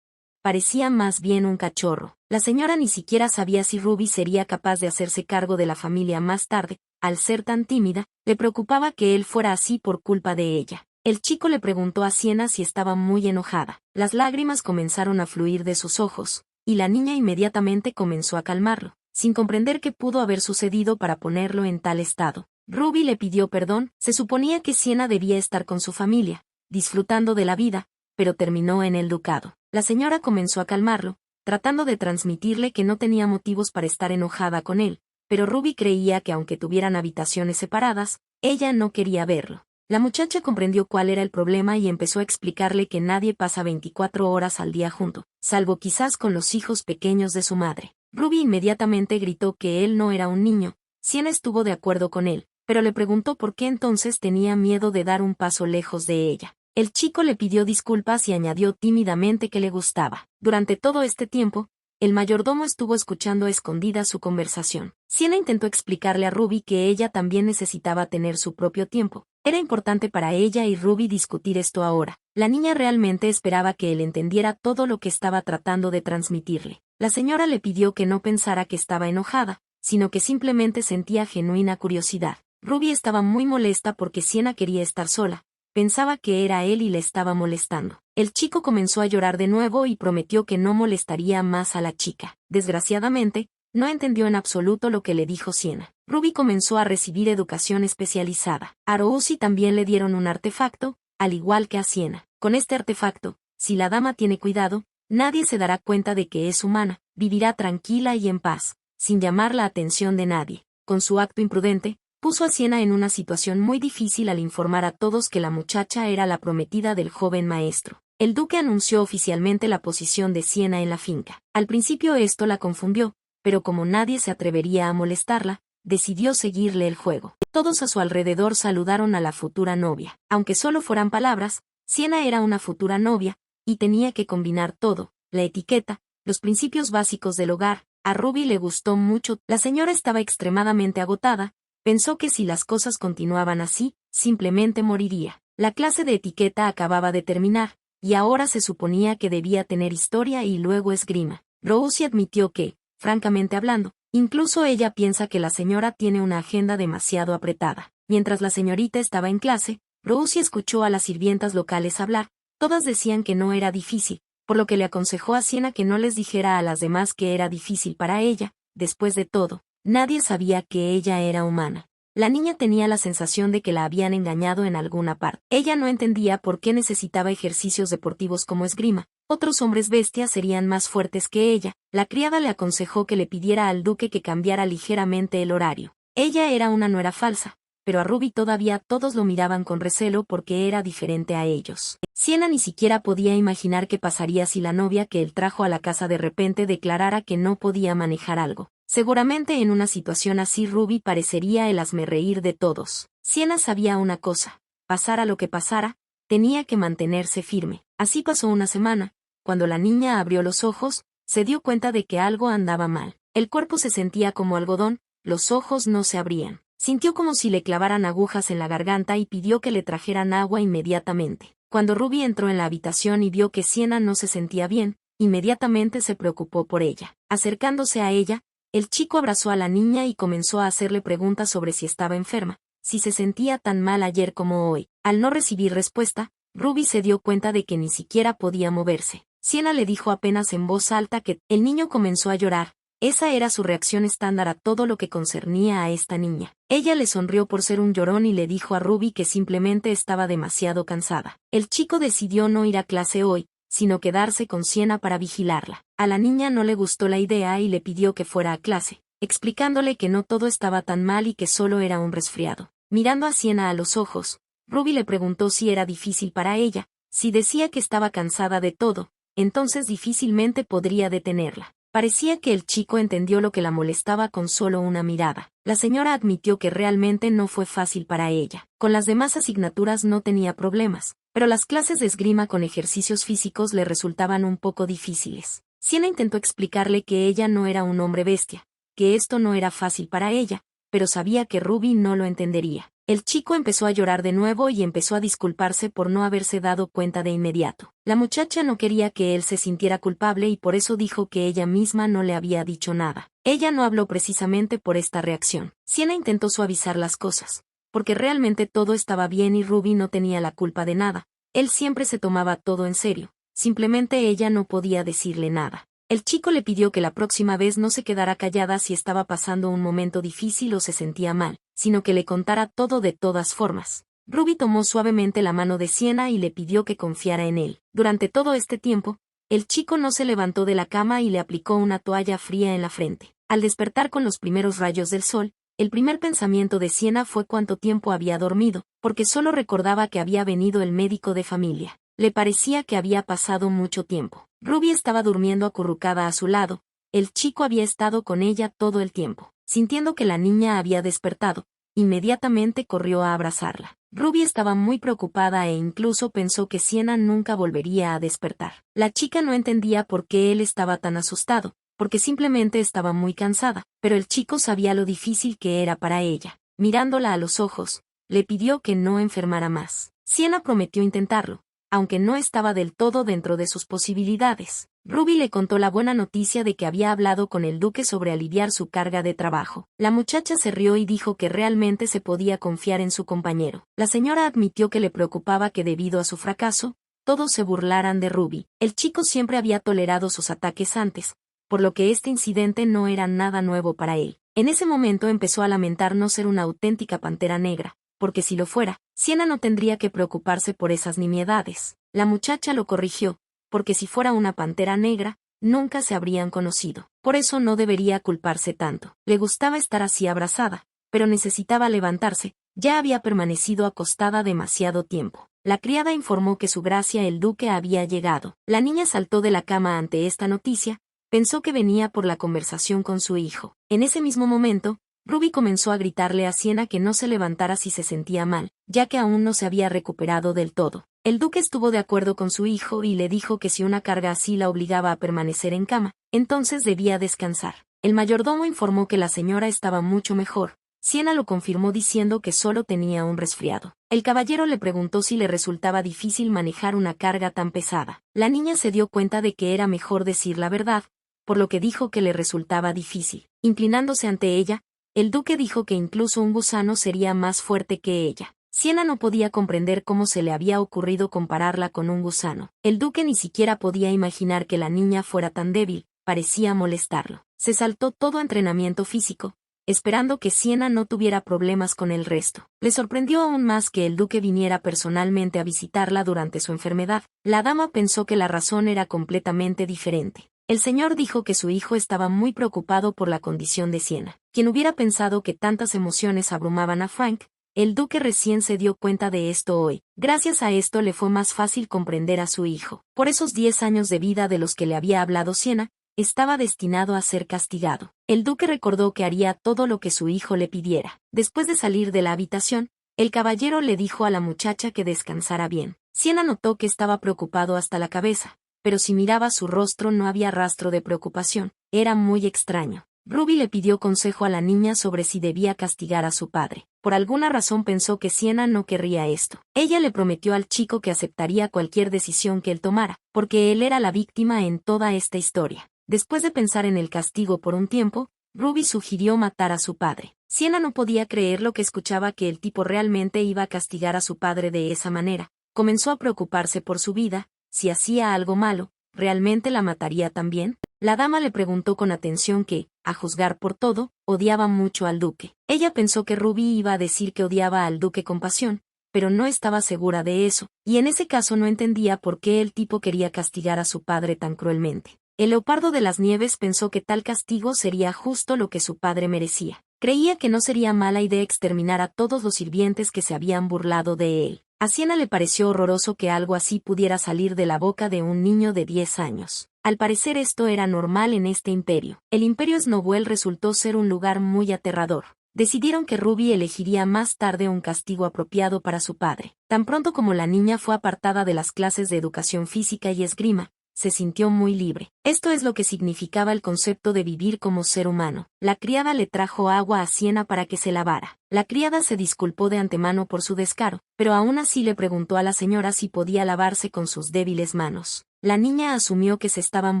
Parecía más bien un cachorro. La señora ni siquiera sabía si Ruby sería capaz de hacerse cargo de la familia más tarde. Al ser tan tímida, le preocupaba que él fuera así por culpa de ella. El chico le preguntó a Sienna si estaba muy enojada. Las lágrimas comenzaron a fluir de sus ojos, y la niña inmediatamente comenzó a calmarlo, sin comprender qué pudo haber sucedido para ponerlo en tal estado. Ruby le pidió perdón. Se suponía que Sienna debía estar con su familia, disfrutando de la vida, pero terminó en el ducado. La señora comenzó a calmarlo, tratando de transmitirle que no tenía motivos para estar enojada con él, pero Ruby creía que aunque tuvieran habitaciones separadas, ella no quería verlo. La muchacha comprendió cuál era el problema y empezó a explicarle que nadie pasa 24 horas al día junto, salvo quizás con los hijos pequeños de su madre. Ruby inmediatamente gritó que él no era un niño. Sienna estuvo de acuerdo con él, pero le preguntó por qué entonces tenía miedo de dar un paso lejos de ella. El chico le pidió disculpas y añadió tímidamente que le gustaba. Durante todo este tiempo, el mayordomo estuvo escuchando a escondidas su conversación. Sienna intentó explicarle a Ruby que ella también necesitaba tener su propio tiempo. Era importante para ella y Ruby discutir esto ahora. La niña realmente esperaba que él entendiera todo lo que estaba tratando de transmitirle. La señora le pidió que no pensara que estaba enojada, sino que simplemente sentía genuina curiosidad. Ruby estaba muy molesta porque Sienna quería estar sola. Pensaba que era él y le estaba molestando. El chico comenzó a llorar de nuevo y prometió que no molestaría más a la chica. Desgraciadamente, no entendió en absoluto lo que le dijo Sienna. Ruby comenzó a recibir educación especializada. A Rosie también le dieron un artefacto, al igual que a Sienna. Con este artefacto, si la dama tiene cuidado, nadie se dará cuenta de que es humana, vivirá tranquila y en paz, sin llamar la atención de nadie. Con su acto imprudente, puso a Siena en una situación muy difícil al informar a todos que la muchacha era la prometida del joven maestro. El duque anunció oficialmente la posición de Siena en la finca. Al principio esto la confundió, pero como nadie se atrevería a molestarla, decidió seguirle el juego. Todos a su alrededor saludaron a la futura novia. Aunque solo fueran palabras, Siena era una futura novia, y tenía que combinar todo, la etiqueta, los principios básicos del hogar. A Ruby le gustó mucho. La señora estaba extremadamente agotada, pensó que si las cosas continuaban así, simplemente moriría. La clase de etiqueta acababa de terminar, y ahora se suponía que debía tener historia y luego esgrima. Rosie admitió que, francamente hablando, incluso ella piensa que la señora tiene una agenda demasiado apretada. Mientras la señorita estaba en clase, Rosie escuchó a las sirvientas locales hablar. Todas decían que no era difícil, por lo que le aconsejó a Siena que no les dijera a las demás que era difícil para ella. Después de todo, nadie sabía que ella era humana. La niña tenía la sensación de que la habían engañado en alguna parte. Ella no entendía por qué necesitaba ejercicios deportivos como esgrima. Otros hombres bestias serían más fuertes que ella. La criada le aconsejó que le pidiera al duque que cambiara ligeramente el horario. Ella era una nuera falsa, pero a Ruby todavía todos lo miraban con recelo porque era diferente a ellos. Siena ni siquiera podía imaginar qué pasaría si la novia que él trajo a la casa de repente declarara que no podía manejar algo. Seguramente en una situación así Ruby parecería el hazmerreír de todos. Siena sabía una cosa: pasara lo que pasara, tenía que mantenerse firme. Así pasó una semana. Cuando la niña abrió los ojos, se dio cuenta de que algo andaba mal. El cuerpo se sentía como algodón, los ojos no se abrían. Sintió como si le clavaran agujas en la garganta y pidió que le trajeran agua inmediatamente. Cuando Ruby entró en la habitación y vio que Siena no se sentía bien, inmediatamente se preocupó por ella. Acercándose a ella, el chico abrazó a la niña y comenzó a hacerle preguntas sobre si estaba enferma, si se sentía tan mal ayer como hoy. Al no recibir respuesta, Ruby se dio cuenta de que ni siquiera podía moverse. Siena le dijo apenas en voz alta que el niño comenzó a llorar. Esa era su reacción estándar a todo lo que concernía a esta niña. Ella le sonrió por ser un llorón y le dijo a Ruby que simplemente estaba demasiado cansada. El chico decidió no ir a clase hoy, sino quedarse con Siena para vigilarla. A la niña no le gustó la idea y le pidió que fuera a clase, explicándole que no todo estaba tan mal y que solo era un resfriado. Mirando a Siena a los ojos, Ruby le preguntó si era difícil para ella. Si decía que estaba cansada de todo, entonces difícilmente podría detenerla. Parecía que el chico entendió lo que la molestaba con solo una mirada. La señora admitió que realmente no fue fácil para ella. Con las demás asignaturas no tenía problemas, pero las clases de esgrima con ejercicios físicos le resultaban un poco difíciles. Siena intentó explicarle que ella no era un hombre bestia, que esto no era fácil para ella, pero sabía que Ruby no lo entendería. El chico empezó a llorar de nuevo y empezó a disculparse por no haberse dado cuenta de inmediato. La muchacha no quería que él se sintiera culpable y por eso dijo que ella misma no le había dicho nada. Ella no habló precisamente por esta reacción. Siena intentó suavizar las cosas, porque realmente todo estaba bien y Ruby no tenía la culpa de nada. Él siempre se tomaba todo en serio, simplemente ella no podía decirle nada. El chico le pidió que la próxima vez no se quedara callada si estaba pasando un momento difícil o se sentía mal, sino que le contara todo de todas formas. Ruby tomó suavemente la mano de Siena y le pidió que confiara en él. Durante todo este tiempo, el chico no se levantó de la cama y le aplicó una toalla fría en la frente. Al despertar con los primeros rayos del sol, el primer pensamiento de Siena fue cuánto tiempo había dormido, porque solo recordaba que había venido el médico de familia. Le parecía que había pasado mucho tiempo. Ruby estaba durmiendo acurrucada a su lado. El chico había estado con ella todo el tiempo. Sintiendo que la niña había despertado, inmediatamente corrió a abrazarla. Ruby estaba muy preocupada e incluso pensó que Siena nunca volvería a despertar. La chica no entendía por qué él estaba tan asustado, porque simplemente estaba muy cansada, pero el chico sabía lo difícil que era para ella. Mirándola a los ojos, le pidió que no enfermara más. Siena prometió intentarlo, aunque no estaba del todo dentro de sus posibilidades. Ruby le contó la buena noticia de que había hablado con el duque sobre aliviar su carga de trabajo. La muchacha se rió y dijo que realmente se podía confiar en su compañero. La señora admitió que le preocupaba que debido a su fracaso, todos se burlaran de Ruby. El chico siempre había tolerado sus ataques antes, por lo que este incidente no era nada nuevo para él. En ese momento empezó a lamentar no ser una auténtica pantera negra, porque si lo fuera, Siena no tendría que preocuparse por esas nimiedades. La muchacha lo corrigió, porque si fuera una pantera negra, nunca se habrían conocido. Por eso no debería culparse tanto. Le gustaba estar así abrazada, pero necesitaba levantarse, ya había permanecido acostada demasiado tiempo. La criada informó que su gracia el duque había llegado. La niña saltó de la cama ante esta noticia, pensó que venía por la conversación con su hijo. En ese mismo momento, Ruby comenzó a gritarle a Siena que no se levantara si se sentía mal, ya que aún no se había recuperado del todo. El duque estuvo de acuerdo con su hijo y le dijo que si una carga así la obligaba a permanecer en cama, entonces debía descansar. El mayordomo informó que la señora estaba mucho mejor. Siena lo confirmó diciendo que solo tenía un resfriado. El caballero le preguntó si le resultaba difícil manejar una carga tan pesada. La niña se dio cuenta de que era mejor decir la verdad, por lo que dijo que le resultaba difícil. Inclinándose ante ella, el duque dijo que incluso un gusano sería más fuerte que ella. Siena no podía comprender cómo se le había ocurrido compararla con un gusano. El duque ni siquiera podía imaginar que la niña fuera tan débil, parecía molestarlo. Se saltó todo entrenamiento físico, esperando que Siena no tuviera problemas con el resto. Le sorprendió aún más que el duque viniera personalmente a visitarla durante su enfermedad. La dama pensó que la razón era completamente diferente. El señor dijo que su hijo estaba muy preocupado por la condición de Siena. Quien hubiera pensado que tantas emociones abrumaban a Frank. El duque recién se dio cuenta de esto hoy. Gracias a esto le fue más fácil comprender a su hijo. Por esos 10 años de vida de los que le había hablado Siena, estaba destinado a ser castigado. El duque recordó que haría todo lo que su hijo le pidiera. Después de salir de la habitación, el caballero le dijo a la muchacha que descansara bien. Siena notó que estaba preocupado hasta la cabeza, pero si miraba su rostro no había rastro de preocupación. Era muy extraño. Ruby le pidió consejo a la niña sobre si debía castigar a su padre. Por alguna razón pensó que Siena no querría esto. Ella le prometió al chico que aceptaría cualquier decisión que él tomara, porque él era la víctima en toda esta historia. Después de pensar en el castigo por un tiempo, Ruby sugirió matar a su padre. Siena no podía creer lo que escuchaba, que el tipo realmente iba a castigar a su padre de esa manera. Comenzó a preocuparse por su vida. Si hacía algo malo, ¿realmente la mataría también? La dama le preguntó con atención que, a juzgar por todo, odiaba mucho al duque. Ella pensó que Ruby iba a decir que odiaba al duque con pasión, pero no estaba segura de eso, y en ese caso no entendía por qué el tipo quería castigar a su padre tan cruelmente. El leopardo de las nieves pensó que tal castigo sería justo lo que su padre merecía. Creía que no sería mala idea exterminar a todos los sirvientes que se habían burlado de él. A Siena le pareció horroroso que algo así pudiera salir de la boca de un niño de 10 años. Al parecer esto era normal en este imperio. El imperio Snowell resultó ser un lugar muy aterrador. Decidieron que Ruby elegiría más tarde un castigo apropiado para su padre. Tan pronto como la niña fue apartada de las clases de educación física y esgrima, se sintió muy libre. Esto es lo que significaba el concepto de vivir como ser humano. La criada le trajo agua a Siena para que se lavara. La criada se disculpó de antemano por su descaro, pero aún así le preguntó a la señora si podía lavarse con sus débiles manos. La niña asumió que se estaban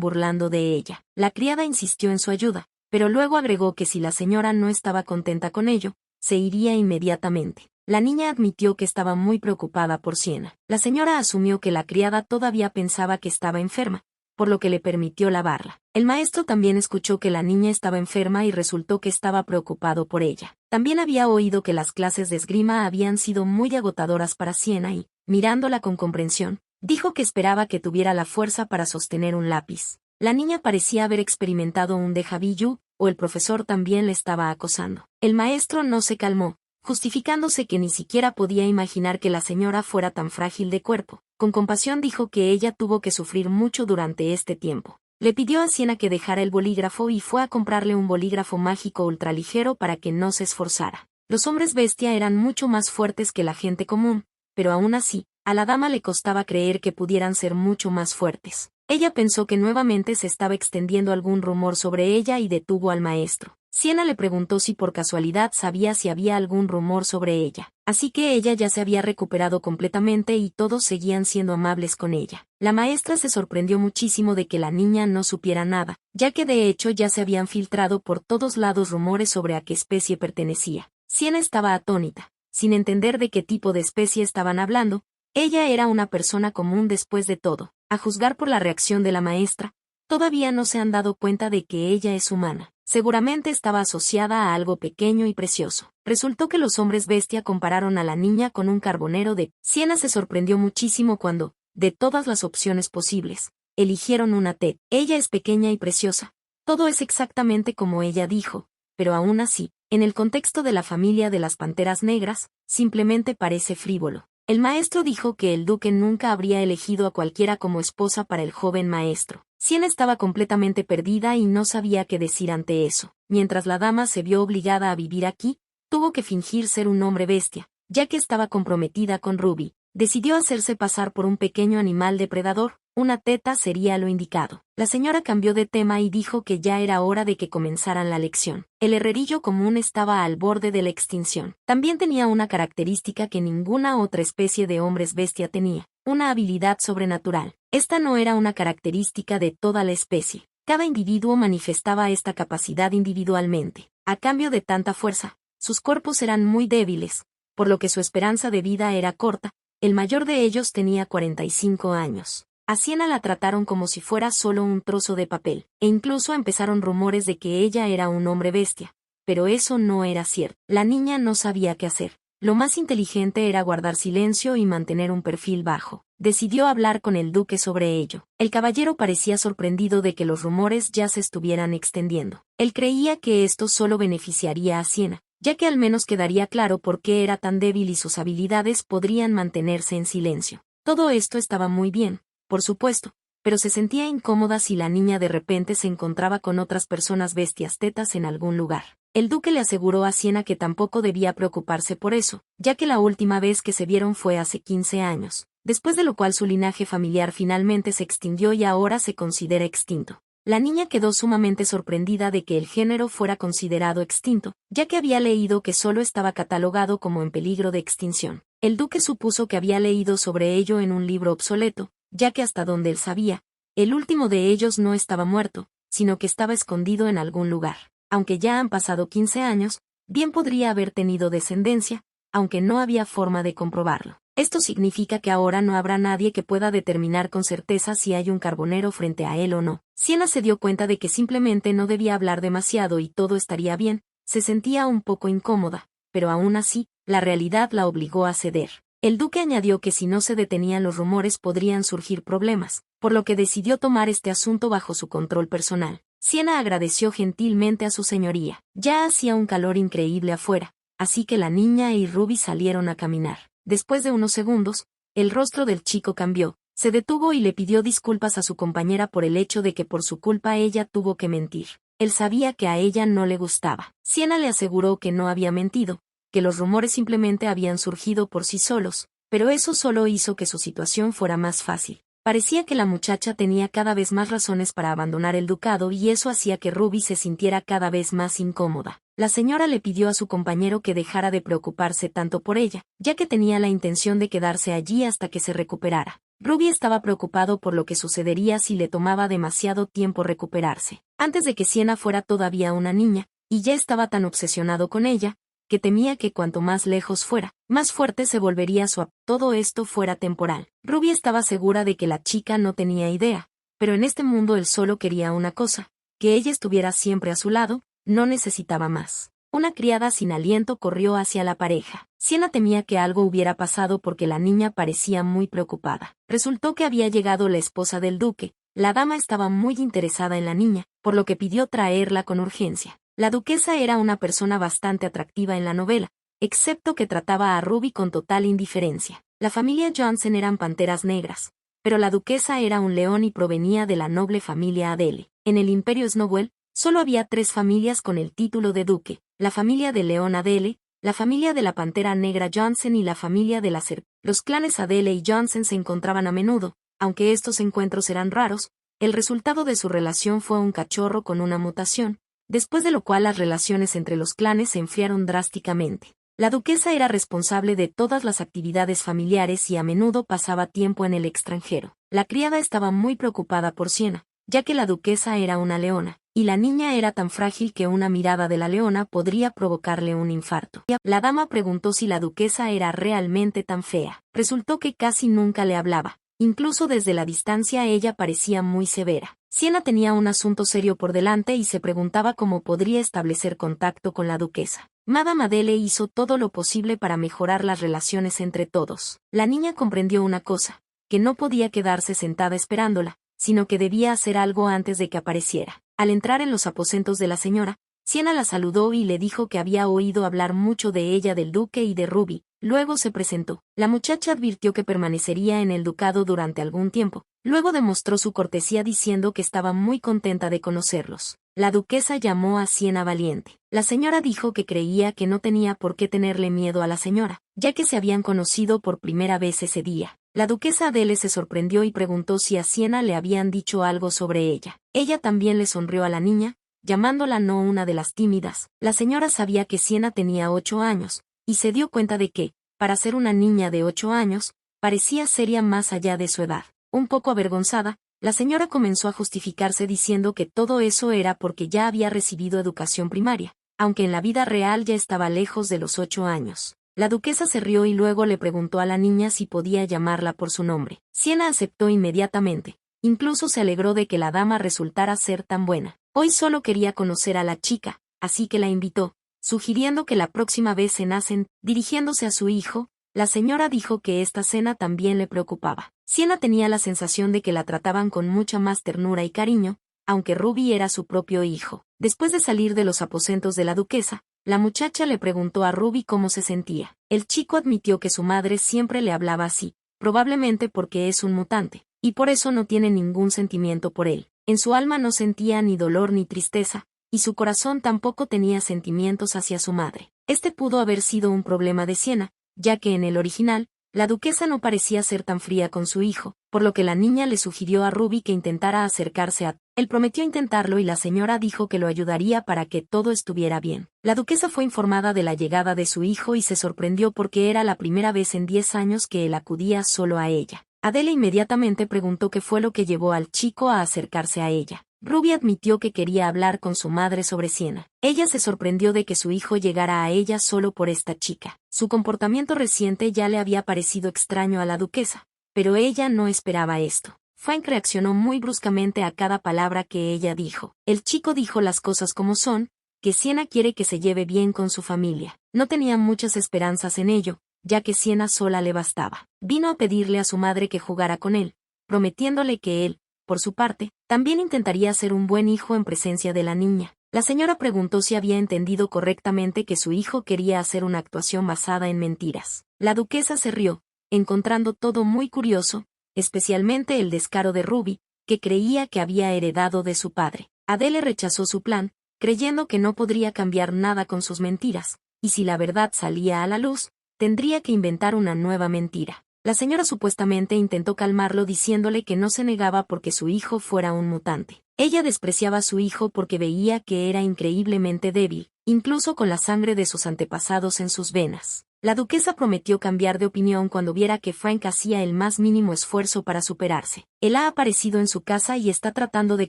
burlando de ella. La criada insistió en su ayuda, pero luego agregó que si la señora no estaba contenta con ello, se iría inmediatamente. La niña admitió que estaba muy preocupada por Siena. La señora asumió que la criada todavía pensaba que estaba enferma, por lo que le permitió lavarla. El maestro también escuchó que la niña estaba enferma y resultó que estaba preocupado por ella. También había oído que las clases de esgrima habían sido muy agotadoras para Siena y, mirándola con comprensión, dijo que esperaba que tuviera la fuerza para sostener un lápiz. La niña parecía haber experimentado un déjà vu, o el profesor también le estaba acosando. El maestro no se calmó, justificándose que ni siquiera podía imaginar que la señora fuera tan frágil de cuerpo. Con compasión dijo que ella tuvo que sufrir mucho durante este tiempo. Le pidió a Siena que dejara el bolígrafo y fue a comprarle un bolígrafo mágico ultraligero para que no se esforzara. Los hombres bestia eran mucho más fuertes que la gente común, pero aún así, a la dama le costaba creer que pudieran ser mucho más fuertes. Ella pensó que nuevamente se estaba extendiendo algún rumor sobre ella y detuvo al maestro. Siena le preguntó si por casualidad sabía si había algún rumor sobre ella. Así que ella ya se había recuperado completamente y todos seguían siendo amables con ella. La maestra se sorprendió muchísimo de que la niña no supiera nada, ya que de hecho ya se habían filtrado por todos lados rumores sobre a qué especie pertenecía. Siena estaba atónita, sin entender de qué tipo de especie estaban hablando. Ella era una persona común después de todo. A juzgar por la reacción de la maestra, todavía no se han dado cuenta de que ella es humana. Seguramente estaba asociada a algo pequeño y precioso. Resultó que los hombres bestia compararon a la niña con un carbonero de... Siena se sorprendió muchísimo cuando, de todas las opciones posibles, eligieron una Ted. Ella es pequeña y preciosa. Todo es exactamente como ella dijo, pero aún así, en el contexto de la familia de las Panteras Negras, simplemente parece frívolo. El maestro dijo que el duque nunca habría elegido a cualquiera como esposa para el joven maestro. Siena estaba completamente perdida y no sabía qué decir ante eso. Mientras la dama se vio obligada a vivir aquí, tuvo que fingir ser un hombre bestia, ya que estaba comprometida con Ruby. Decidió hacerse pasar por un pequeño animal depredador. Una teta sería lo indicado. La señora cambió de tema y dijo que ya era hora de que comenzaran la lección. El herrerillo común estaba al borde de la extinción. También tenía una característica que ninguna otra especie de hombres bestia tenía: una habilidad sobrenatural. Esta no era una característica de toda la especie. Cada individuo manifestaba esta capacidad individualmente. A cambio de tanta fuerza, sus cuerpos eran muy débiles, por lo que su esperanza de vida era corta. El mayor de ellos tenía 45 años. A Siena la trataron como si fuera solo un trozo de papel, e incluso empezaron rumores de que ella era un hombre bestia. Pero eso no era cierto. La niña no sabía qué hacer. Lo más inteligente era guardar silencio y mantener un perfil bajo. Decidió hablar con el duque sobre ello. El caballero parecía sorprendido de que los rumores ya se estuvieran extendiendo. Él creía que esto solo beneficiaría a Siena, ya que al menos quedaría claro por qué era tan débil y sus habilidades podrían mantenerse en silencio. Todo esto estaba muy bien, por supuesto, pero se sentía incómoda si la niña de repente se encontraba con otras personas bestias tetas en algún lugar. El duque le aseguró a Siena que tampoco debía preocuparse por eso, ya que la última vez que se vieron fue hace 15 años, después de lo cual su linaje familiar finalmente se extinguió y ahora se considera extinto. La niña quedó sumamente sorprendida de que el género fuera considerado extinto, ya que había leído que solo estaba catalogado como en peligro de extinción. El duque supuso que había leído sobre ello en un libro obsoleto, ya que hasta donde él sabía, el último de ellos no estaba muerto, sino que estaba escondido en algún lugar. Aunque ya han pasado 15 años, bien podría haber tenido descendencia, aunque no había forma de comprobarlo. Esto significa que ahora no habrá nadie que pueda determinar con certeza si hay un carbonero frente a él o no. Siena se dio cuenta de que simplemente no debía hablar demasiado y todo estaría bien. Se sentía un poco incómoda, pero aún así, la realidad la obligó a ceder. El duque añadió que si no se detenían los rumores podrían surgir problemas, por lo que decidió tomar este asunto bajo su control personal. Siena agradeció gentilmente a su señoría. Ya hacía un calor increíble afuera, así que la niña y Ruby salieron a caminar. Después de unos segundos, el rostro del chico cambió, se detuvo y le pidió disculpas a su compañera por el hecho de que por su culpa ella tuvo que mentir. Él sabía que a ella no le gustaba. Siena le aseguró que no había mentido, que los rumores simplemente habían surgido por sí solos, pero eso solo hizo que su situación fuera más fácil. Parecía que la muchacha tenía cada vez más razones para abandonar el ducado y eso hacía que Ruby se sintiera cada vez más incómoda. La señora le pidió a su compañero que dejara de preocuparse tanto por ella, ya que tenía la intención de quedarse allí hasta que se recuperara. Ruby estaba preocupado por lo que sucedería si le tomaba demasiado tiempo recuperarse. Antes de que Siena fuera todavía una niña, y ya estaba tan obsesionado con ella, que temía que cuanto más lejos fuera, más fuerte se volvería todo esto fuera temporal. Ruby estaba segura de que la chica no tenía idea, pero en este mundo él solo quería una cosa: que ella estuviera siempre a su lado, no necesitaba más. Una criada sin aliento corrió hacia la pareja. Siena temía que algo hubiera pasado porque la niña parecía muy preocupada. Resultó que había llegado la esposa del duque. La dama estaba muy interesada en la niña, por lo que pidió traerla con urgencia. La duquesa era una persona bastante atractiva en la novela, excepto que trataba a Ruby con total indiferencia. La familia Johnson eran panteras negras, pero la duquesa era un león y provenía de la noble familia Adele. En el Imperio Snowell, solo había 3 familias con el título de duque: la familia de León Adele, la familia de la pantera negra Johnson y la familia de la serpiente. Los clanes Adele y Johnson se encontraban a menudo, aunque estos encuentros eran raros. El resultado de su relación fue un cachorro con una mutación, después de lo cual las relaciones entre los clanes se enfriaron drásticamente. La duquesa era responsable de todas las actividades familiares y a menudo pasaba tiempo en el extranjero. La criada estaba muy preocupada por Siena, ya que la duquesa era una leona, y la niña era tan frágil que una mirada de la leona podría provocarle un infarto. La dama preguntó si la duquesa era realmente tan fea. Resultó que casi nunca le hablaba. Incluso desde la distancia ella parecía muy severa. Siena tenía un asunto serio por delante y se preguntaba cómo podría establecer contacto con la duquesa. Madame Adele hizo todo lo posible para mejorar las relaciones entre todos. La niña comprendió una cosa: que no podía quedarse sentada esperándola, sino que debía hacer algo antes de que apareciera. Al entrar en los aposentos de la señora, Sienna la saludó y le dijo que había oído hablar mucho de ella, del duque y de Ruby. Luego se presentó. La muchacha advirtió que permanecería en el ducado durante algún tiempo. Luego demostró su cortesía diciendo que estaba muy contenta de conocerlos. La duquesa llamó a Sienna valiente. La señora dijo que creía que no tenía por qué tenerle miedo a la señora, ya que se habían conocido por primera vez ese día. La duquesa Adele se sorprendió y preguntó si a Sienna le habían dicho algo sobre ella. Ella también le sonrió a la niña, llamándola no una de las tímidas. La señora sabía que Sienna tenía 8 años, y se dio cuenta de que, para ser una niña de 8 años, parecía seria más allá de su edad. Un poco avergonzada, la señora comenzó a justificarse diciendo que todo eso era porque ya había recibido educación primaria, aunque en la vida real ya estaba lejos de los 8 años. La duquesa se rió y luego le preguntó a la niña si podía llamarla por su nombre. Sienna aceptó inmediatamente. Incluso se alegró de que la dama resultara ser tan buena. Hoy solo quería conocer a la chica, así que la invitó, sugiriendo que la próxima vez cenasen. Dirigiéndose a su hijo, la señora dijo que esta cena también le preocupaba. Sienna tenía la sensación de que la trataban con mucha más ternura y cariño, aunque Ruby era su propio hijo. Después de salir de los aposentos de la duquesa, la muchacha le preguntó a Ruby cómo se sentía. El chico admitió que su madre siempre le hablaba así, probablemente porque es un mutante, y por eso no tiene ningún sentimiento por él. En su alma no sentía ni dolor ni tristeza, y su corazón tampoco tenía sentimientos hacia su madre. Este pudo haber sido un problema de Sienna, ya que en el original, la duquesa no parecía ser tan fría con su hijo, por lo que la niña le sugirió a Ruby que intentara acercarse a él. Prometió intentarlo y la señora dijo que lo ayudaría para que todo estuviera bien. La duquesa fue informada de la llegada de su hijo y se sorprendió porque era la primera vez en 10 años que él acudía solo a ella. Adele inmediatamente preguntó qué fue lo que llevó al chico a acercarse a ella. Ruby admitió que quería hablar con su madre sobre Sienna. Ella se sorprendió de que su hijo llegara a ella solo por esta chica. Su comportamiento reciente ya le había parecido extraño a la duquesa, pero ella no esperaba esto. Frank reaccionó muy bruscamente a cada palabra que ella dijo. El chico dijo las cosas como son, que Sienna quiere que se lleve bien con su familia. No tenía muchas esperanzas en ello, ya que Sienna sola le bastaba. Vino a pedirle a su madre que jugara con él, prometiéndole que él, por su parte, también intentaría ser un buen hijo en presencia de la niña. La señora preguntó si había entendido correctamente que su hijo quería hacer una actuación basada en mentiras. La duquesa se rió, encontrando todo muy curioso, especialmente el descaro de Ruby, que creía que había heredado de su padre. Adele rechazó su plan, creyendo que no podría cambiar nada con sus mentiras, y si la verdad salía a la luz, tendría que inventar una nueva mentira. La señora supuestamente intentó calmarlo diciéndole que no se negaba porque su hijo fuera un mutante. Ella despreciaba a su hijo porque veía que era increíblemente débil, incluso con la sangre de sus antepasados en sus venas. La duquesa prometió cambiar de opinión cuando viera que Frank hacía el más mínimo esfuerzo para superarse. Él ha aparecido en su casa y está tratando de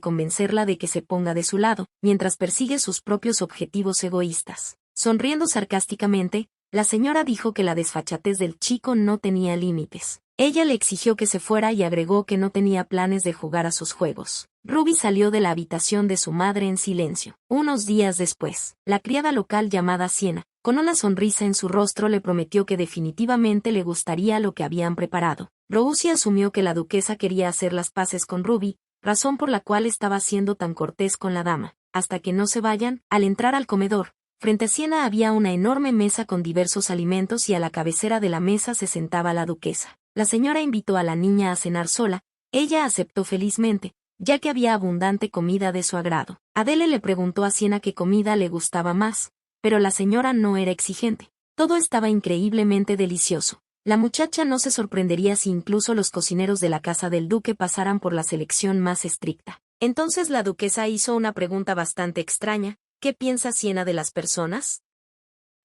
convencerla de que se ponga de su lado, mientras persigue sus propios objetivos egoístas. Sonriendo sarcásticamente, la señora dijo que la desfachatez del chico no tenía límites. Ella le exigió que se fuera y agregó que no tenía planes de jugar a sus juegos. Ruby salió de la habitación de su madre en silencio. Unos días después, la criada local llamada Sienna, con una sonrisa en su rostro, le prometió que definitivamente le gustaría lo que habían preparado. Rosie asumió que la duquesa quería hacer las paces con Ruby, razón por la cual estaba siendo tan cortés con la dama. Hasta que no se vayan. Al entrar al comedor, frente a Sienna había una enorme mesa con diversos alimentos y a la cabecera de la mesa se sentaba la duquesa. La señora invitó a la niña a cenar sola. Ella aceptó felizmente, ya que había abundante comida de su agrado. Adele le preguntó a Sienna qué comida le gustaba más, pero la señora no era exigente. Todo estaba increíblemente delicioso. La muchacha no se sorprendería si incluso los cocineros de la casa del duque pasaran por la selección más estricta. Entonces la duquesa hizo una pregunta bastante extraña. ¿Qué piensa Sienna de las personas?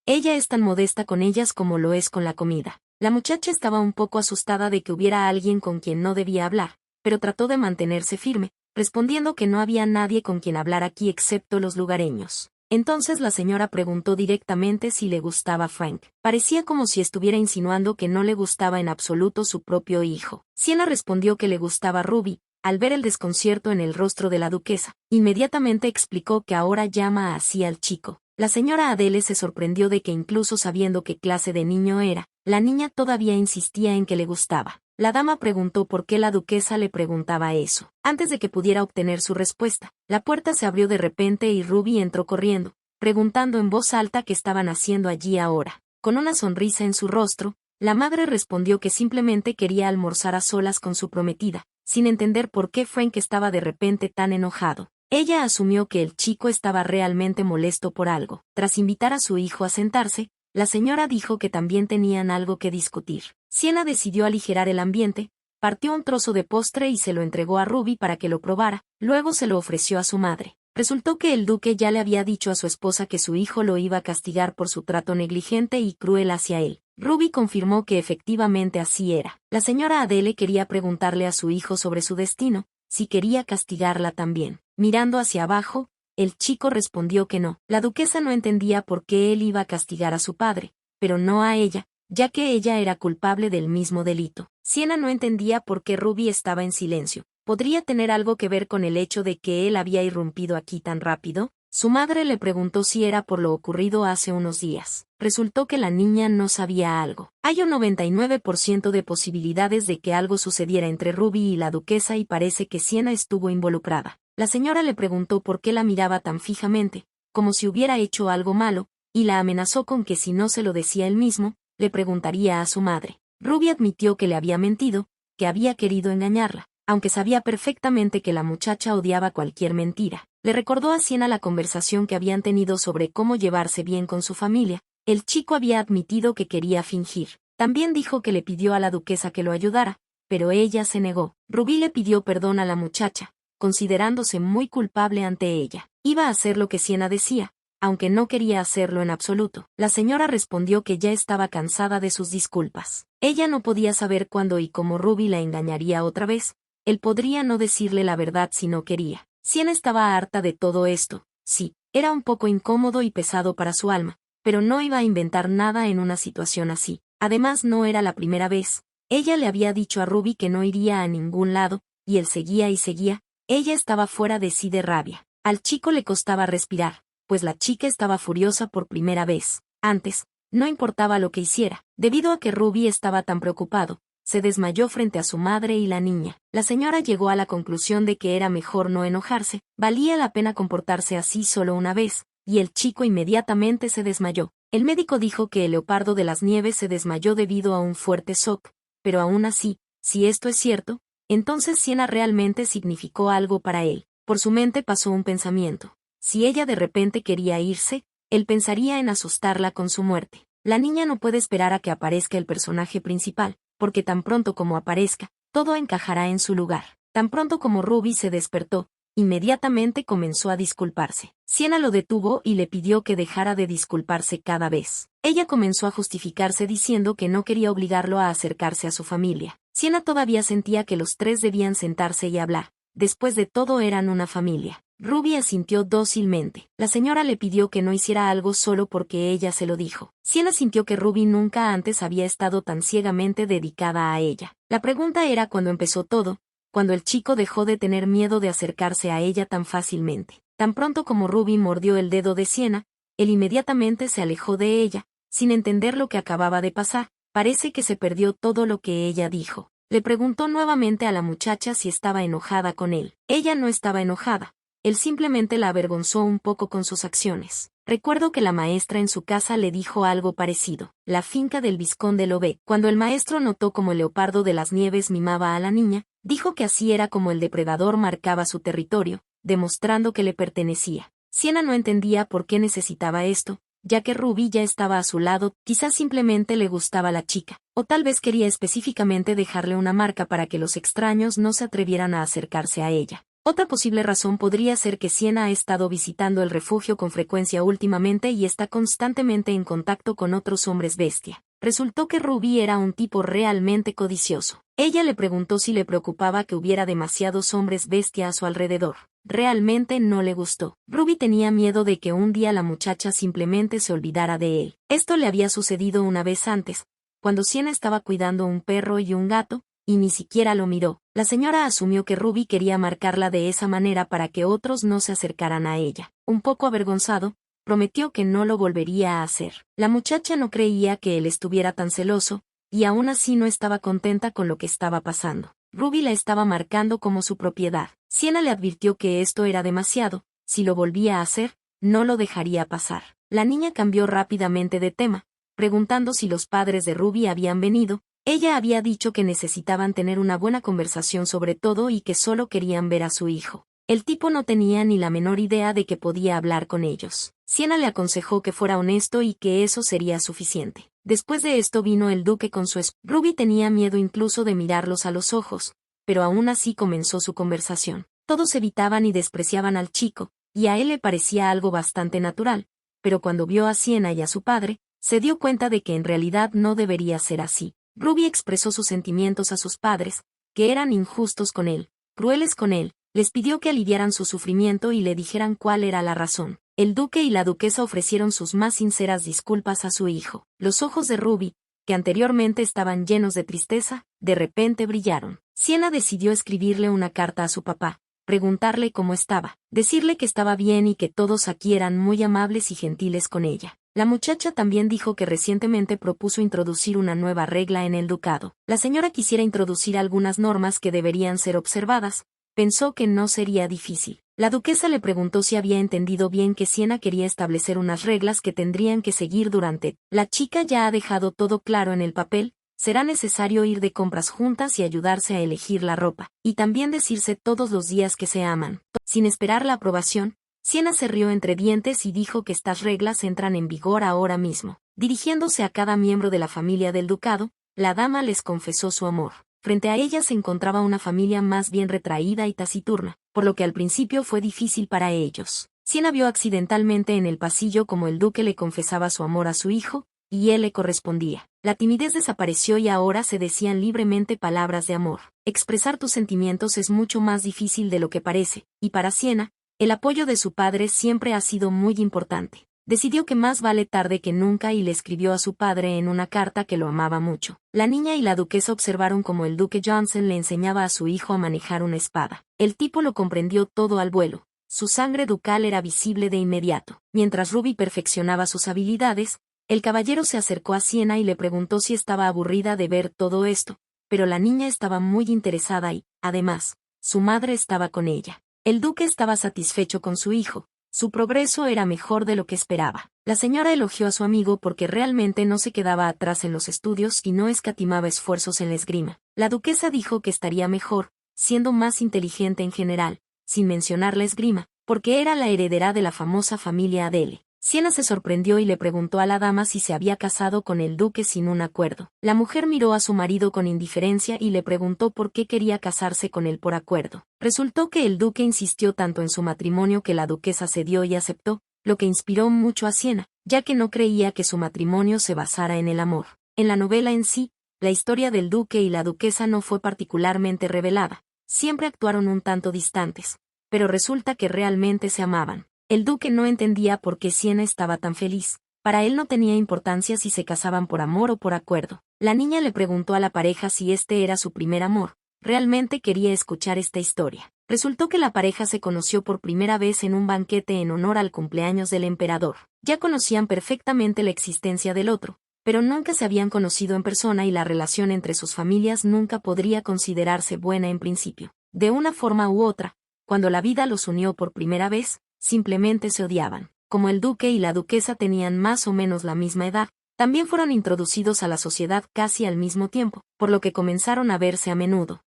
Ella es tan modesta con ellas como lo es con la comida. La muchacha estaba un poco asustada de que hubiera alguien con quien no debía hablar, pero trató de mantenerse firme, respondiendo que no había nadie con quien hablar aquí excepto los lugareños. Entonces la señora preguntó directamente si le gustaba Frank. Parecía como si estuviera insinuando que no le gustaba en absoluto su propio hijo. Sienna respondió que le gustaba Ruby. Al ver el desconcierto en el rostro de la duquesa, inmediatamente explicó que ahora llama así al chico. La señora Adele se sorprendió de que incluso sabiendo qué clase de niño era, la niña todavía insistía en que le gustaba. La dama preguntó por qué la duquesa le preguntaba eso. Antes de que pudiera obtener su respuesta, la puerta se abrió de repente y Ruby entró corriendo, preguntando en voz alta qué estaban haciendo allí ahora. Con una sonrisa en su rostro, la madre respondió que simplemente quería almorzar a solas con su prometida, sin entender por qué Frank estaba de repente tan enojado. Ella asumió que el chico estaba realmente molesto por algo. Tras invitar a su hijo a sentarse, la señora dijo que también tenían algo que discutir. Sienna decidió aligerar el ambiente, partió un trozo de postre y se lo entregó a Ruby para que lo probara, luego se lo ofreció a su madre. Resultó que el duque ya le había dicho a su esposa que su hijo lo iba a castigar por su trato negligente y cruel hacia él. Ruby confirmó que efectivamente así era. La señora Adele quería preguntarle a su hijo sobre su destino, si quería castigarla también. Mirando hacia abajo, el chico respondió que no. La duquesa no entendía por qué él iba a castigar a su padre, pero no a ella, ya que ella era culpable del mismo delito. Sienna no entendía por qué Ruby estaba en silencio. ¿Podría tener algo que ver con el hecho de que él había irrumpido aquí tan rápido? Su madre le preguntó si era por lo ocurrido hace unos días. Resultó que la niña no sabía algo. Hay un 99% de posibilidades de que algo sucediera entre Ruby y la duquesa y parece que Sienna estuvo involucrada. La señora le preguntó por qué la miraba tan fijamente, como si hubiera hecho algo malo, y la amenazó con que si no se lo decía él mismo, le preguntaría a su madre. Ruby admitió que le había mentido, que había querido engañarla, aunque sabía perfectamente que la muchacha odiaba cualquier mentira. Le recordó a Sienna la conversación que habían tenido sobre cómo llevarse bien con su familia. El chico había admitido que quería fingir. También dijo que le pidió a la duquesa que lo ayudara, pero ella se negó. Ruby le pidió perdón a la muchacha, considerándose muy culpable ante ella. Iba a hacer lo que Sienna decía, aunque no quería hacerlo en absoluto. La señora respondió que ya estaba cansada de sus disculpas. Ella no podía saber cuándo y cómo Ruby la engañaría otra vez. Él podría no decirle la verdad si no quería. Sienna estaba harta de todo esto. Sí, era un poco incómodo y pesado para su alma, pero no iba a inventar nada en una situación así. Además no era la primera vez. Ella le había dicho a Ruby que no iría a ningún lado, y él seguía y seguía. Ella estaba fuera de sí de rabia. Al chico le costaba respirar, pues la chica estaba furiosa por primera vez. Antes, no importaba lo que hiciera, debido a que Ruby estaba tan preocupado. Se desmayó frente a su madre y la niña. La señora llegó a la conclusión de que era mejor no enojarse, valía la pena comportarse así solo una vez, y el chico inmediatamente se desmayó. El médico dijo que el leopardo de las nieves se desmayó debido a un fuerte shock, pero aún así, si esto es cierto, entonces Sienna realmente significó algo para él. Por su mente pasó un pensamiento. Si ella de repente quería irse, él pensaría en asustarla con su muerte. La niña no puede esperar a que aparezca el personaje principal, porque tan pronto como aparezca, todo encajará en su lugar. Tan pronto como Ruby se despertó, inmediatamente comenzó a disculparse. Sienna lo detuvo y le pidió que dejara de disculparse cada vez. Ella comenzó a justificarse diciendo que no quería obligarlo a acercarse a su familia. Sienna todavía sentía que los tres debían sentarse y hablar. Después de todo eran una familia. Ruby asintió dócilmente. La señora le pidió que no hiciera algo solo porque ella se lo dijo. Sienna sintió que Ruby nunca antes había estado tan ciegamente dedicada a ella. La pregunta era cuándo empezó todo, cuando el chico dejó de tener miedo de acercarse a ella tan fácilmente. Tan pronto como Ruby mordió el dedo de Sienna, él inmediatamente se alejó de ella, sin entender lo que acababa de pasar. Parece que se perdió todo lo que ella dijo. Le preguntó nuevamente a la muchacha si estaba enojada con él. Ella no estaba enojada. Él simplemente la avergonzó un poco con sus acciones. Recuerdo que la maestra en su casa le dijo algo parecido. La finca del vizconde Lobé. Cuando el maestro notó cómo el leopardo de las nieves mimaba a la niña, dijo que así era como el depredador marcaba su territorio, demostrando que le pertenecía. Sienna no entendía por qué necesitaba esto, ya que Ruby ya estaba a su lado. Quizás simplemente le gustaba la chica, o tal vez quería específicamente dejarle una marca para que los extraños no se atrevieran a acercarse a ella. Otra posible razón podría ser que Sienna ha estado visitando el refugio con frecuencia últimamente y está constantemente en contacto con otros hombres bestia. Resultó que Ruby era un tipo realmente codicioso. Ella le preguntó si le preocupaba que hubiera demasiados hombres bestia a su alrededor. Realmente no le gustó. Ruby tenía miedo de que un día la muchacha simplemente se olvidara de él. Esto le había sucedido una vez antes, cuando Sienna estaba cuidando un perro y un gato, y ni siquiera lo miró. La señora asumió que Ruby quería marcarla de esa manera para que otros no se acercaran a ella. Un poco avergonzado, prometió que no lo volvería a hacer. La muchacha no creía que él estuviera tan celoso, y aún así no estaba contenta con lo que estaba pasando. Ruby la estaba marcando como su propiedad. Sienna le advirtió que esto era demasiado, si lo volvía a hacer, no lo dejaría pasar. La niña cambió rápidamente de tema, preguntando si los padres de Ruby habían venido. Ella había dicho que necesitaban tener una buena conversación sobre todo y que solo querían ver a su hijo. El tipo no tenía ni la menor idea de que podía hablar con ellos. Sienna le aconsejó que fuera honesto y que eso sería suficiente. Después de esto vino el duque con su esposa. Ruby tenía miedo incluso de mirarlos a los ojos, pero aún así comenzó su conversación. Todos evitaban y despreciaban al chico, y a él le parecía algo bastante natural, pero cuando vio a Sienna y a su padre, se dio cuenta de que en realidad no debería ser así. Ruby expresó sus sentimientos a sus padres, que eran injustos con él, crueles con él, les pidió que aliviaran su sufrimiento y le dijeran cuál era la razón. El duque y la duquesa ofrecieron sus más sinceras disculpas a su hijo. Los ojos de Ruby, que anteriormente estaban llenos de tristeza, de repente brillaron. Sienna decidió escribirle una carta a su papá, preguntarle cómo estaba, decirle que estaba bien y que todos aquí eran muy amables y gentiles con ella. La muchacha también dijo que recientemente propuso introducir una nueva regla en el ducado. La señora quisiera introducir algunas normas que deberían ser observadas. Pensó que no sería difícil. La duquesa le preguntó si había entendido bien que Sienna quería establecer unas reglas que tendrían que seguir durante. La chica ya ha dejado todo claro en el papel. Será necesario ir de compras juntas y ayudarse a elegir la ropa, y también decirse todos los días que se aman. Sin esperar la aprobación, Sienna se rió entre dientes y dijo que estas reglas entran en vigor ahora mismo. Dirigiéndose a cada miembro de la familia del ducado, la dama les confesó su amor. Frente a ella se encontraba una familia más bien retraída y taciturna, por lo que al principio fue difícil para ellos. Sienna vio accidentalmente en el pasillo como el duque le confesaba su amor a su hijo, y él le correspondía. La timidez desapareció y ahora se decían libremente palabras de amor. Expresar tus sentimientos es mucho más difícil de lo que parece, y para Sienna, el apoyo de su padre siempre ha sido muy importante. Decidió que más vale tarde que nunca y le escribió a su padre en una carta que lo amaba mucho. La niña y la duquesa observaron cómo el duque Johnson le enseñaba a su hijo a manejar una espada. El tipo lo comprendió todo al vuelo. Su sangre ducal era visible de inmediato. Mientras Ruby perfeccionaba sus habilidades, el caballero se acercó a Sienna y le preguntó si estaba aburrida de ver todo esto, pero la niña estaba muy interesada y, además, su madre estaba con ella. El duque estaba satisfecho con su hijo. Su progreso era mejor de lo que esperaba. La señora elogió a su amigo porque realmente no se quedaba atrás en los estudios y no escatimaba esfuerzos en la esgrima. La duquesa dijo que estaría mejor, siendo más inteligente en general, sin mencionar la esgrima, porque era la heredera de la famosa familia Adele. Sienna se sorprendió y le preguntó a la dama si se había casado con el duque sin un acuerdo. La mujer miró a su marido con indiferencia y le preguntó por qué quería casarse con él por acuerdo. Resultó que el duque insistió tanto en su matrimonio que la duquesa cedió y aceptó, lo que inspiró mucho a Sienna, ya que no creía que su matrimonio se basara en el amor. En la novela en sí, la historia del duque y la duquesa no fue particularmente revelada. Siempre actuaron un tanto distantes, pero resulta que realmente se amaban. El duque no entendía por qué Sienna estaba tan feliz. Para él no tenía importancia si se casaban por amor o por acuerdo. La niña le preguntó a la pareja si este era su primer amor. Realmente quería escuchar esta historia. Resultó que la pareja se conoció por primera vez en un banquete en honor al cumpleaños del emperador. Ya conocían perfectamente la existencia del otro, pero nunca se habían conocido en persona y la relación entre sus familias nunca podría considerarse buena en principio. De una forma u otra, cuando la vida los unió por primera vez, simplemente se odiaban. Como el duque y la duquesa tenían más o menos la misma edad, también fueron introducidos a la sociedad casi al mismo tiempo, por lo que comenzaron a verse a menudo.